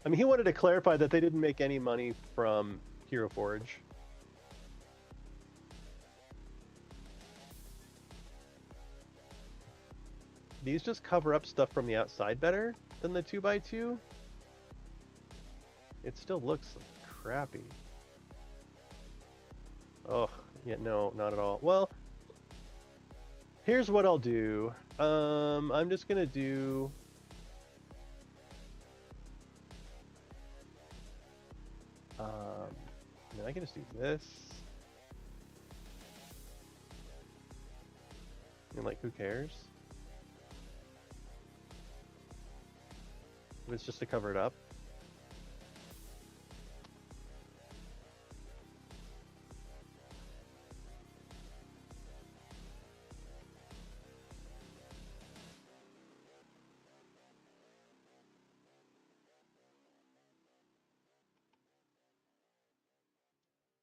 I mean, he wanted to clarify that they didn't make any money from Hero Forge. These just cover up stuff from the outside better than the 2x2. It still looks crappy. Oh, yeah, no, not at all. Well, here's what I'll do. I'm just gonna do... I can just do this. And like, who cares? If it's just to cover it up.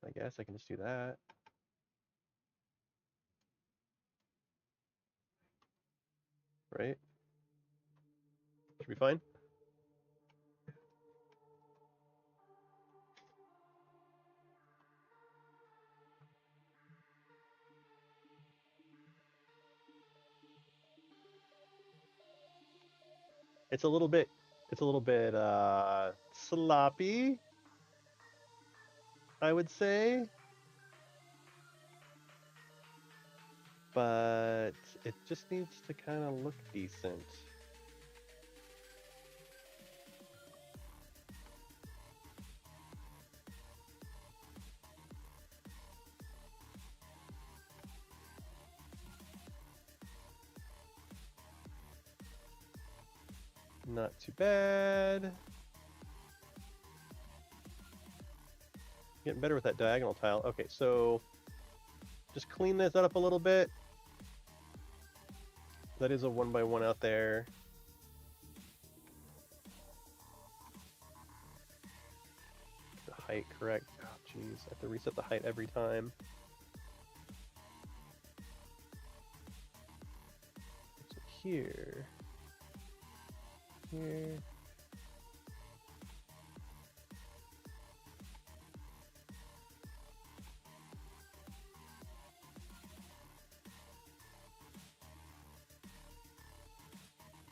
I guess I can just do that. Right? Should be fine. It's a little bit sloppy, I would say. But it just needs to kind of look decent. Not too bad. Getting better with that diagonal tile. Okay, so just clean this up a little bit. That is a 1x1 out there. The height correct. Oh, jeez. I have to reset the height every time. So here. Here.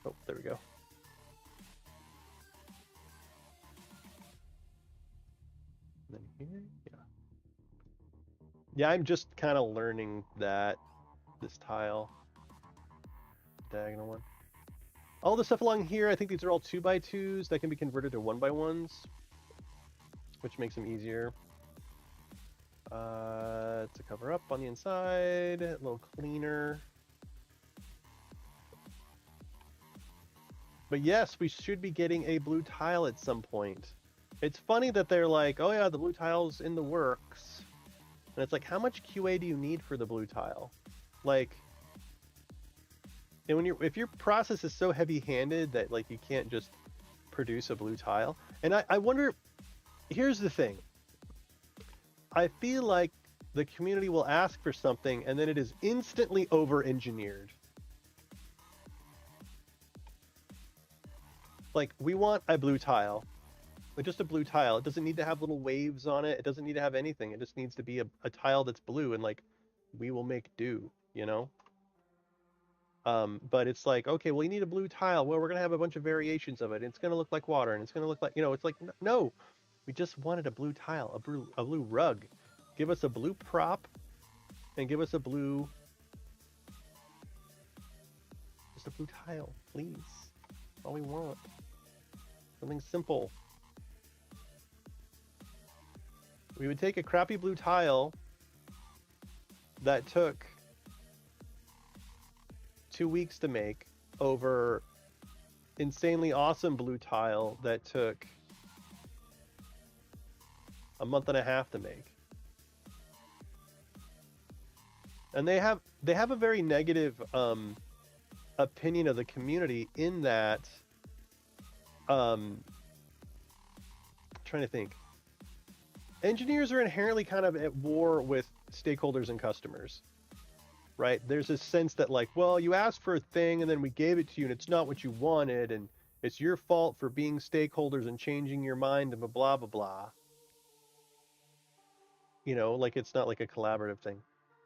Oh, there we go. And then here, yeah. Yeah, I'm just kind of learning this tile. Diagonal one. All the stuff along here, I think these are all 2x2s that can be converted to 1x1s, which makes them easier. To cover up on the inside, a little cleaner. But yes, we should be getting a blue tile at some point. It's funny that they're like, oh yeah, the blue tile's in the works. And it's like, how much QA do you need for the blue tile? Like, and if your process is so heavy-handed that like you can't just produce a blue tile. And I wonder, here's the thing. I feel like the community will ask for something and then it is instantly over-engineered. Like, we want a blue tile. Like, just a blue tile. It doesn't need to have little waves on it. It doesn't need to have anything. It just needs to be a tile that's blue, and like, we will make do, you know? But it's like, okay, well, you need a blue tile. Well, we're gonna have a bunch of variations of it. And it's gonna look like water, and it's gonna look like, you know, it's like, no, we just wanted a blue tile, a blue rug. Give us a blue prop, and give us a blue, just a blue tile, please. That's all we want. Something simple. We would take a crappy blue tile that took 2 weeks to make over insanely awesome blue tile that took a month and a half to make. And they have a very negative opinion of the community in that trying to think. Engineers are inherently kind of at war with stakeholders and customers, right? There's a sense that like, well, you asked for a thing and then we gave it to you and it's not what you wanted and it's your fault for being stakeholders and changing your mind and blah, blah, blah. You know, like it's not like a collaborative thing.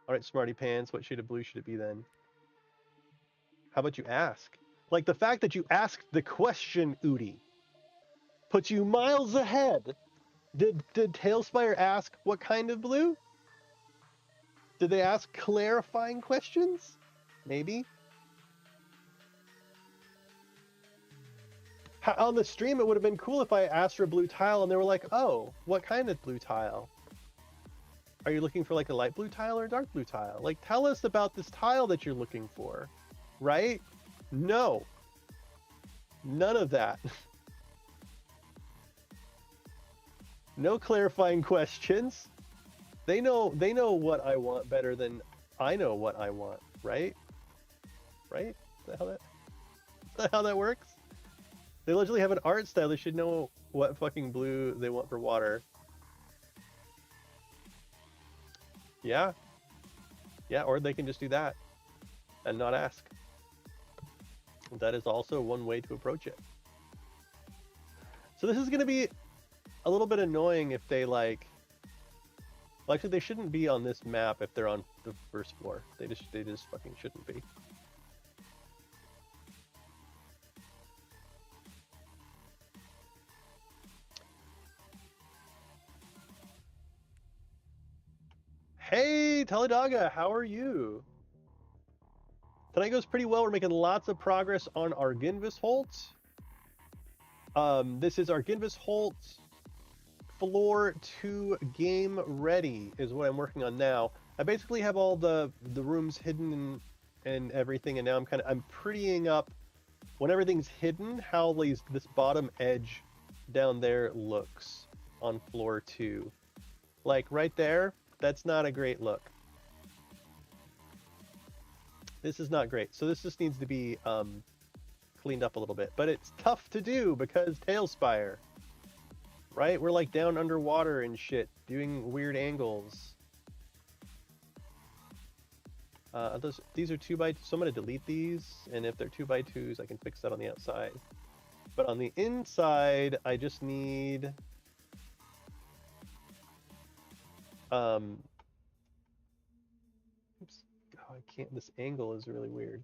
All right, smarty pants, what shade of blue should it be then? How about you ask? Like the fact that you asked the question, Udi, puts you miles ahead. Did Talespire ask what kind of blue? Did they ask clarifying questions? Maybe. On the stream, it would have been cool if I asked for a blue tile and they were like, oh, what kind of blue tile? Are you looking for like a light blue tile or a dark blue tile? Like, tell us about this tile that you're looking for, right? No. None of that. No clarifying questions. They know what I want better than I know what I want, right? Right? Is that how that works? They literally have an art style. They should know what fucking blue they want for water. Yeah. Yeah, or they can just do that and not ask. That is also one way to approach it. So this is going to be a little bit annoying if they like... Well, actually, they shouldn't be on this map if they're on the first floor. They just fucking shouldn't be. Hey, Taladaga, how are you? Tonight goes pretty well. We're making lots of progress on Argynvostholt. This is Argynvostholt Floor 2 Game Ready is what I'm working on now. I basically have all the rooms hidden and everything, and now I'm prettying up when everything's hidden how this bottom edge down there looks on floor 2. Like right there, that's not a great look. This is not great. So this just needs to be cleaned up a little bit. But it's tough to do because Talespire. Right? We're like down underwater and shit, doing weird angles. These are 2x2, so I'm going to delete these. And if they're 2x2s, I can fix that on the outside. But on the inside, I just need... Oops. Oh, I can't. This angle is really weird.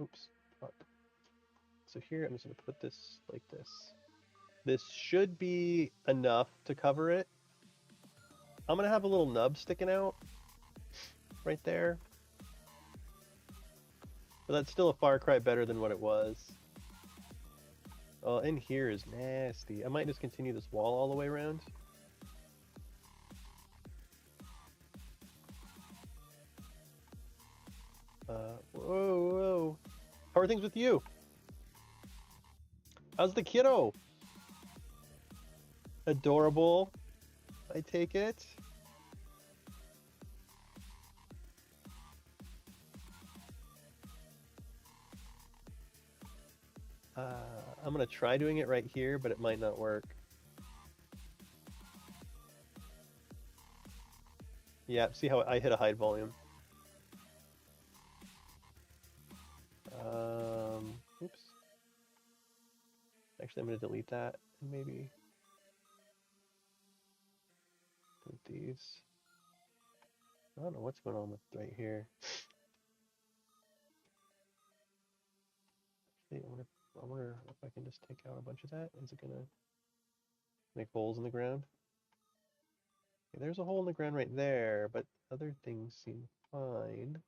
Oops. Fuck. So here, I'm just going to put this like this. This should be enough to cover it. I'm going to have a little nub sticking out right there. But that's still a far cry better than what it was. Oh, in here is nasty. I might just continue this wall all the way around. Whoa. How are things with you? How's the kiddo? Adorable, I take it. I'm gonna try doing it right here, but it might not work. Yeah, see how I hit a hide volume. Oops. Actually, I'm gonna delete that and maybe delete these. I don't know what's going on with right here. Actually, I wonder if I can just take out a bunch of that. Is it gonna make holes in the ground? Okay, there's a hole in the ground right there, but other things seem fine.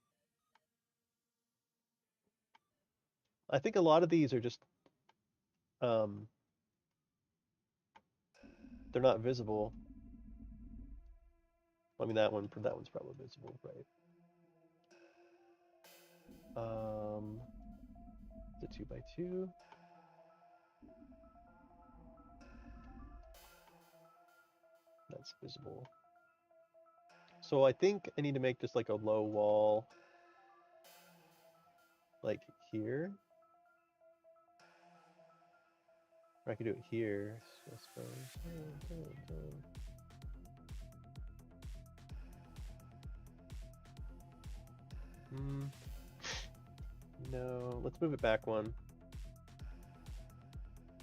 I think a lot of these are just they're not visible. I mean that one's probably visible, right? The 2x2. That's visible. So I think I need to make just like a low wall, like here. Or I could do it here, I suppose. No, let's move it back one.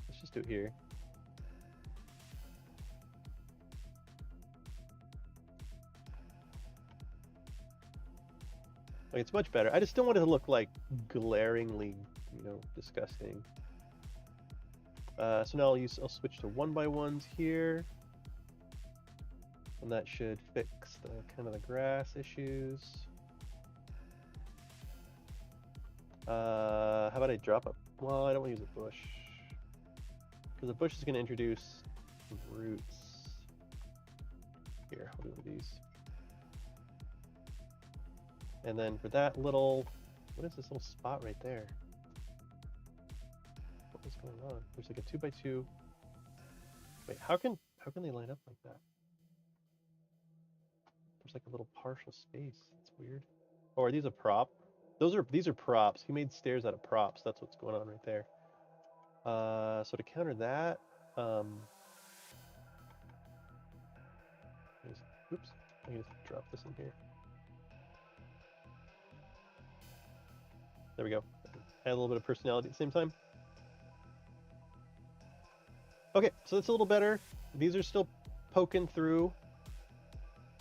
Let's just do it here. Like, it's much better. I just don't want it to look like glaringly, disgusting. So now I'll switch to 1x1s here. And that should fix the kind of the grass issues. How about I drop a... Well, I don't want to use a bush. Because the bush is going to introduce roots. Here, I'll do one of these. And then for that little... What is this little spot right there? What is going on? There's like a 2x2. Wait, how can they line up like that? There's like a little partial space. It's weird. Oh, are these a prop? These are props. He made stairs out of props. That's what's going on right there. So to counter that, oops, I can just drop this in here. There we go. Add a little bit of personality at the same time. Okay, so that's a little better. These are still poking through,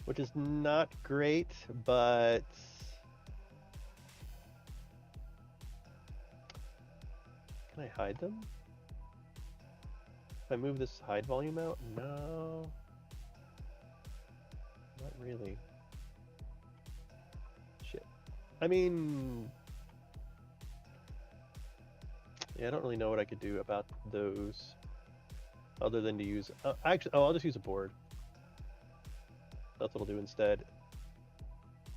which is not great, but can I hide them? If I move this hide volume out? No. Not really. Shit. I mean, yeah, I don't really know what I could do about those other than to use. Actually, I'll just use a board. That's what I'll do instead.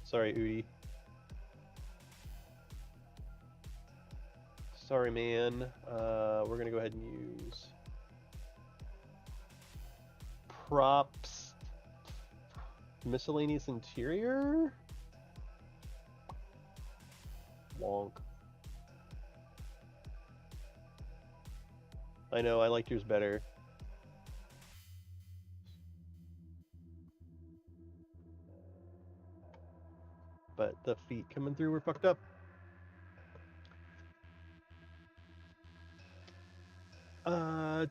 Sorry, Udi. Sorry, man. We're gonna go ahead and use props. Miscellaneous interior? Wonk. I know, I liked yours better. But the feet coming through were fucked up.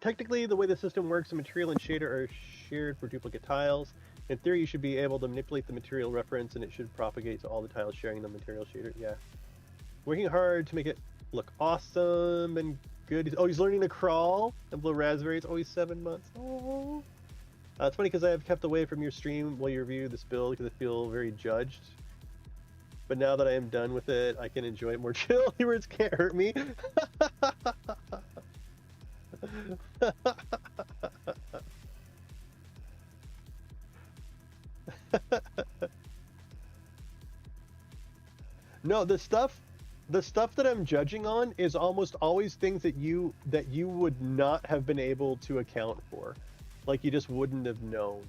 Technically, the way the system works, the material and shader are shared for duplicate tiles. In theory, you should be able to manipulate the material reference and it should propagate to all the tiles sharing the material shader. Yeah. Working hard to make it look awesome and good. Oh, he's learning to crawl and blow raspberries. Oh, he's 7 months. Oh. It's funny because I have kept away from your stream while you review this build because I feel very judged. But now that I am done with it, I can enjoy it more chill. Words can't hurt me. No, the stuff that I'm judging on is almost always things that you would not have been able to account for. Like you just wouldn't have known.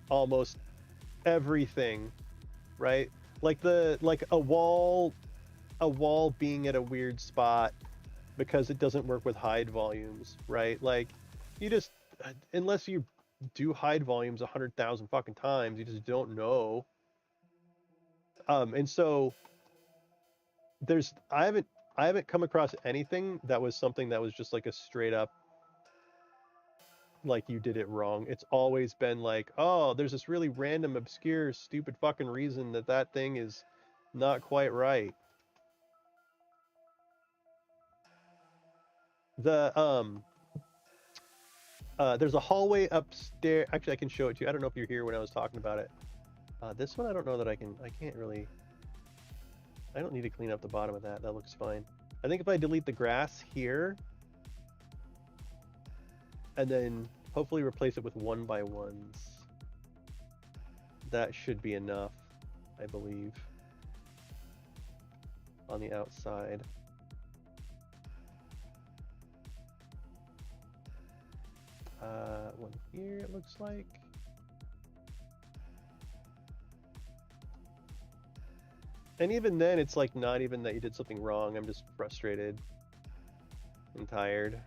Almost everything, right? Like a wall being at a weird spot because it doesn't work with hide volumes, right? Like you just unless you do hide volumes 100,000 fucking times, you just don't know. And so I haven't come across anything that was something that was just like a straight up like you did it wrong. It's always been like, oh, there's this really random, obscure, stupid fucking reason that thing is not quite right. There's a hallway upstairs. Actually, I can show it to you. I don't know if you're here when I was talking about it. This one, I don't know that I can't really. I don't need to clean up the bottom of that. That looks fine. I think if I delete the grass here, and then hopefully replace it with 1x1s, that should be enough, I believe, on the outside. One here, it looks like. And even then, it's like not even that you did something wrong. I'm just frustrated and tired.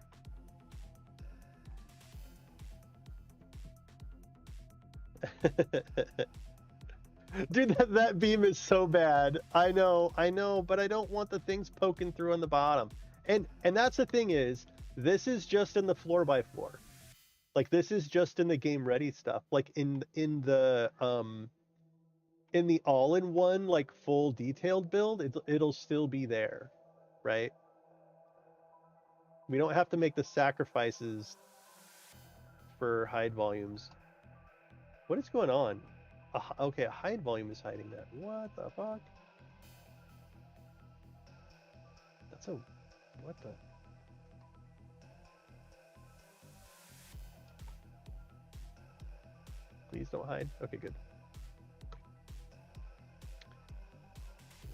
Dude, that beam is so bad. I know, but I don't want the things poking through on the bottom. And that's the thing is, this is just in the 4x4. Like this is just in the game ready stuff. Like in the all-in-one like full detailed build, it'll still be there, right? We don't have to make the sacrifices for hide volumes. What is going on? Okay, a hide volume is hiding that. What the fuck? That's a... What the... Please don't hide. Okay, good.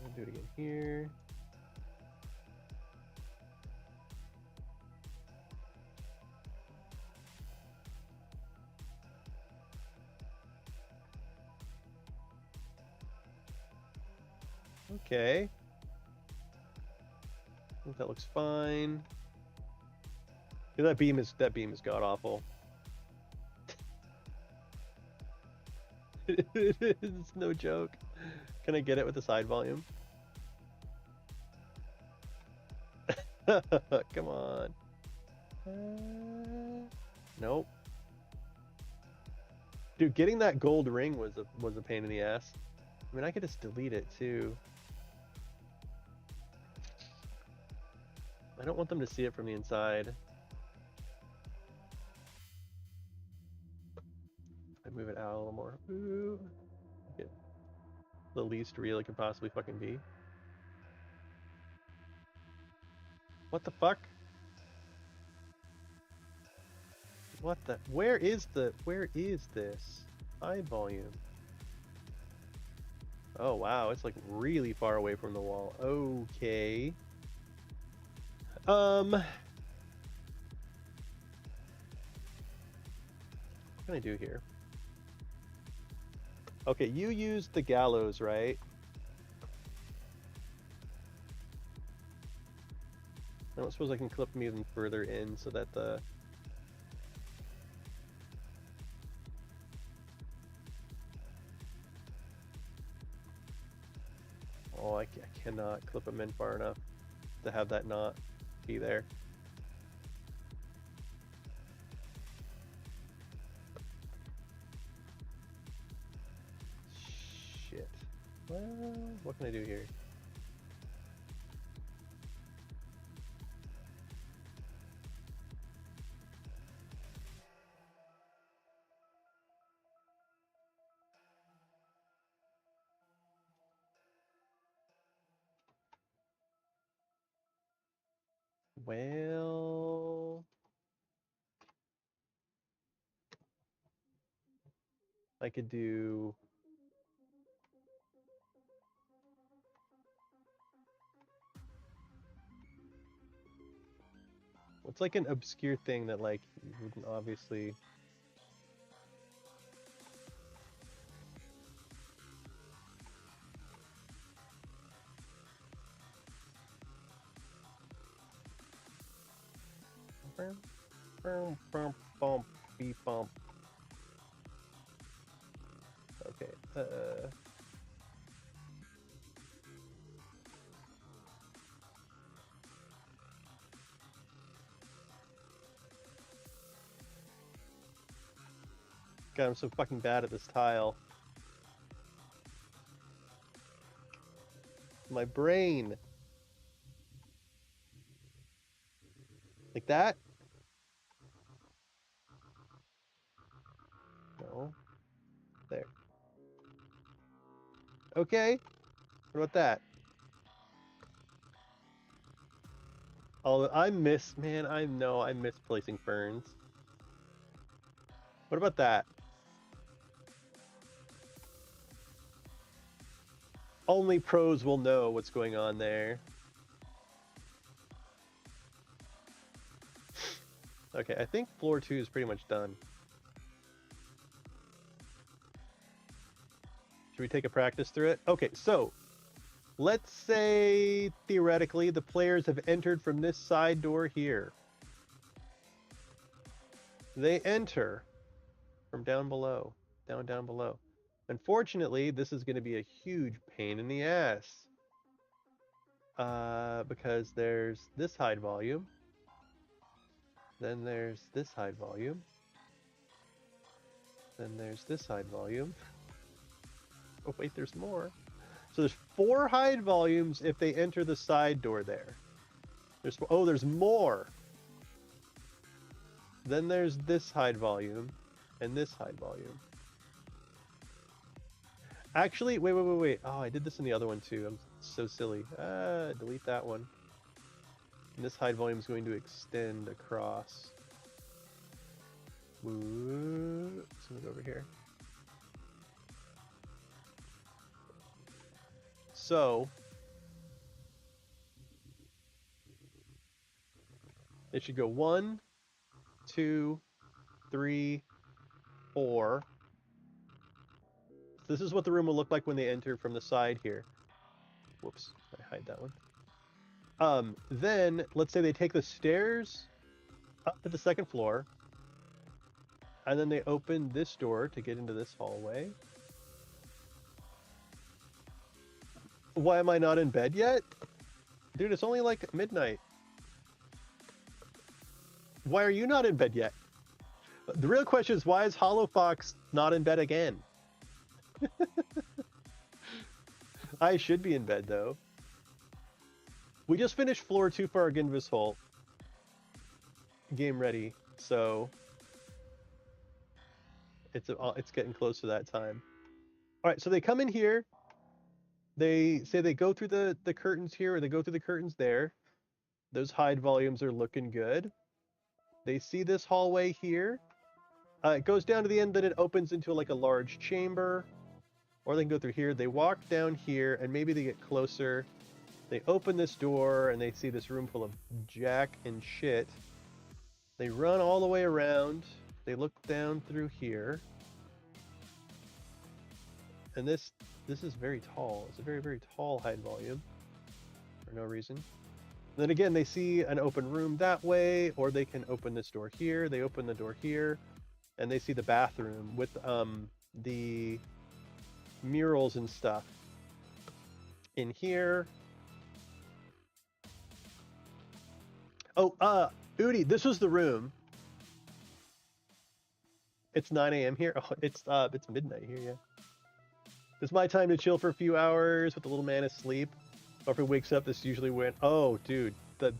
I'll do it again here. Okay. I think that looks fine. Yeah, that beam is god awful. It's no joke. Can I get it with the side volume? Come on. Nope. Dude, getting that gold ring was a pain in the ass. I mean, I could just delete it too. I don't want them to see it from the inside. I move it out a little more. Ooh. Get the least real it could possibly fucking be. What the fuck? What the? Where is this? High volume. Oh wow, it's like really far away from the wall. Okay. What can I do here? Okay, you used the gallows, right? I don't suppose I can clip them even further in so that the... Oh, I cannot clip them in far enough to have that not be there. Shit. Well, what can I do here? Well, I could do... What's like an obscure thing that like you wouldn't obviously... Beep bump. Okay. God, I'm so fucking bad at this tile. My brain. Like that? No. There. Okay. What about that? Oh, I miss placing ferns. What about that? Only pros will know what's going on there. Okay, I think floor 2 is pretty much done. Should we take a practice through it? Okay, so let's say theoretically the players have entered from this side door here. They enter from down below, down below. Unfortunately, this is going to be a huge pain in the ass. Because there's this hide volume. Then there's this hide volume. Then there's this hide volume. Oh wait, there's more. So there's 4 hide volumes if they enter the side door there. There's more. Then there's this hide volume and this hide volume. Actually, wait. Oh, I did this in the other one too. I'm so silly. Delete that one. And this hide volume is going to extend across. Ooh, let's move over here. So it should go 1, 2, 3, 4. So this is what the room will look like when they enter from the side here. Whoops, I hide that one. Then let's say they take the stairs up to the 2nd floor, and then they open this door to get into this hallway. Why am I not in bed yet? Dude, it's only like midnight. Why are you not in bed yet? The real question is, why is Hollow Fox not in bed again? I should be in bed, though. We just finished floor 2 for Argynvostholt Game Ready, so it's getting close to that time. All right, so they come in here. They say they go through the curtains here, or they go through the curtains there. Those hide volumes are looking good. They see this hallway here. It goes down to the end, then it opens into like a large chamber. Or they can go through here. They walk down here, and maybe they get closer. They open this door, and they see this room full of jack and shit. They run all the way around. They look down through here. And this is very tall. It's a very, very tall hide volume for no reason. And then again, they see an open room that way, or they can open this door here. They open the door here, and they see the bathroom with the murals and stuff in here. Oh, Udi, this was the room. It's 9 a.m. here. Oh, it's midnight here, yeah. It's my time to chill for a few hours with the little man asleep. Or if he wakes up, this usually when, oh, dude, the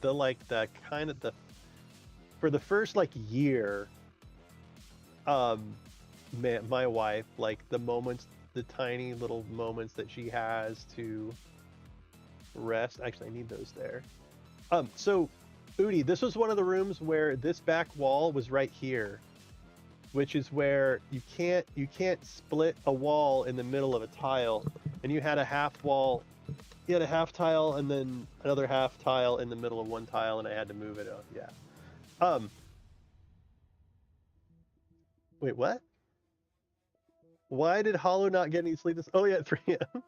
for the first like year, man, my wife, like the tiny little moments that she has to rest. Actually, I need those there. So, Udi, this was one of the rooms where this back wall was right here, which is where you can't split a wall in the middle of a tile, and you had a half wall. You had a half tile and then another half tile in the middle of one tile, and I had to move it up. Yeah. Wait, what? Why did Hollow not get any sleep this? Oh yeah, at 3 a.m.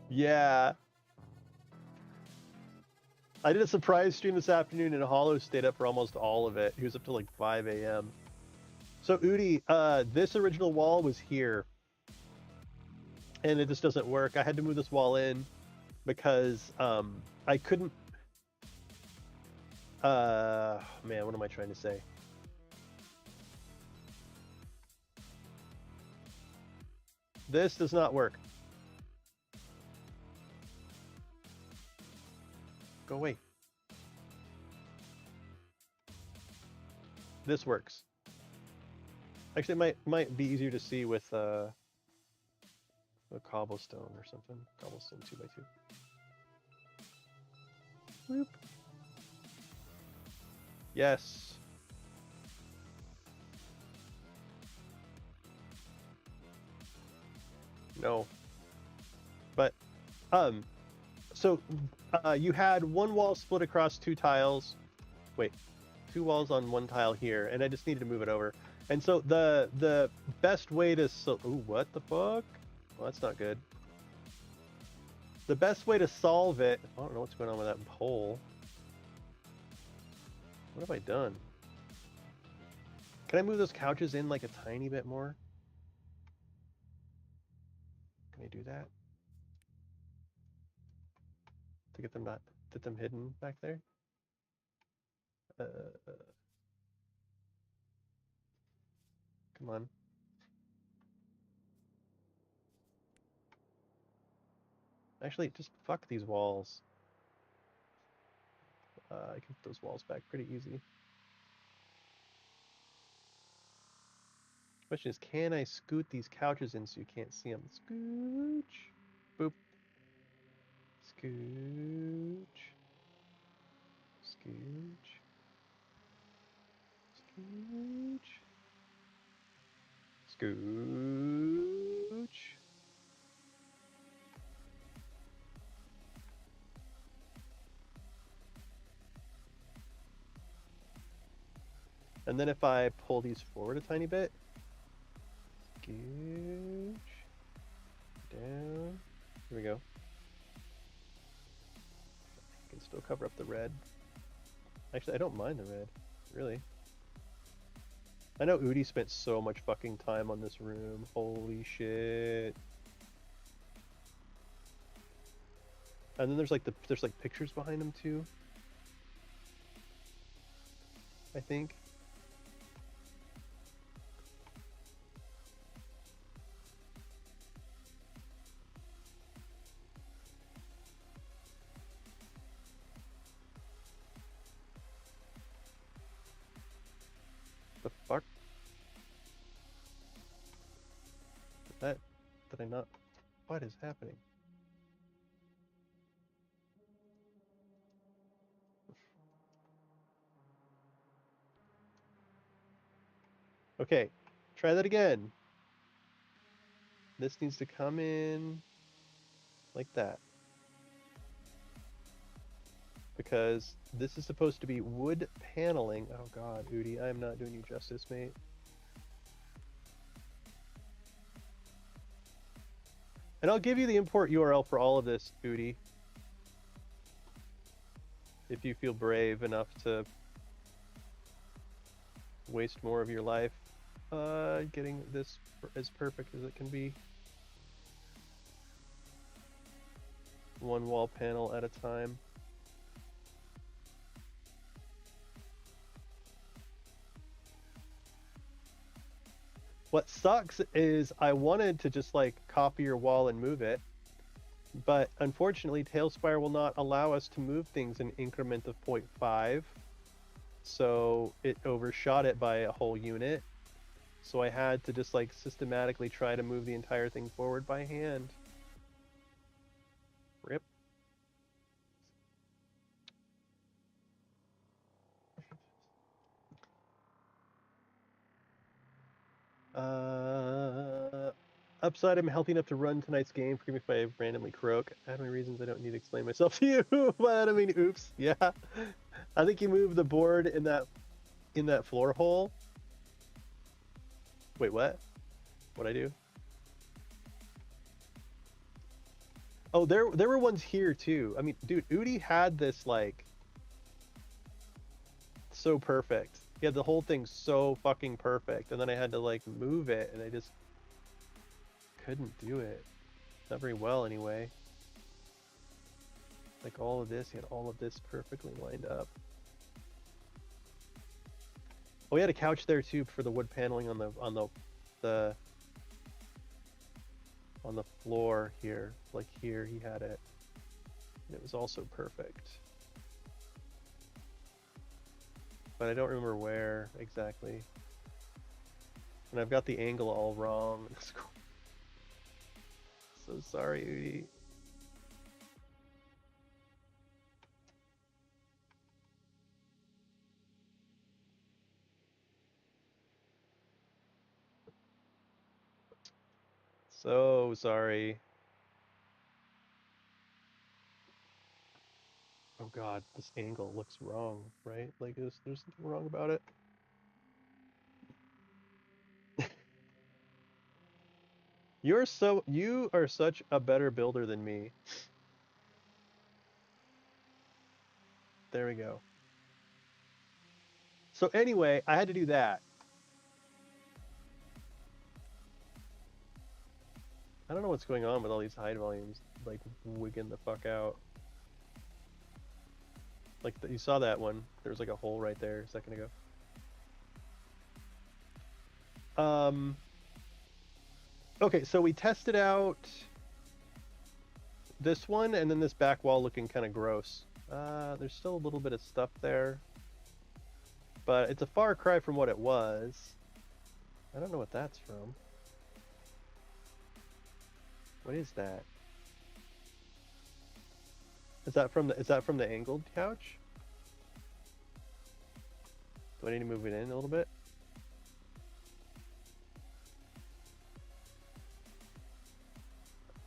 Yeah. I did a surprise stream this afternoon, and Hollow stayed up for almost all of it. He was up till like 5 a.m. So Udi, this original wall was here, and it just doesn't work. I had to move this wall in because I couldn't. Man, what am I trying to say? This does not work. Go away. This works. Actually, it might be easier to see with a cobblestone or something. Cobblestone 2x2. Whoop. Yes. No. But so you had one wall split across two tiles. Wait, two walls on one tile here, and I just needed to move it over. And so the best way to ooh, what the fuck? Well, that's not good. The best way to solve it, I don't know what's going on with that pole. What have I done? Can I move those couches in like a tiny bit more? Can I do that? To get them hidden back there? Come on. Actually, just fuck these walls. I can put those walls back pretty easy. Question is, can I scoot these couches in so you can't see them? Scooch. Boop. Scooch. Scooch. Scooch. Scooch. And then if I pull these forward a tiny bit, scooch, down, here we go. I can still cover up the red. Actually, I don't mind the red, really. I know Udi spent so much fucking time on this room. Holy shit. And then there's like pictures behind him too. I think. The fuck? Did I not? What is happening? Okay, try that again. This needs to come in like that. Because this is supposed to be wood paneling. Oh god, Udi, I am not doing you justice, mate. And I'll give you the import URL for all of this, Udi. If you feel brave enough to waste more of your life getting this as perfect as it can be. One wall panel at a time. What sucks is I wanted to just like copy your wall and move it, but unfortunately Talespire will not allow us to move things in increment of 0.5, so it overshot it by a whole unit. So I had to just like systematically try to move the entire thing forward by hand. Rip. Upside, I'm healthy enough to run tonight's game. Forgive me if I randomly croak. I have my reasons. I don't need to explain myself to you. But I mean, oops. Yeah. I think you moved the board in that floor hole. Wait, what? What'd I do? Oh, there were ones here too. I mean, dude, Udi had this like so perfect. He had the whole thing so fucking perfect, and then I had to like move it, and I just couldn't do it. Not very well, anyway. Like all of this, he had all of this perfectly lined up. Oh, we had a couch there too for the wood paneling on the floor here. Like here, he had it, and it was also perfect. But I don't remember where exactly. And I've got the angle all wrong. So sorry, Udi. So sorry. Oh god, this angle looks wrong, right? Like there's something wrong about it. You are such a better builder than me. There we go. So anyway, I had to do that. I don't know what's going on with all these hide volumes, like wigging the fuck out. Like you saw that one. There was like a hole right there a second ago. Okay, so we tested out this one, and then this back wall looking kind of gross. There's still a little bit of stuff there, but it's a far cry from what it was. I don't know what that's from. What is that? Is that from the angled couch? Do I need to move it in a little bit?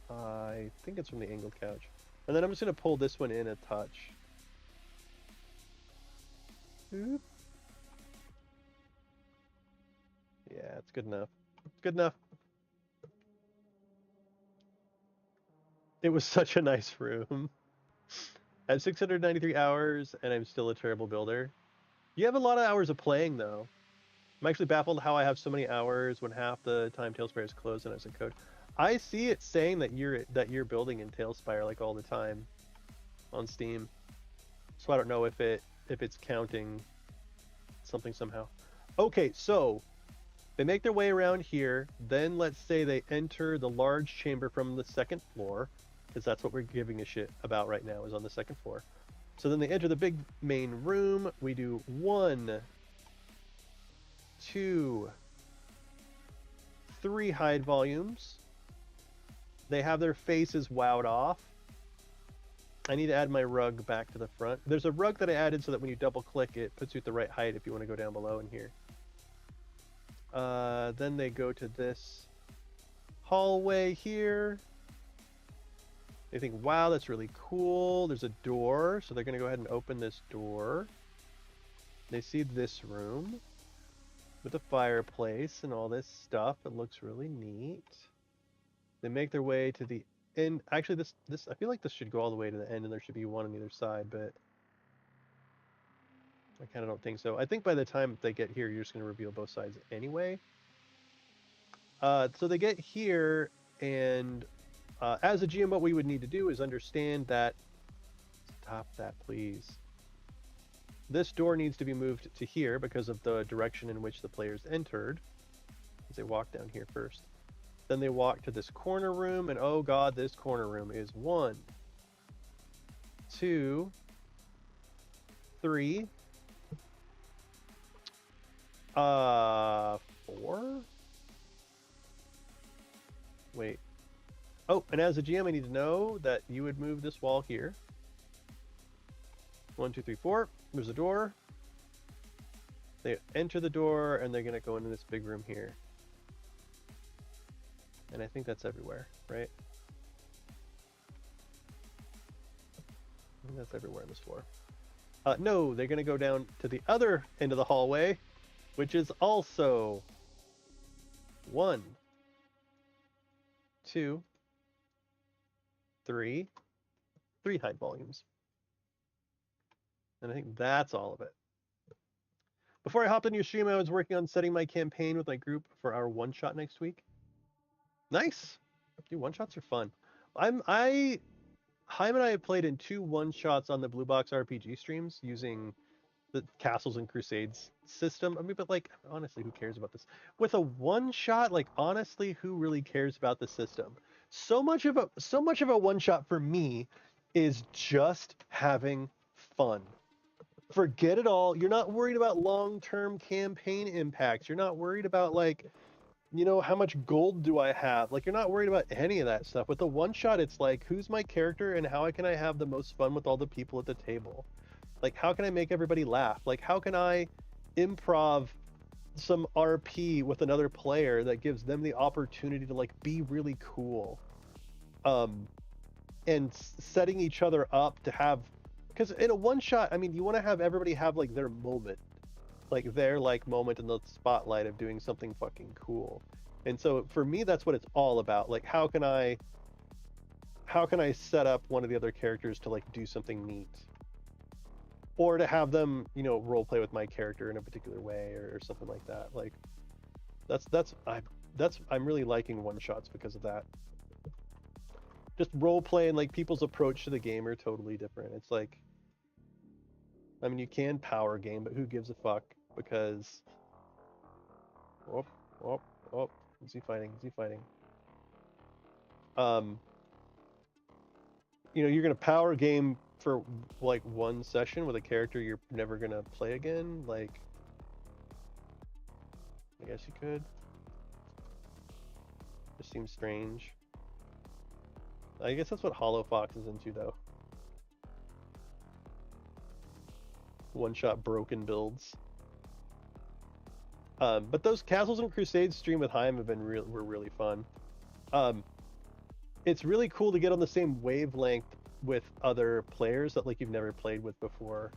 I think it's from the angled couch. And then I'm just going to pull this one in a touch. Oop. Yeah, it's good enough. It's good enough. It was such a nice room. I have 693 hours, and I'm still a terrible builder. You have a lot of hours of playing, though. I'm actually baffled how I have so many hours when half the time Talespire is closed and I was in code. I see it saying that you're building in Talespire like all the time on Steam. So I don't know if it's counting something somehow. Okay, so they make their way around here. Then let's say they enter the large chamber from the second floor, because that's what we're giving a shit about right now, is on the second floor. So then they enter the big main room. We do 1, 2, 3 hide volumes. They have their faces wowed off. I need to add my rug back to the front. There's a rug that I added so that when you double click it puts you at the right height if you want to go down below in here. Then they go to this hallway here. They think, wow, that's really cool. There's a door, so they're going to go ahead and open this door. They see this room with a fireplace and all this stuff. It looks really neat. They make their way to the end. Actually, this I feel like this should go all the way to the end, and there should be one on either side, but I kind of don't think so. I think by the time they get here, you're just going to reveal both sides anyway. So they get here, and as a GM, what we would need to do is understand that. Stop that, please. This door needs to be moved to here because of the direction in which the players entered. As they walk down here first. Then they walk to this corner room, and oh god, this corner room is 1, 2, 3, 4. Wait. Oh, and as a GM, I need to know that you would move this wall here. 1, 2, 3, 4. There's a door. They enter the door, and they're gonna go into this big room here. And I think that's everywhere, right? I think that's everywhere on this floor. No, they're going to go down to the other end of the hallway, which is also 1, 2, 3 hide volumes. And I think that's all of it. Before I hopped into your stream, I was working on setting my campaign with my group for our one-shot next week. Nice. Dude, one-shots are fun. Haim and I have played in 2 one-shots on the Blue Box RPG streams using the Castles and Crusades system. I mean, but like, honestly, who cares about this? With a one-shot, like, honestly, who really cares about the system? So much of a one-shot for me is just having fun. Forget it all. You're not worried about long-term campaign impacts. You're not worried about, like, you know, how much gold do I have? Like, you're not worried about any of that stuff. With the one shot, it's like, who's my character and how can I have the most fun with all the people at the table? Like, how can I make everybody laugh? Like, how can I improv some RP with another player that gives them the opportunity to, like, be really cool? And setting each other up to have, because in a one shot, I mean, you want to have everybody have, like, their moment. Like their moment in the spotlight of doing something fucking cool. And so for me, that's what it's all about. Like, how can I set up one of the other characters to, like, do something neat, or to have them, you know, role play with my character in a particular way, or something like that. Like, I'm really liking one shots because of that. Just role play, and like people's approach to the game are totally different. It's like, I mean, you can power game, but who gives a fuck? Because, is he fighting? You know, you're gonna power game for like one session with a character you're never gonna play again. Like, I guess you could. Just seems strange. I guess that's what Hollow Fox is into, though. One-shot broken builds. But those Castles and Crusades stream with Haim have been were really fun. It's really cool to get on the same wavelength with other players that, like, you've never played with before.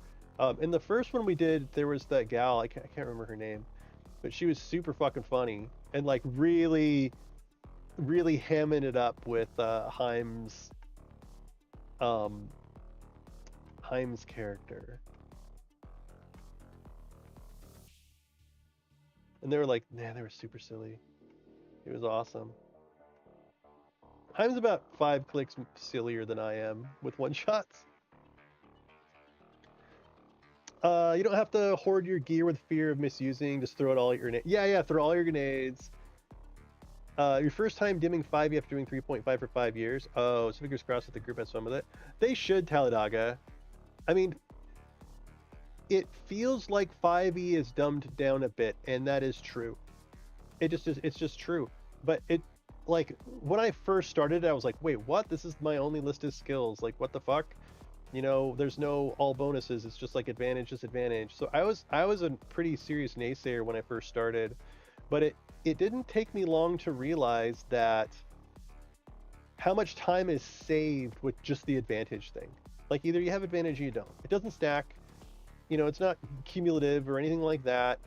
In the first one we did, there was that gal, I can't remember her name, but she was super fucking funny and, like, really hamming it up with Haim's character. And they were like, man, they were super silly. It was awesome. Haim's about 5 clicks sillier than I am with one shots. You don't have to hoard your gear with fear of misusing. Just throw out all your grenades. Yeah, throw all your grenades. Your first time dimming 5e after doing 3.5 for 5 years. Oh, so fingers crossed that the group has fun with it. They should, Taladaga. I mean, it feels like 5e is dumbed down a bit, and that is true. It just is. It's just true. But it, like, when I first started, I was like, wait, what? This is my only list of skills. Like, what the fuck? You know, there's no all bonuses. It's just like advantage, disadvantage. So I was a pretty serious naysayer when I first started, but it didn't take me long to realize that how much time is saved with just the advantage thing. Like, either you have advantage or you don't. It doesn't stack. You know, it's not cumulative or anything like that,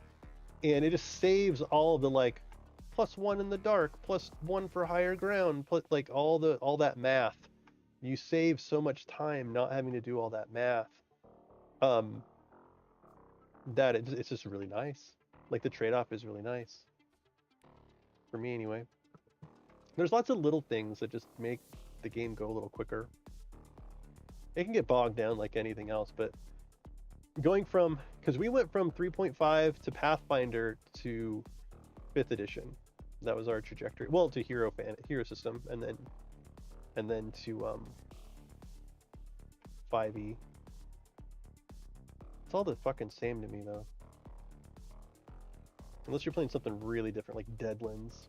and it just saves all of the like +1 in the dark, +1 for higher ground, plus like all that math. You save so much time not having to do all that math. That it's just really nice. Like, the trade-off is really nice. For me anyway. There's lots of little things that just make the game go a little quicker. It can get bogged down like anything else, but going from, because we went from 3.5 to Pathfinder to 5th edition. That was our trajectory. Well, to Hero System, and then to 5e. It's all the fucking same to me though. Unless you're playing something really different, like Deadlands.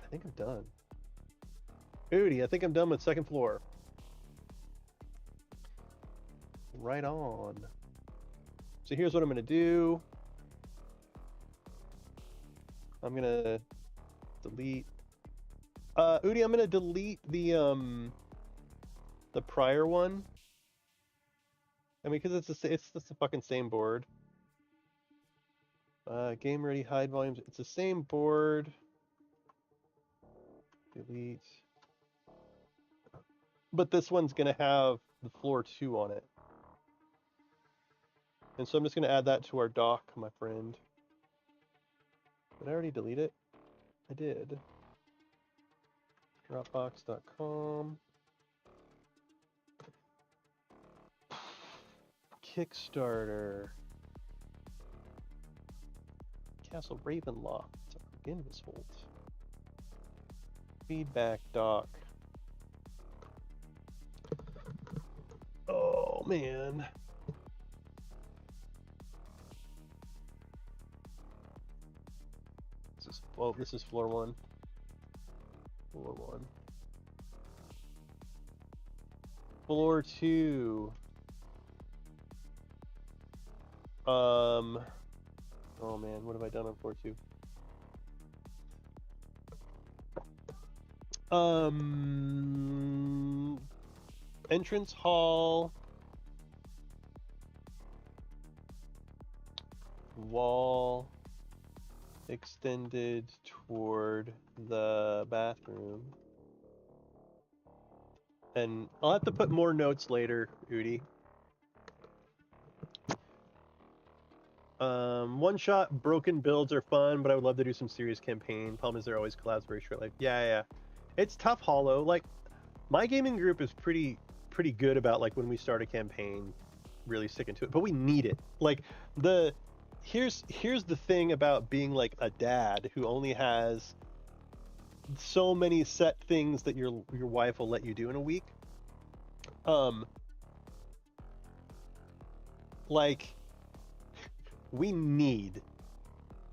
I think I'm done. Udi, I think I'm done with second floor. Right on. So here's what I'm gonna do. I'm gonna delete. Udi, I'm gonna delete the prior one. I mean, because it's the fucking same board. Game ready, hide volumes. It's the same board. Delete. But this one's gonna have the floor 2 on it. And so I'm just gonna add that to our doc, my friend. Did I already delete it? I did. Dropbox.com. Kickstarter. Castle Ravenloft. Argynvostholt. Feedback doc. Oh man. This is floor 1. Floor 1. Floor 2. Oh man, what have I done on floor 2? Entrance hall. Wall extended toward the bathroom. And I'll have to put more notes later, Udi. One shot broken builds are fun, but I would love to do some serious campaign. Problem is they're always collabs very short lived. Yeah. It's tough, Hollow. Like, my gaming group is pretty good about, like, when we start a campaign, really sticking to it. But we need it. Like, here's the thing about being like a dad who only has so many set things that your wife will let you do in a week. Like, we need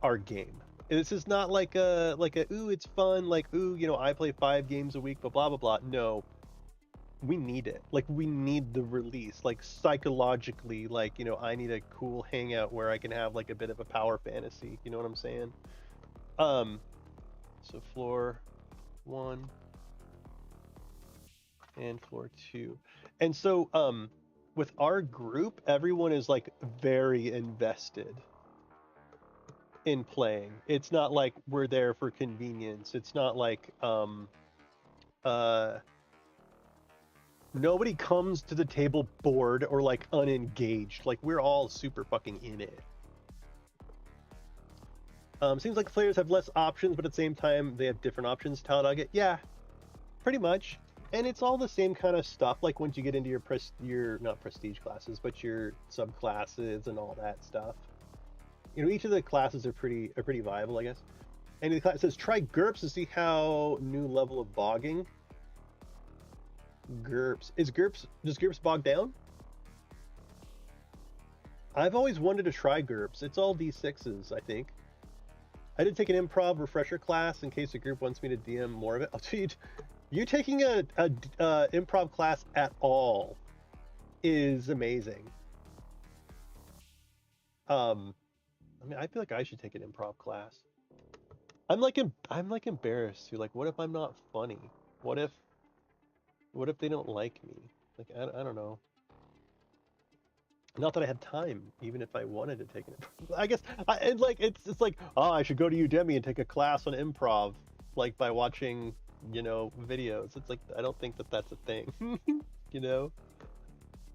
our game. This is not like a ooh, it's fun, like, ooh, you know, I play 5 games a week, but blah blah blah. No, we need it. Like, we need the release. Like, psychologically, like, you know, I need a cool hangout where I can have like a bit of a power fantasy. You know what I'm saying? So floor 1 and floor 2, and so with our group, everyone is like very invested in playing. It's not like we're there for convenience. It's not like nobody comes to the table bored or like unengaged. Like, we're all super fucking in it. Seems like players have less options, but at the same time they have different options. Taladaga, yeah, pretty much. And it's all the same kind of stuff. Like once you get into your not prestige classes, but your subclasses and all that stuff. You know, each of the classes are pretty viable, I guess. And the class says try GURPS to see how new level of bogging. GURPS does GURPS bog down? I've always wanted to try GURPS. It's all D6s, I think. I did take an improv refresher class in case the group wants me to DM more of it. Oh, dude, you taking a improv class at all is amazing. I mean, I feel like I should take an improv class. I'm like embarrassed too. Like, what if I'm not funny? What if they don't like me? Like, I don't know. Not that I had time, even if I wanted to take it. I guess it's like, oh, I should go to Udemy and take a class on improv, like by watching, you know, videos. It's like I don't think that that's a thing, you know.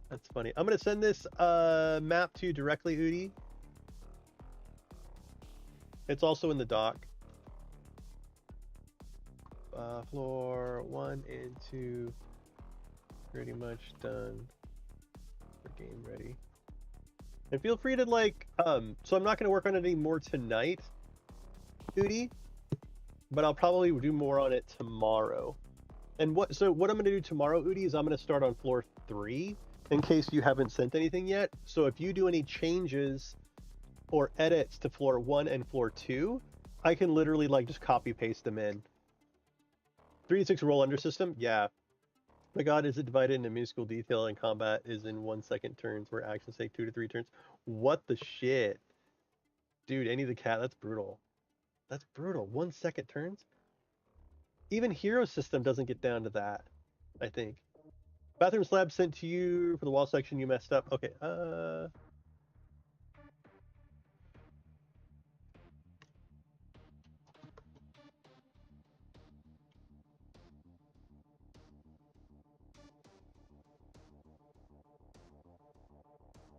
That's funny. I'm gonna send this map to you directly, Udi. It's also in the doc. Floor 1 and 2, pretty much done for game ready. And feel free to like, so I'm not going to work on it anymore tonight, Udi, but I'll probably do more on it tomorrow. And what I'm going to do tomorrow, Udi, is I'm going to start on floor 3 in case you haven't sent anything yet. So if you do any changes or edits to floor 1 and floor 2, I can literally like just copy paste them in. 3-6 roll under system, yeah. My god, is it divided into minuscule detail and combat is in 1 second turns where actions take 2 to 3 turns? What the shit? Dude, Any the Cat, that's brutal. That's brutal. 1 second turns? Even Hero System doesn't get down to that, I think. Bathroom slab sent to you for the wall section, you messed up. Okay,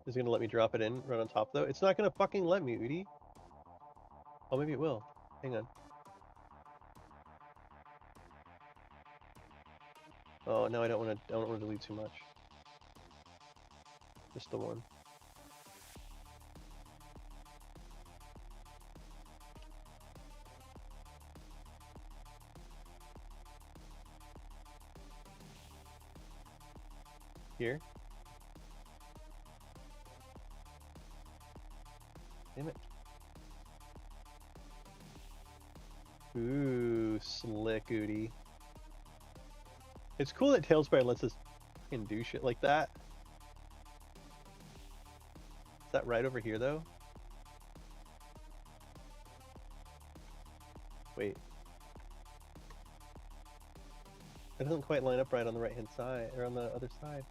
Is it gonna let me drop it in right on top though? It's not gonna fucking let me, Udi. Oh, maybe it will. Hang on. Oh no, I don't want to delete too much. Just the one. Here. Damn it. Ooh, slick, Udi. It's cool that Talespire lets us fucking do shit like that. Is that right over here, though? Wait. That doesn't quite line up right on the right-hand side, or on the other side.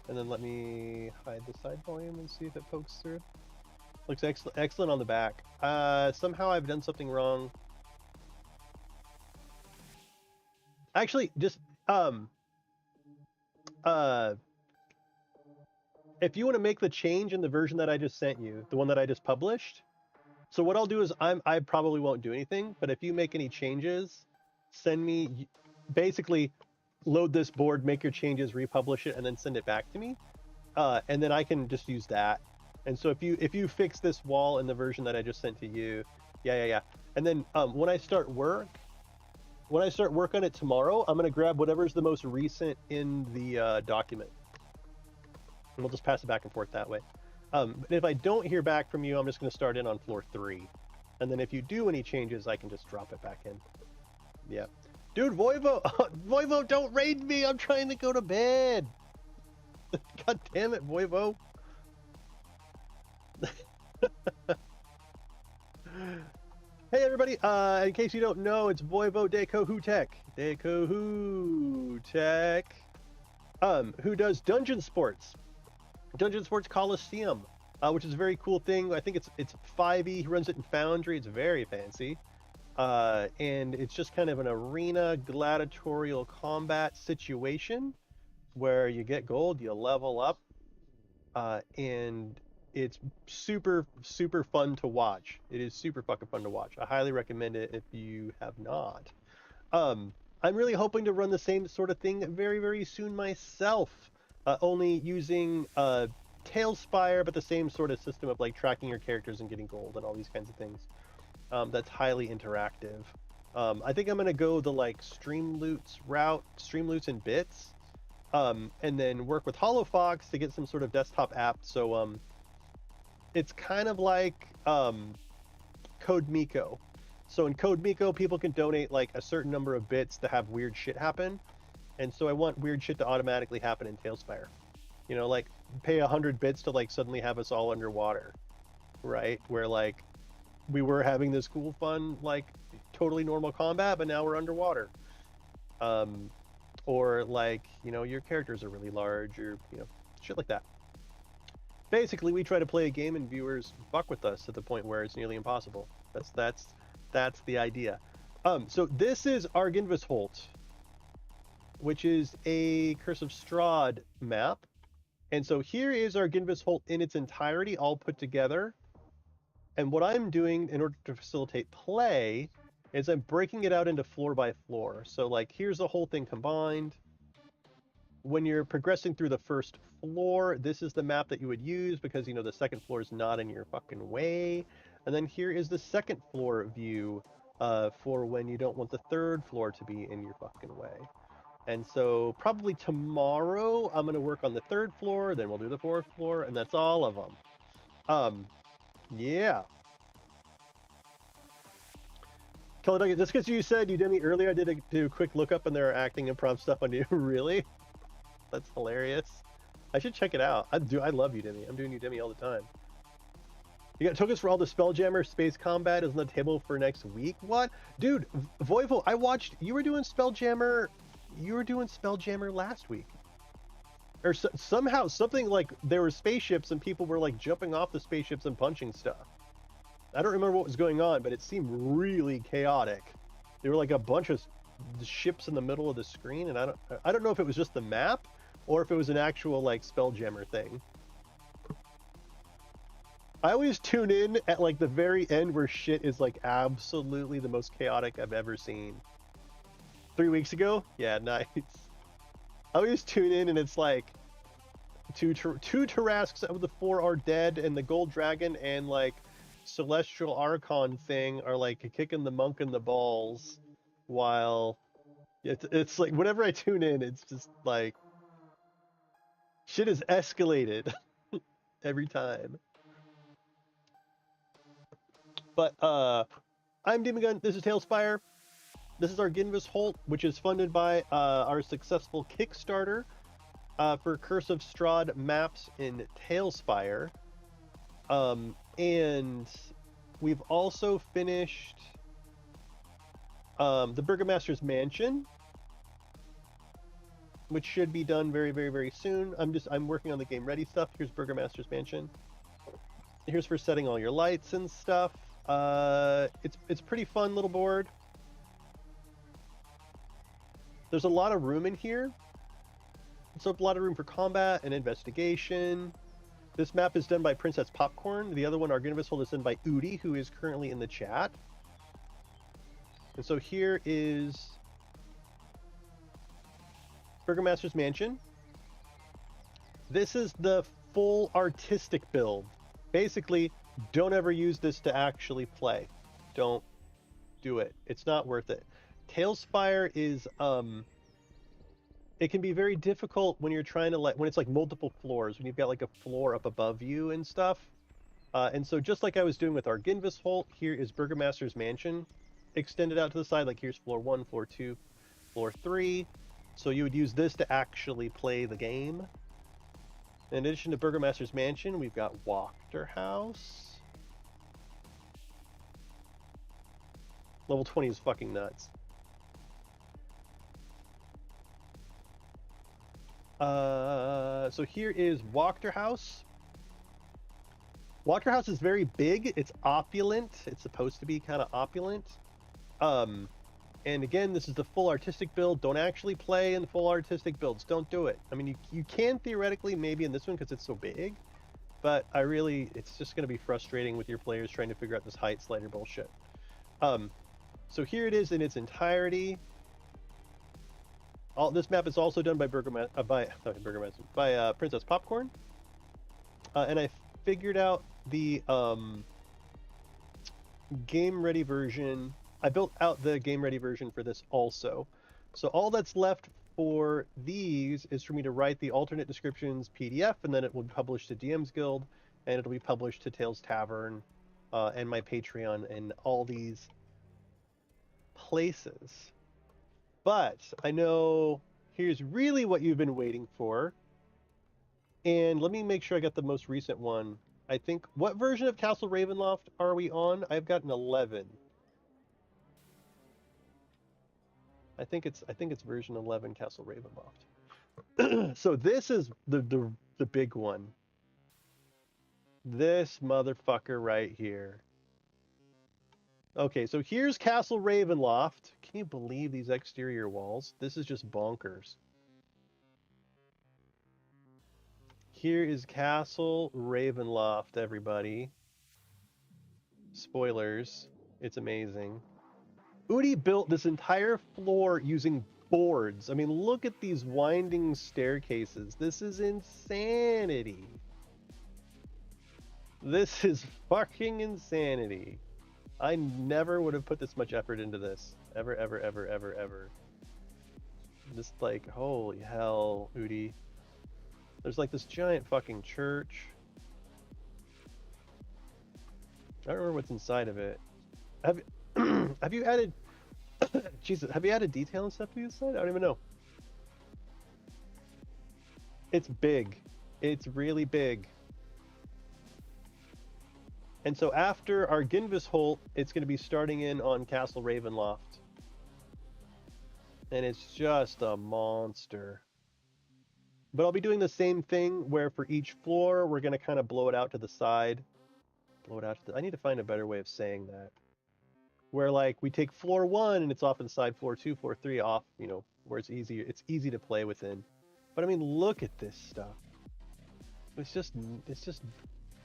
And then let me hide the side volume and see if it pokes through. Looks excellent on the back. Somehow I've done something wrong. Actually, just if you want to make the change in the version that I just sent you, the one that I just published. So what I'll do is I probably won't do anything, but if you make any changes, send me, basically load this board, make your changes, republish it, and then send it back to me. And then I can just use that. And so if you fix this wall in the version that I just sent to you, yeah. And then when I start work on it tomorrow, I'm gonna grab whatever's the most recent in the document, and we'll just pass it back and forth that way. But if I don't hear back from you, I'm just gonna start in on floor 3, and then if you do any changes, I can just drop it back in. Yeah, dude, Voivo, Voivo, don't raid me! I'm trying to go to bed. God damn it, Voivo. Hey everybody, in case you don't know, it's Voivo Dekohutek. Dekohutek. Who does Dungeon Sports Coliseum, which is a very cool thing. I think it's 5e. He runs it in Foundry. It's very fancy. And it's just kind of an arena gladiatorial combat situation where you get gold, you level up, and It's super, super fun to watch. It is super fucking fun to watch. I highly recommend it if you have not. Um, I'm really hoping to run the same sort of thing very, very soon myself. Only using Talespire, but the same sort of system of like tracking your characters and getting gold and all these kinds of things. That's highly interactive. I think I'm gonna go the like stream loots route, stream loots in bits, and then work with HoloFox to get some sort of desktop app. So it's kind of like Code Miko. So in Code Miko, people can donate like a certain number of bits to have weird shit happen, and so I want weird shit to automatically happen in Talespire. You know, like pay 100 bits to like suddenly have us all underwater, right? Where like we were having this cool, fun, like totally normal combat, but now we're underwater. Um, or like your characters are really large, or shit like that. Basically, we try to play a game and viewers fuck with us to the point where it's nearly impossible. That's the idea. So this is Argynvostholt, which is a Curse of Strahd map. And so here is Argynvostholt in its entirety, all put together. And what I'm doing in order to facilitate play is I'm breaking it out into floor by floor. So like here's the whole thing combined. When you're progressing through the first floor, this is the map that you would use because the second floor is not in your fucking way. And then here is the second floor view for when you don't want the third floor to be in your fucking way. And so probably tomorrow I'm going to work on the third floor, then we'll do the fourth floor, and that's all of them. Yeah. Kelly, just because you said Udemy earlier, I did do a quick lookup and they're acting improv stuff on you. Really? That's hilarious. I should check it out. I love Udemy. I'm doing Udemy all the time. You got tokens for all the Spelljammer space combat is on the table for next week. What? Dude, Voivo, I watched you were doing Spelljammer last week. Or somehow something like there were spaceships and people were like jumping off the spaceships and punching stuff. I don't remember what was going on, but it seemed really chaotic. There were like a bunch of ships in the middle of the screen, and I don't know if it was just the map or if it was an actual like Spelljammer thing. I always tune in at like the very end where shit is like absolutely the most chaotic I've ever seen. 3 weeks ago? Yeah, nice. I always tune in and it's like two Tarrasques out of the 4 are dead, and the Gold Dragon and like Celestial Archon thing are like kicking the monk in the balls, while it's like whenever I tune in, it's just like shit is escalated every time. But I'm Demon Gun. This is Talespire. This is Argynvostholt, which is funded by our successful Kickstarter for Curse of Strahd maps in Talespire. And we've also finished the Burgomaster's Mansion, which should be done very, very, very soon. I'm working on the Game Ready stuff. Here's Burgomaster's Mansion. Here's for setting all your lights and stuff. It's pretty fun little board. There's a lot of room in here. So a lot of room for combat and investigation. This map is done by Princess Popcorn. The other one, Argynvostholt, is done by Udi, who is currently in the chat. And so here is Burgomaster's Mansion. This is the full artistic build. Basically, don't ever use this to actually play. Don't do it. It's not worth it. Talespire is it can be very difficult when you're trying to when it's like multiple floors, when you've got like a floor up above you and stuff. And so just like I was doing with Argynvostholt, here is Burgomaster's Mansion extended out to the side. Like here's floor 1, floor 2, floor 3. So you would use this to actually play the game. In addition to Burgomaster's Mansion, we've got Wachter House. Level 20 is fucking nuts. So here is Wachter House. Wachter House is very big. It's opulent. It's supposed to be kind of opulent. And again, this is the full artistic build. Don't actually play in the full artistic builds. Don't do it. I mean, you can theoretically maybe in this one because it's so big, but it's just going to be frustrating with your players trying to figure out this height slider bullshit. So here it is in its entirety. This map is also done by Princess Popcorn, and I figured out the Game Ready version. I built out the Game Ready version for this also. So all that's left for these is for me to write the alternate descriptions PDF, and then it will be published to DM's Guild, and it'll be published to Tales Tavern, and my Patreon, and all these places. But I know here's really what you've been waiting for. And let me make sure I got the most recent one. I think, what version of Castle Ravenloft are we on? I've got an 11. I think it's version 11 Castle Ravenloft. So this is the big one. This motherfucker right here. Okay, so here's Castle Ravenloft. Can you believe these exterior walls? This is just bonkers. Here is Castle Ravenloft, everybody. Spoilers. It's amazing. Udi built this entire floor using boards. I mean, look at these winding staircases. This is insanity. This is fucking insanity. I never would have put this much effort into this. Ever, ever, ever, ever, ever. Just like, holy hell, Udi. There's like this giant fucking church. I don't remember what's inside of it. Have you added Jesus, have you added detail and stuff to the side? I don't even know. It's big. It's really big. And so after Argynvostholt, it's going to be starting in on Castle Ravenloft. And it's just a monster. But I'll be doing the same thing where for each floor, we're going to kind of blow it out to the side. Blow it out to the... I need to find a better way of saying that. Where like we take floor 1 and it's off inside floor 2, floor 3 off, you know, where it's easy to play within. But I mean, look at this stuff. It's just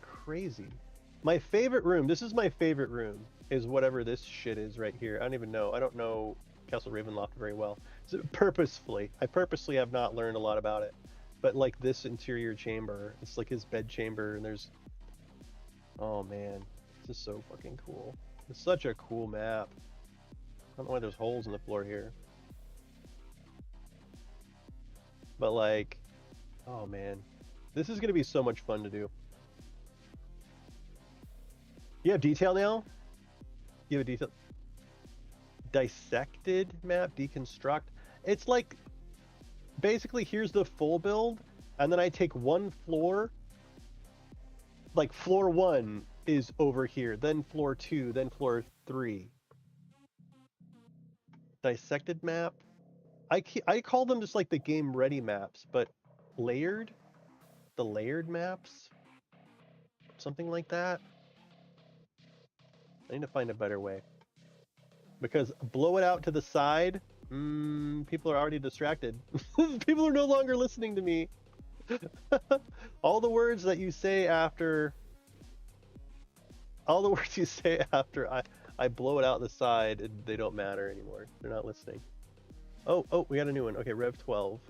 crazy. My favorite room, this is my favorite room, is whatever this shit is right here. I don't even know. I don't know Castle Ravenloft very well. So I purposely have not learned a lot about it. But like this interior chamber, it's like his bed chamber, and there's... Oh man, this is so fucking cool. It's such a cool map. I don't know why there's holes in the floor here. But like, oh man. This is gonna be so much fun to do. You have detail now? You have a detail? Dissected map, deconstruct. It's like, basically here's the full build, and then I take one floor, like floor 1 is over here, then floor 2, then floor 3. Dissected map? I call them just like the game ready maps, but layered? The layered maps? Something like that? I need to find a better way. Because blow it out to the side, people are already distracted. People are no longer listening to me. All the words that you say after... All the words you say after I blow it out the side, they don't matter anymore. They're not listening. Oh, we got a new one. Okay, Rev 12.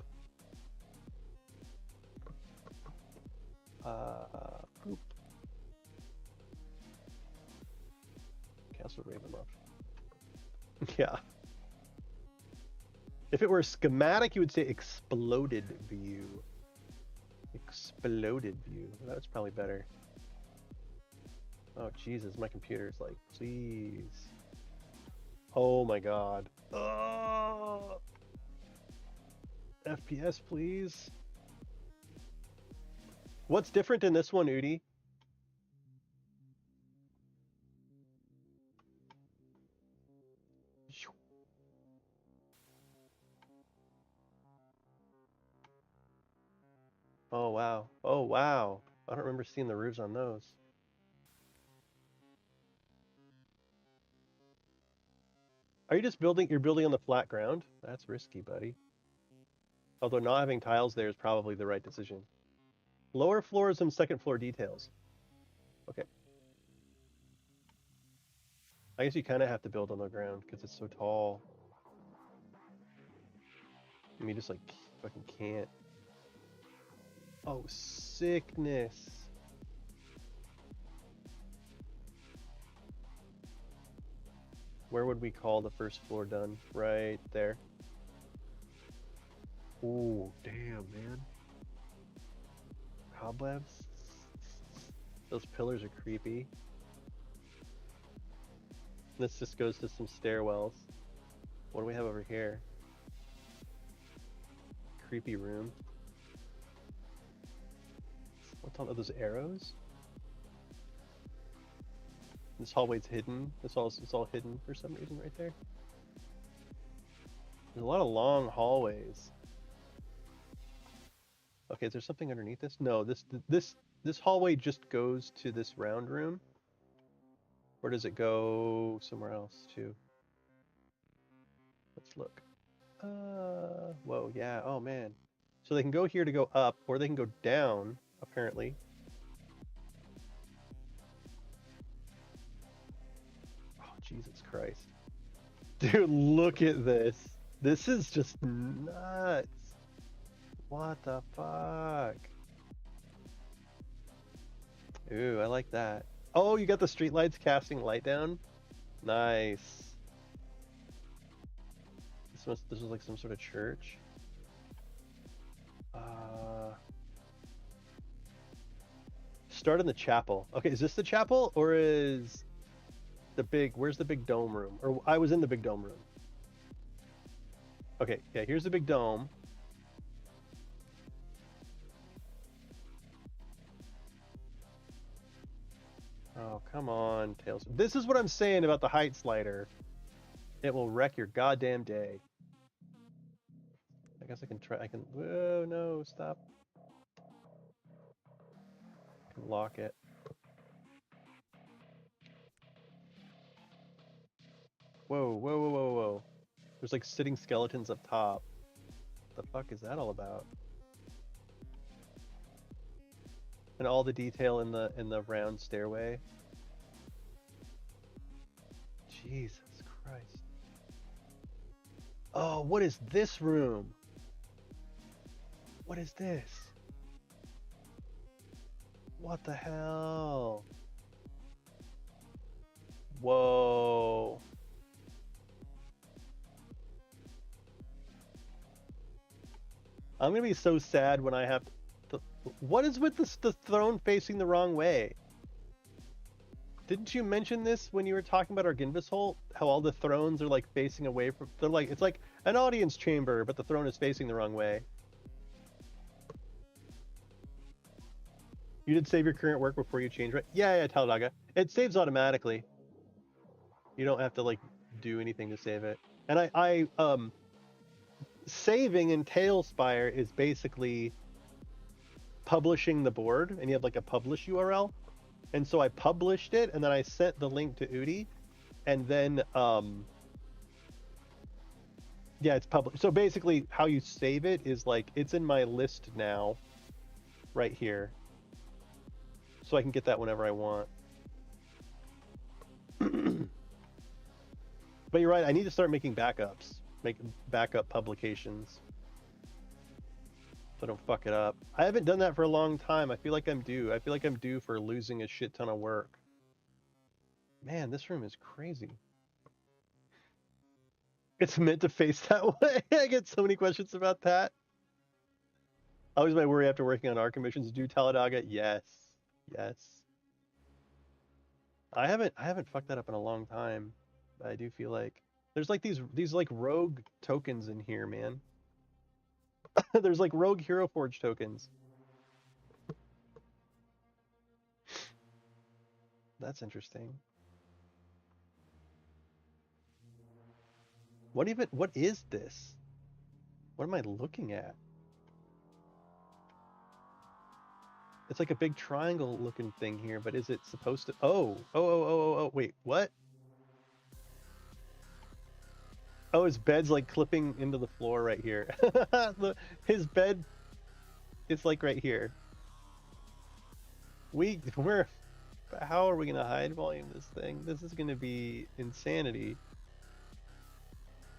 Poop. Castle Ravenloft. Yeah. If it were schematic, you would say exploded view. Exploded view. That's probably better. Oh, Jesus, my computer's like, please. Oh my god. Oh! FPS, please. What's different in this one, Udi? Oh, wow. Oh, wow. I don't remember seeing the roofs on those. Are you just building? You're building on the flat ground? That's risky, buddy. Although not having tiles there is probably the right decision. Lower floors and second floor details. Okay. I guess you kind of have to build on the ground because it's so tall. I mean, just like fucking can't. Oh, sickness. Where would we call the first floor done? Right there. Ooh, damn, man. Cobwebs? Those pillars are creepy. This just goes to some stairwells. What do we have over here? Creepy room. What's on those arrows? This hallway's hidden. It's all hidden for some reason right there. There's a lot of long hallways. Okay, is there something underneath this? No, this hallway just goes to this round room. Or does it go somewhere else too? Let's look. Whoa, yeah, oh man. So they can go here to go up, or they can go down, apparently. Oh, Jesus Christ. Dude, look at this. This is just nuts. What the fuck? Ooh, I like that. Oh, you got the streetlights casting light down? Nice. This was like some sort of church. Start in the chapel. Okay, is this the chapel or is where's the big dome room? Or I was in the big dome room. Okay, yeah, here's the big dome. Oh, come on, Tails. This is what I'm saying about the height slider. It will wreck your goddamn day. I guess I can try. Whoa, no, stop. I can lock it. Whoa, whoa, whoa, whoa, whoa. There's like sitting skeletons up top. What the fuck is that all about? And all the detail in the round stairway. Jesus Christ. Oh, what is this room? What is this? What the hell? Whoa. I'm gonna be so sad when I have to... What is with the throne facing the wrong way? Didn't you mention this when you were talking about Argynvostholt? How all the thrones are like facing away from... They're like, it's like an audience chamber, but the throne is facing the wrong way. You did save your current work before you change, right? Yeah, Taladaga. It saves automatically. You don't have to like do anything to save it. And saving in Talespire is basically publishing the board, and you have like a publish URL. And so I published it, and then I sent the link to Udi, and then yeah, it's published. So basically, how you save it is like it's in my list now, right here. So I can get that whenever I want. But you're right, I need to start making backups. Make backup publications. So I don't fuck it up. I haven't done that for a long time. I feel like I'm due. I feel like I'm due for losing a shit ton of work. Man, this room is crazy. It's meant to face that way. I get so many questions about that. Always my worry after working on art commissions. Do Taladaga? Yes. Yes. I haven't fucked that up in a long time. But I do feel like there's like these like rogue tokens in here, man. There's like rogue Hero Forge tokens. That's interesting. What is this? What am I looking at? It's like a big triangle looking thing here, but is it supposed to... Oh, wait, what? Oh, his bed's like clipping into the floor right here. His bed is like right here. We're how are we gonna hide volume this thing? This is gonna be insanity.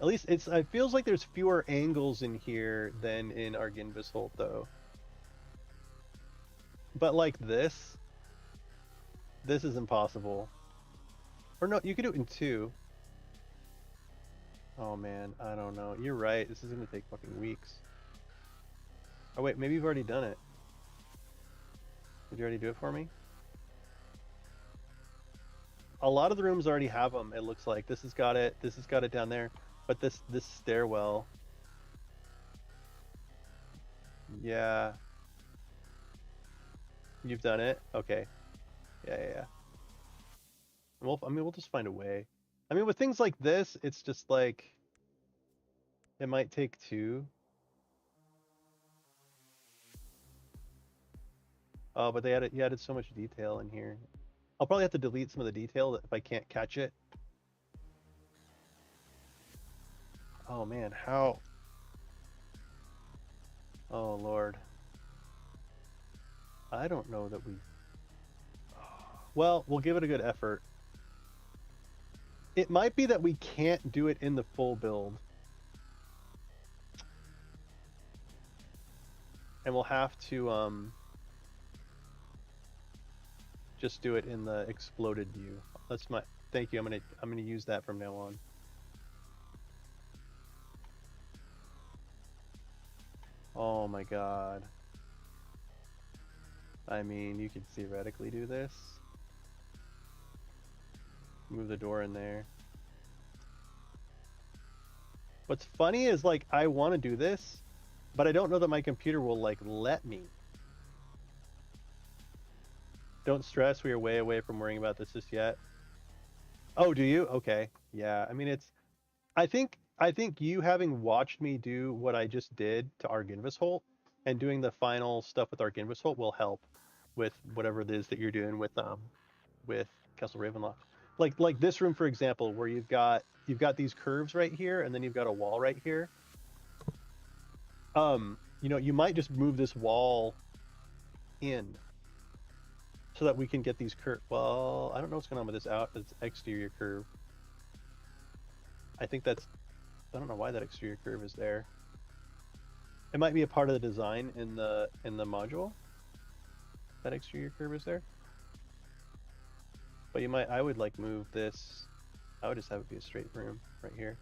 At least it feels like there's fewer angles in here than in Argynvostholt though. But like this is impossible. Or no, you could do it in two. Oh man, I don't know. You're right. This is gonna take fucking weeks. Oh wait, maybe you've already done it. Did you already do it for me? A lot of the rooms already have them. It looks like this has got it. This has got it down there. But this stairwell, yeah, you've done it. Okay, yeah. Well, I mean, we'll just find a way. I mean, with things like this, it's just like it might take two. Oh, but you added so much detail in here. I'll probably have to delete some of the detail if I can't catch it. Oh man, how? Oh Lord. I don't know that we. Well, we'll give it a good effort. It might be that we can't do it in the full build. And we'll have to just do it in the exploded view. That's my thank you. I'm gonna use that from now on. Oh my god. I mean, you could theoretically do this. Move the door in there. What's funny is like I want to do this, but I don't know that my computer will like let me. Don't stress, we are way away from worrying about this just yet. Oh, do you? Okay. Yeah. I mean, I think you having watched me do what I just did to Argynvostholt and doing the final stuff with Argynvostholt will help with whatever it is that you're doing with Castle Ravenloft. Like this room for example, where you've got these curves right here and then you've got a wall right here. You might just move this wall in so that we can get these curve. Well, I don't know what's going on with this exterior curve. I think I don't know why that exterior curve is there. It might be a part of the design in the module. That exterior curve is there. But I would like move this. I would just have it be a straight room right here,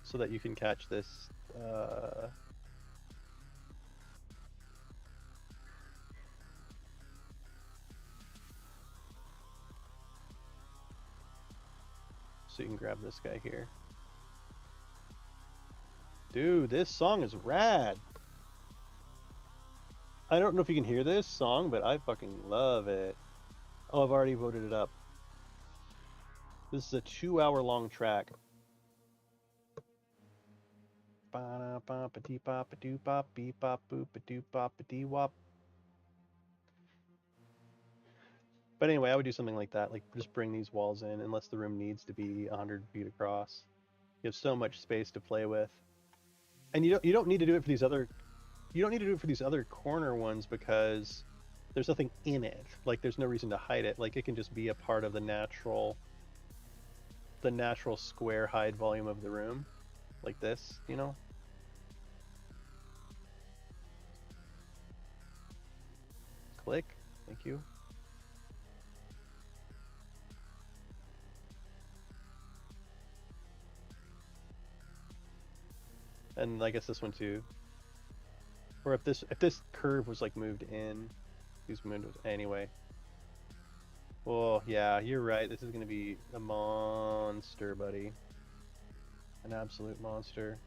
so that you can catch this. So you can grab this guy here. Dude, this song is rad. I don't know if you can hear this song, but I fucking love it. Oh, I've already voted it up. This is a 2-hour long track. But anyway, I would do something like that, like just bring these walls in, unless the room needs to be 100 feet across. You have so much space to play with, and you don't need to do it for these other. You don't need to do it for these other corner ones because there's nothing in it. Like there's no reason to hide it. Like it can just be a part of the natural square hide volume of the room, like this, you know. Click. Thank you. And I guess this one too. Or if this curve was like moved in, these moved anyway. Oh yeah, you're right. This is gonna be a monster, buddy. An absolute monster.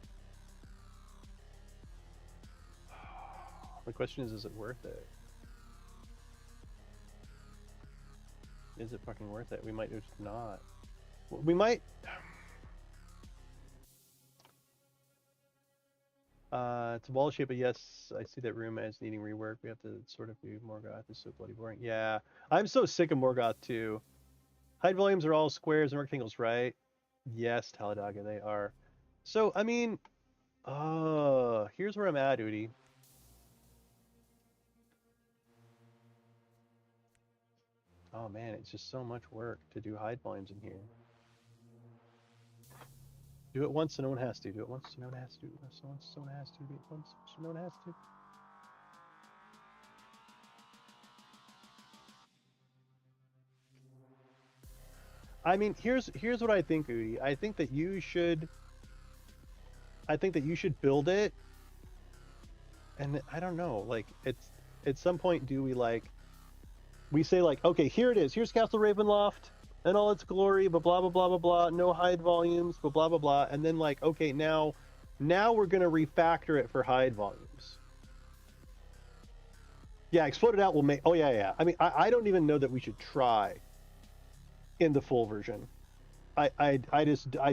The question is it worth it? Is it fucking worth it? We might just not. We might. It's a wall shape, but yes, I see that room as needing rework. We have to sort of do Morgoth. It's so bloody boring. Yeah, I'm so sick of Morgoth too. Height volumes are all squares and rectangles, right? Yes, Taladaga, they are. So, I mean, here's where I'm at, Udi. Oh man, it's just so much work to do hide volumes in here. Do it once so no one has to. Do it once so no one has to. Do it once so no one has to. Do it once so no one has to. I mean, here's what I think, Udi. I think that you should build it, and I don't know, like it's at some point do we say like, okay, here it is. Here's Castle Ravenloft and all its glory, but blah blah blah blah blah. No hide volumes, but blah blah blah. And then like, okay, now we're gonna refactor it for hide volumes. Yeah, Exploded Out will make. Oh yeah. I mean, I don't even know that we should try in the full version. I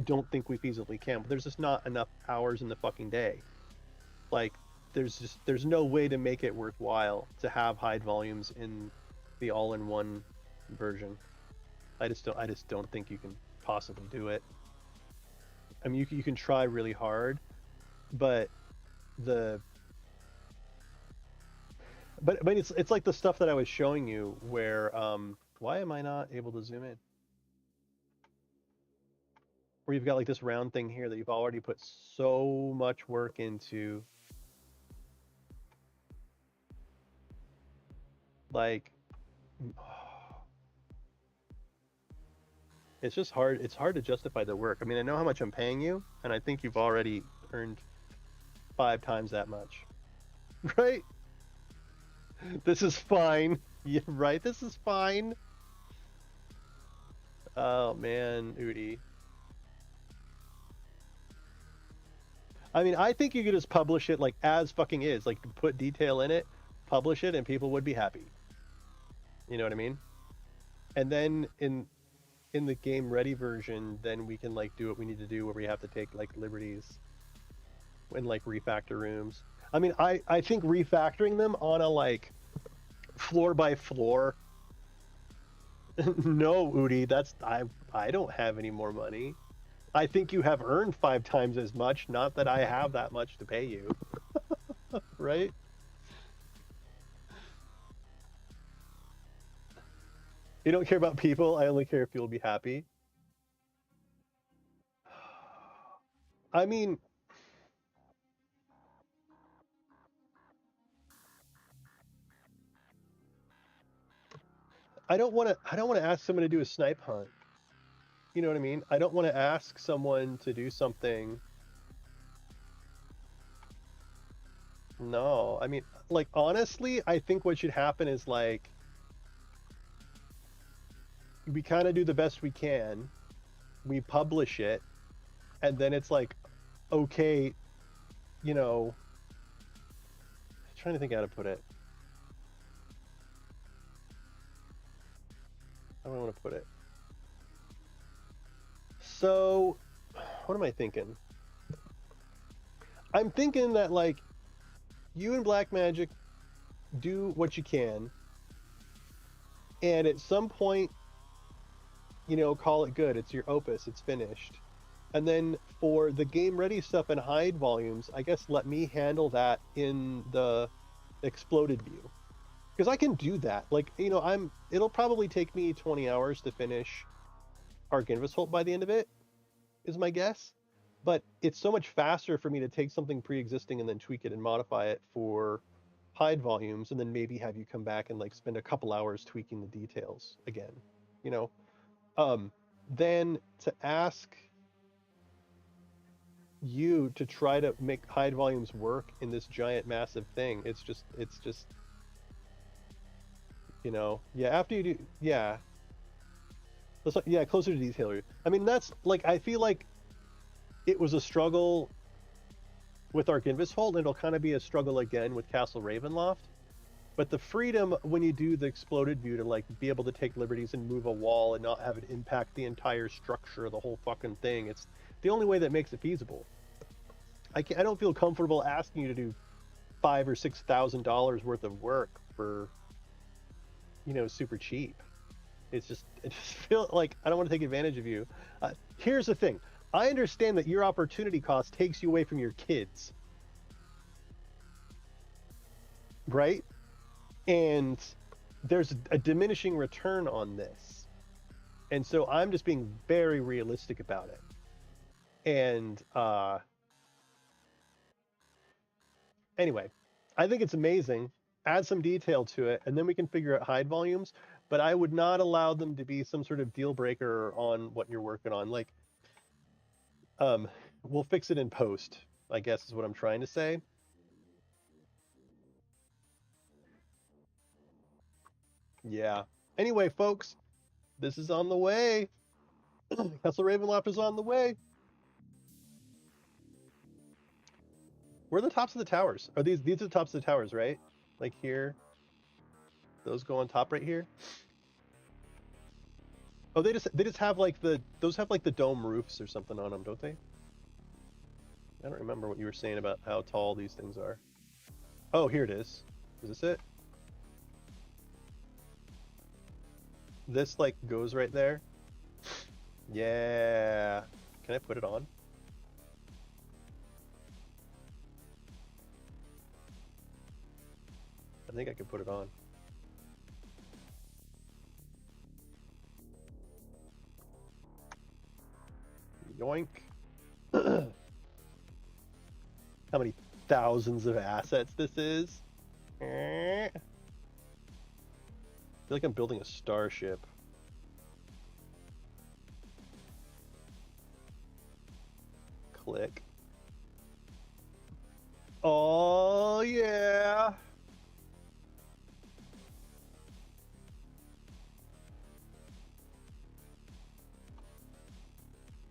don't think we feasibly can. But there's just not enough hours in the fucking day. Like, there's no way to make it worthwhile to have hide volumes in the all-in-one version. I just don't think you can possibly do it. I mean, you can try really hard, but it's like the stuff that I was showing you where why am I not able to zoom in? Where you've got like this round thing here that you've already put so much work into. Like, it's just hard. It's hard to justify the work. I mean, I know how much I'm paying you, and I think you've already earned 5 times that much, right? This is fine. Yeah, right? This is fine. Oh man, Udi. I mean, I think you could just publish it like as fucking is, like put detail in it, publish it, and people would be happy. You know what I mean? And then in the game ready version, then we can like do what we need to do where we have to take like liberties and like refactor rooms. I mean, I think refactoring them on a like floor by floor. No, Udi, that's I don't have any more money. I think you have earned 5 times as much, not that I have that much to pay you. Right? You don't care about people, I only care if you'll be happy. I mean, I don't want to ask someone to do a snipe hunt. You know what I mean? I don't want to ask someone to do something. No, I mean, like honestly, I think what should happen is like we kind of do the best we can. We publish it, and then it's like, okay, you know, I'm trying to think how to put it. How do I want to put it? So, what am I thinking? I'm thinking that like you and Black Magic do what you can, and at some point, you know, call it good. It's your opus. It's finished. And then for the game ready stuff and hide volumes, I guess let me handle that in the exploded view. Because I can do that. Like, you know, it'll probably take me 20 hours to finish Argynvostholt by the end of it, is my guess. But it's so much faster for me to take something pre-existing and then tweak it and modify it for hide volumes, and then maybe have you come back and like spend a couple hours tweaking the details again, you know. Then to ask you to try to make hide volumes work in this giant massive thing, it's just you know, yeah, after you do, yeah, yeah, closer to detail. I mean, that's like, I feel like it was a struggle with Argynvostholt, and it'll kind of be a struggle again with Castle Ravenloft. But the freedom when you do the exploded view to like be able to take liberties and move a wall and not have it impact the entire structure of the whole fucking thing, it's the only way that makes it feasible. I don't feel comfortable asking you to do $5,000 or $6,000 worth of work for, you know, super cheap. It just feels like I don't want to take advantage of you. Here's the thing. I understand that your opportunity cost takes you away from your kids. Right? And there's a diminishing return on this. And so I'm just being very realistic about it. And anyway, I think it's amazing. Add some detail to it, and then we can figure out hide volumes. But I would not allow them to be some sort of deal breaker on what you're working on. Like, um, we'll fix it in post, I guess is what I'm trying to say. Yeah. Anyway, folks, this is on the way. Castle Ravenloft is on the way. Where are the tops of the towers? Are these are the tops of the towers, right? Like here. Those go on top right here. Oh, they just have like those have like the dome roofs or something on them, don't they? I don't remember what you were saying about how tall these things are. Oh, here it is. Is this it? This like goes right there. Yeah. Can I put it on? I think I can put it on. Yoink. How many thousands of assets this is? I feel like I'm building a starship. Click. Oh, yeah.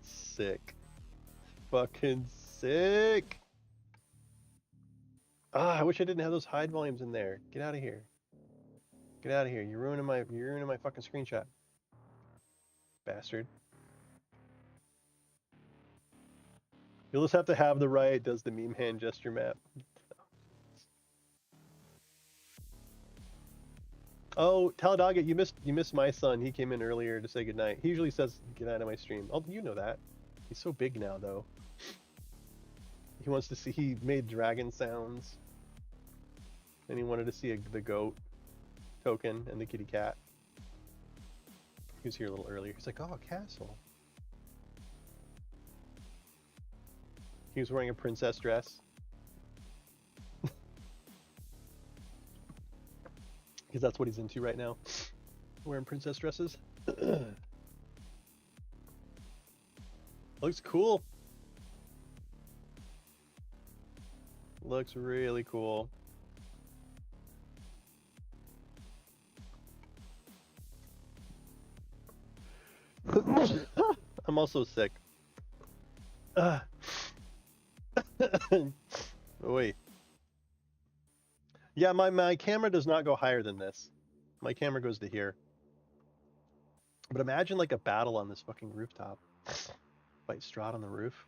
Sick. Fucking sick. Ah, I wish I didn't have those hide volumes in there. Get out of here. Get out of here. You're ruining my fucking screenshot. Bastard. You'll just have to have the right does the meme hand gesture map. Oh, Talladega, you missed my son. He came in earlier to say goodnight. He usually says goodnight on my stream. Oh, you know that. He's so big now though. He wants to see he made dragon sounds. And he wanted to see the goat token and the kitty cat. He was here a little earlier. He's like, oh, a castle. He was wearing a princess dress. Because that's what he's into right now. Wearing princess dresses. Looks cool. Looks really cool. I'm also sick. Wait. Yeah, my camera does not go higher than this. My camera goes to here. But imagine like a battle on this fucking rooftop. Fight Strahd on the roof.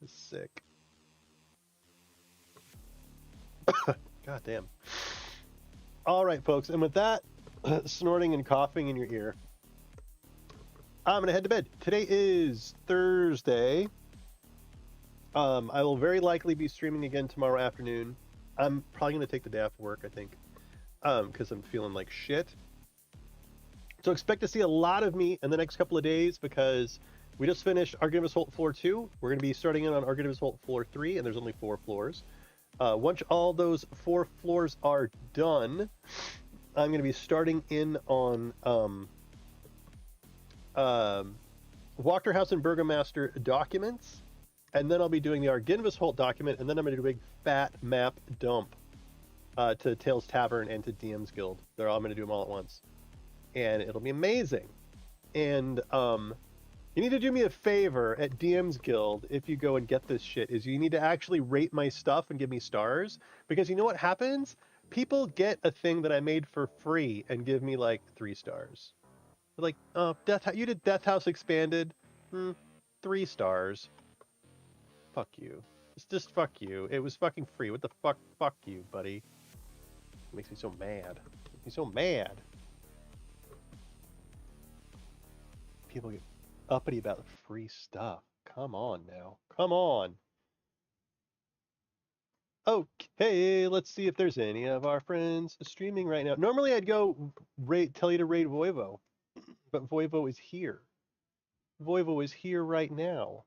Sick. God damn. All right, folks, and with that snorting and coughing in your ear, I'm gonna head to bed. Today is Thursday. I will very likely be streaming again tomorrow afternoon. I'm probably gonna take the day off work, I think, because I'm feeling like shit. So expect to see a lot of me in the next couple of days because we just finished Argynvostholt Floor 2. We're going to be starting in on Argynvostholt Floor 3, and there's only 4 floors. Once all those 4 floors are done, I'm going to be starting in on Walkerhouse and Burgomaster documents, and then I'll be doing the Argynvostholt document, and then I'm going to do a big fat map dump to Tales Tavern and to DM's Guild. I'm going to do them all at once. And it'll be amazing. And you need to do me a favor at DM's Guild if you go and get this shit, is you need to actually rate my stuff and give me stars. Because you know what happens? People get a thing that I made for free and give me like 3 stars. They're like, oh, you did Death House Expanded? 3 stars. Fuck you. It's just fuck you. It was fucking free. What the fuck? Fuck you, buddy. It makes me so mad. It makes me so mad. People get uppity about free stuff. Come on now. Come on. Okay, let's see if there's any of our friends streaming right now. Normally I'd go tell you to raid Voivo, but Voivo is here. Voivo is here right now.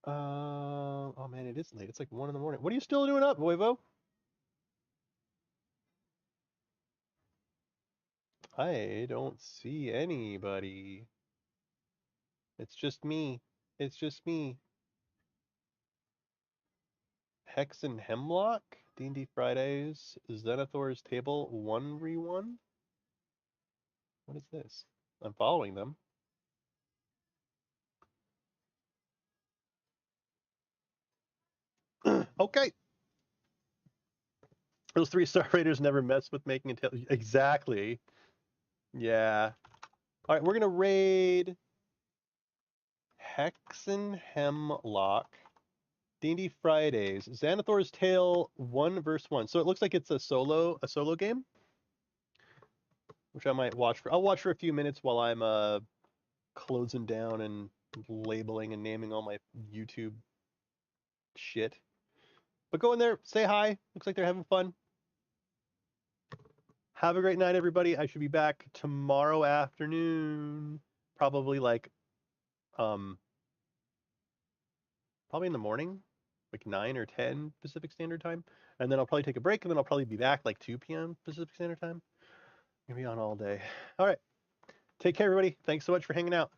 Oh man, it is late. It's like 1 in the morning. What are you still doing up, Voivo? I don't see anybody. It's just me. It's just me. Hex and Hemlock? D&D Fridays. Zenithor's Table 1v1? What is this? I'm following them. Okay. Those 3-star raiders never mess with making a tail. Exactly. Yeah. All right, we're going to raid Hex and Hemlock. D&D Fridays. Xanathor's Tale 1v1. So it looks like it's a solo game, which I might watch for. I'll watch for a few minutes while I'm closing down and labeling and naming all my YouTube shit. But go in there, say hi. Looks like they're having fun. Have a great night, everybody. I should be back tomorrow afternoon, probably like probably in the morning, like 9 or 10 Pacific Standard Time, and then I'll probably take a break, and then I'll probably be back like 2 p.m. Pacific Standard Time. Gonna be on all day. All right. Take care, everybody. Thanks so much for hanging out.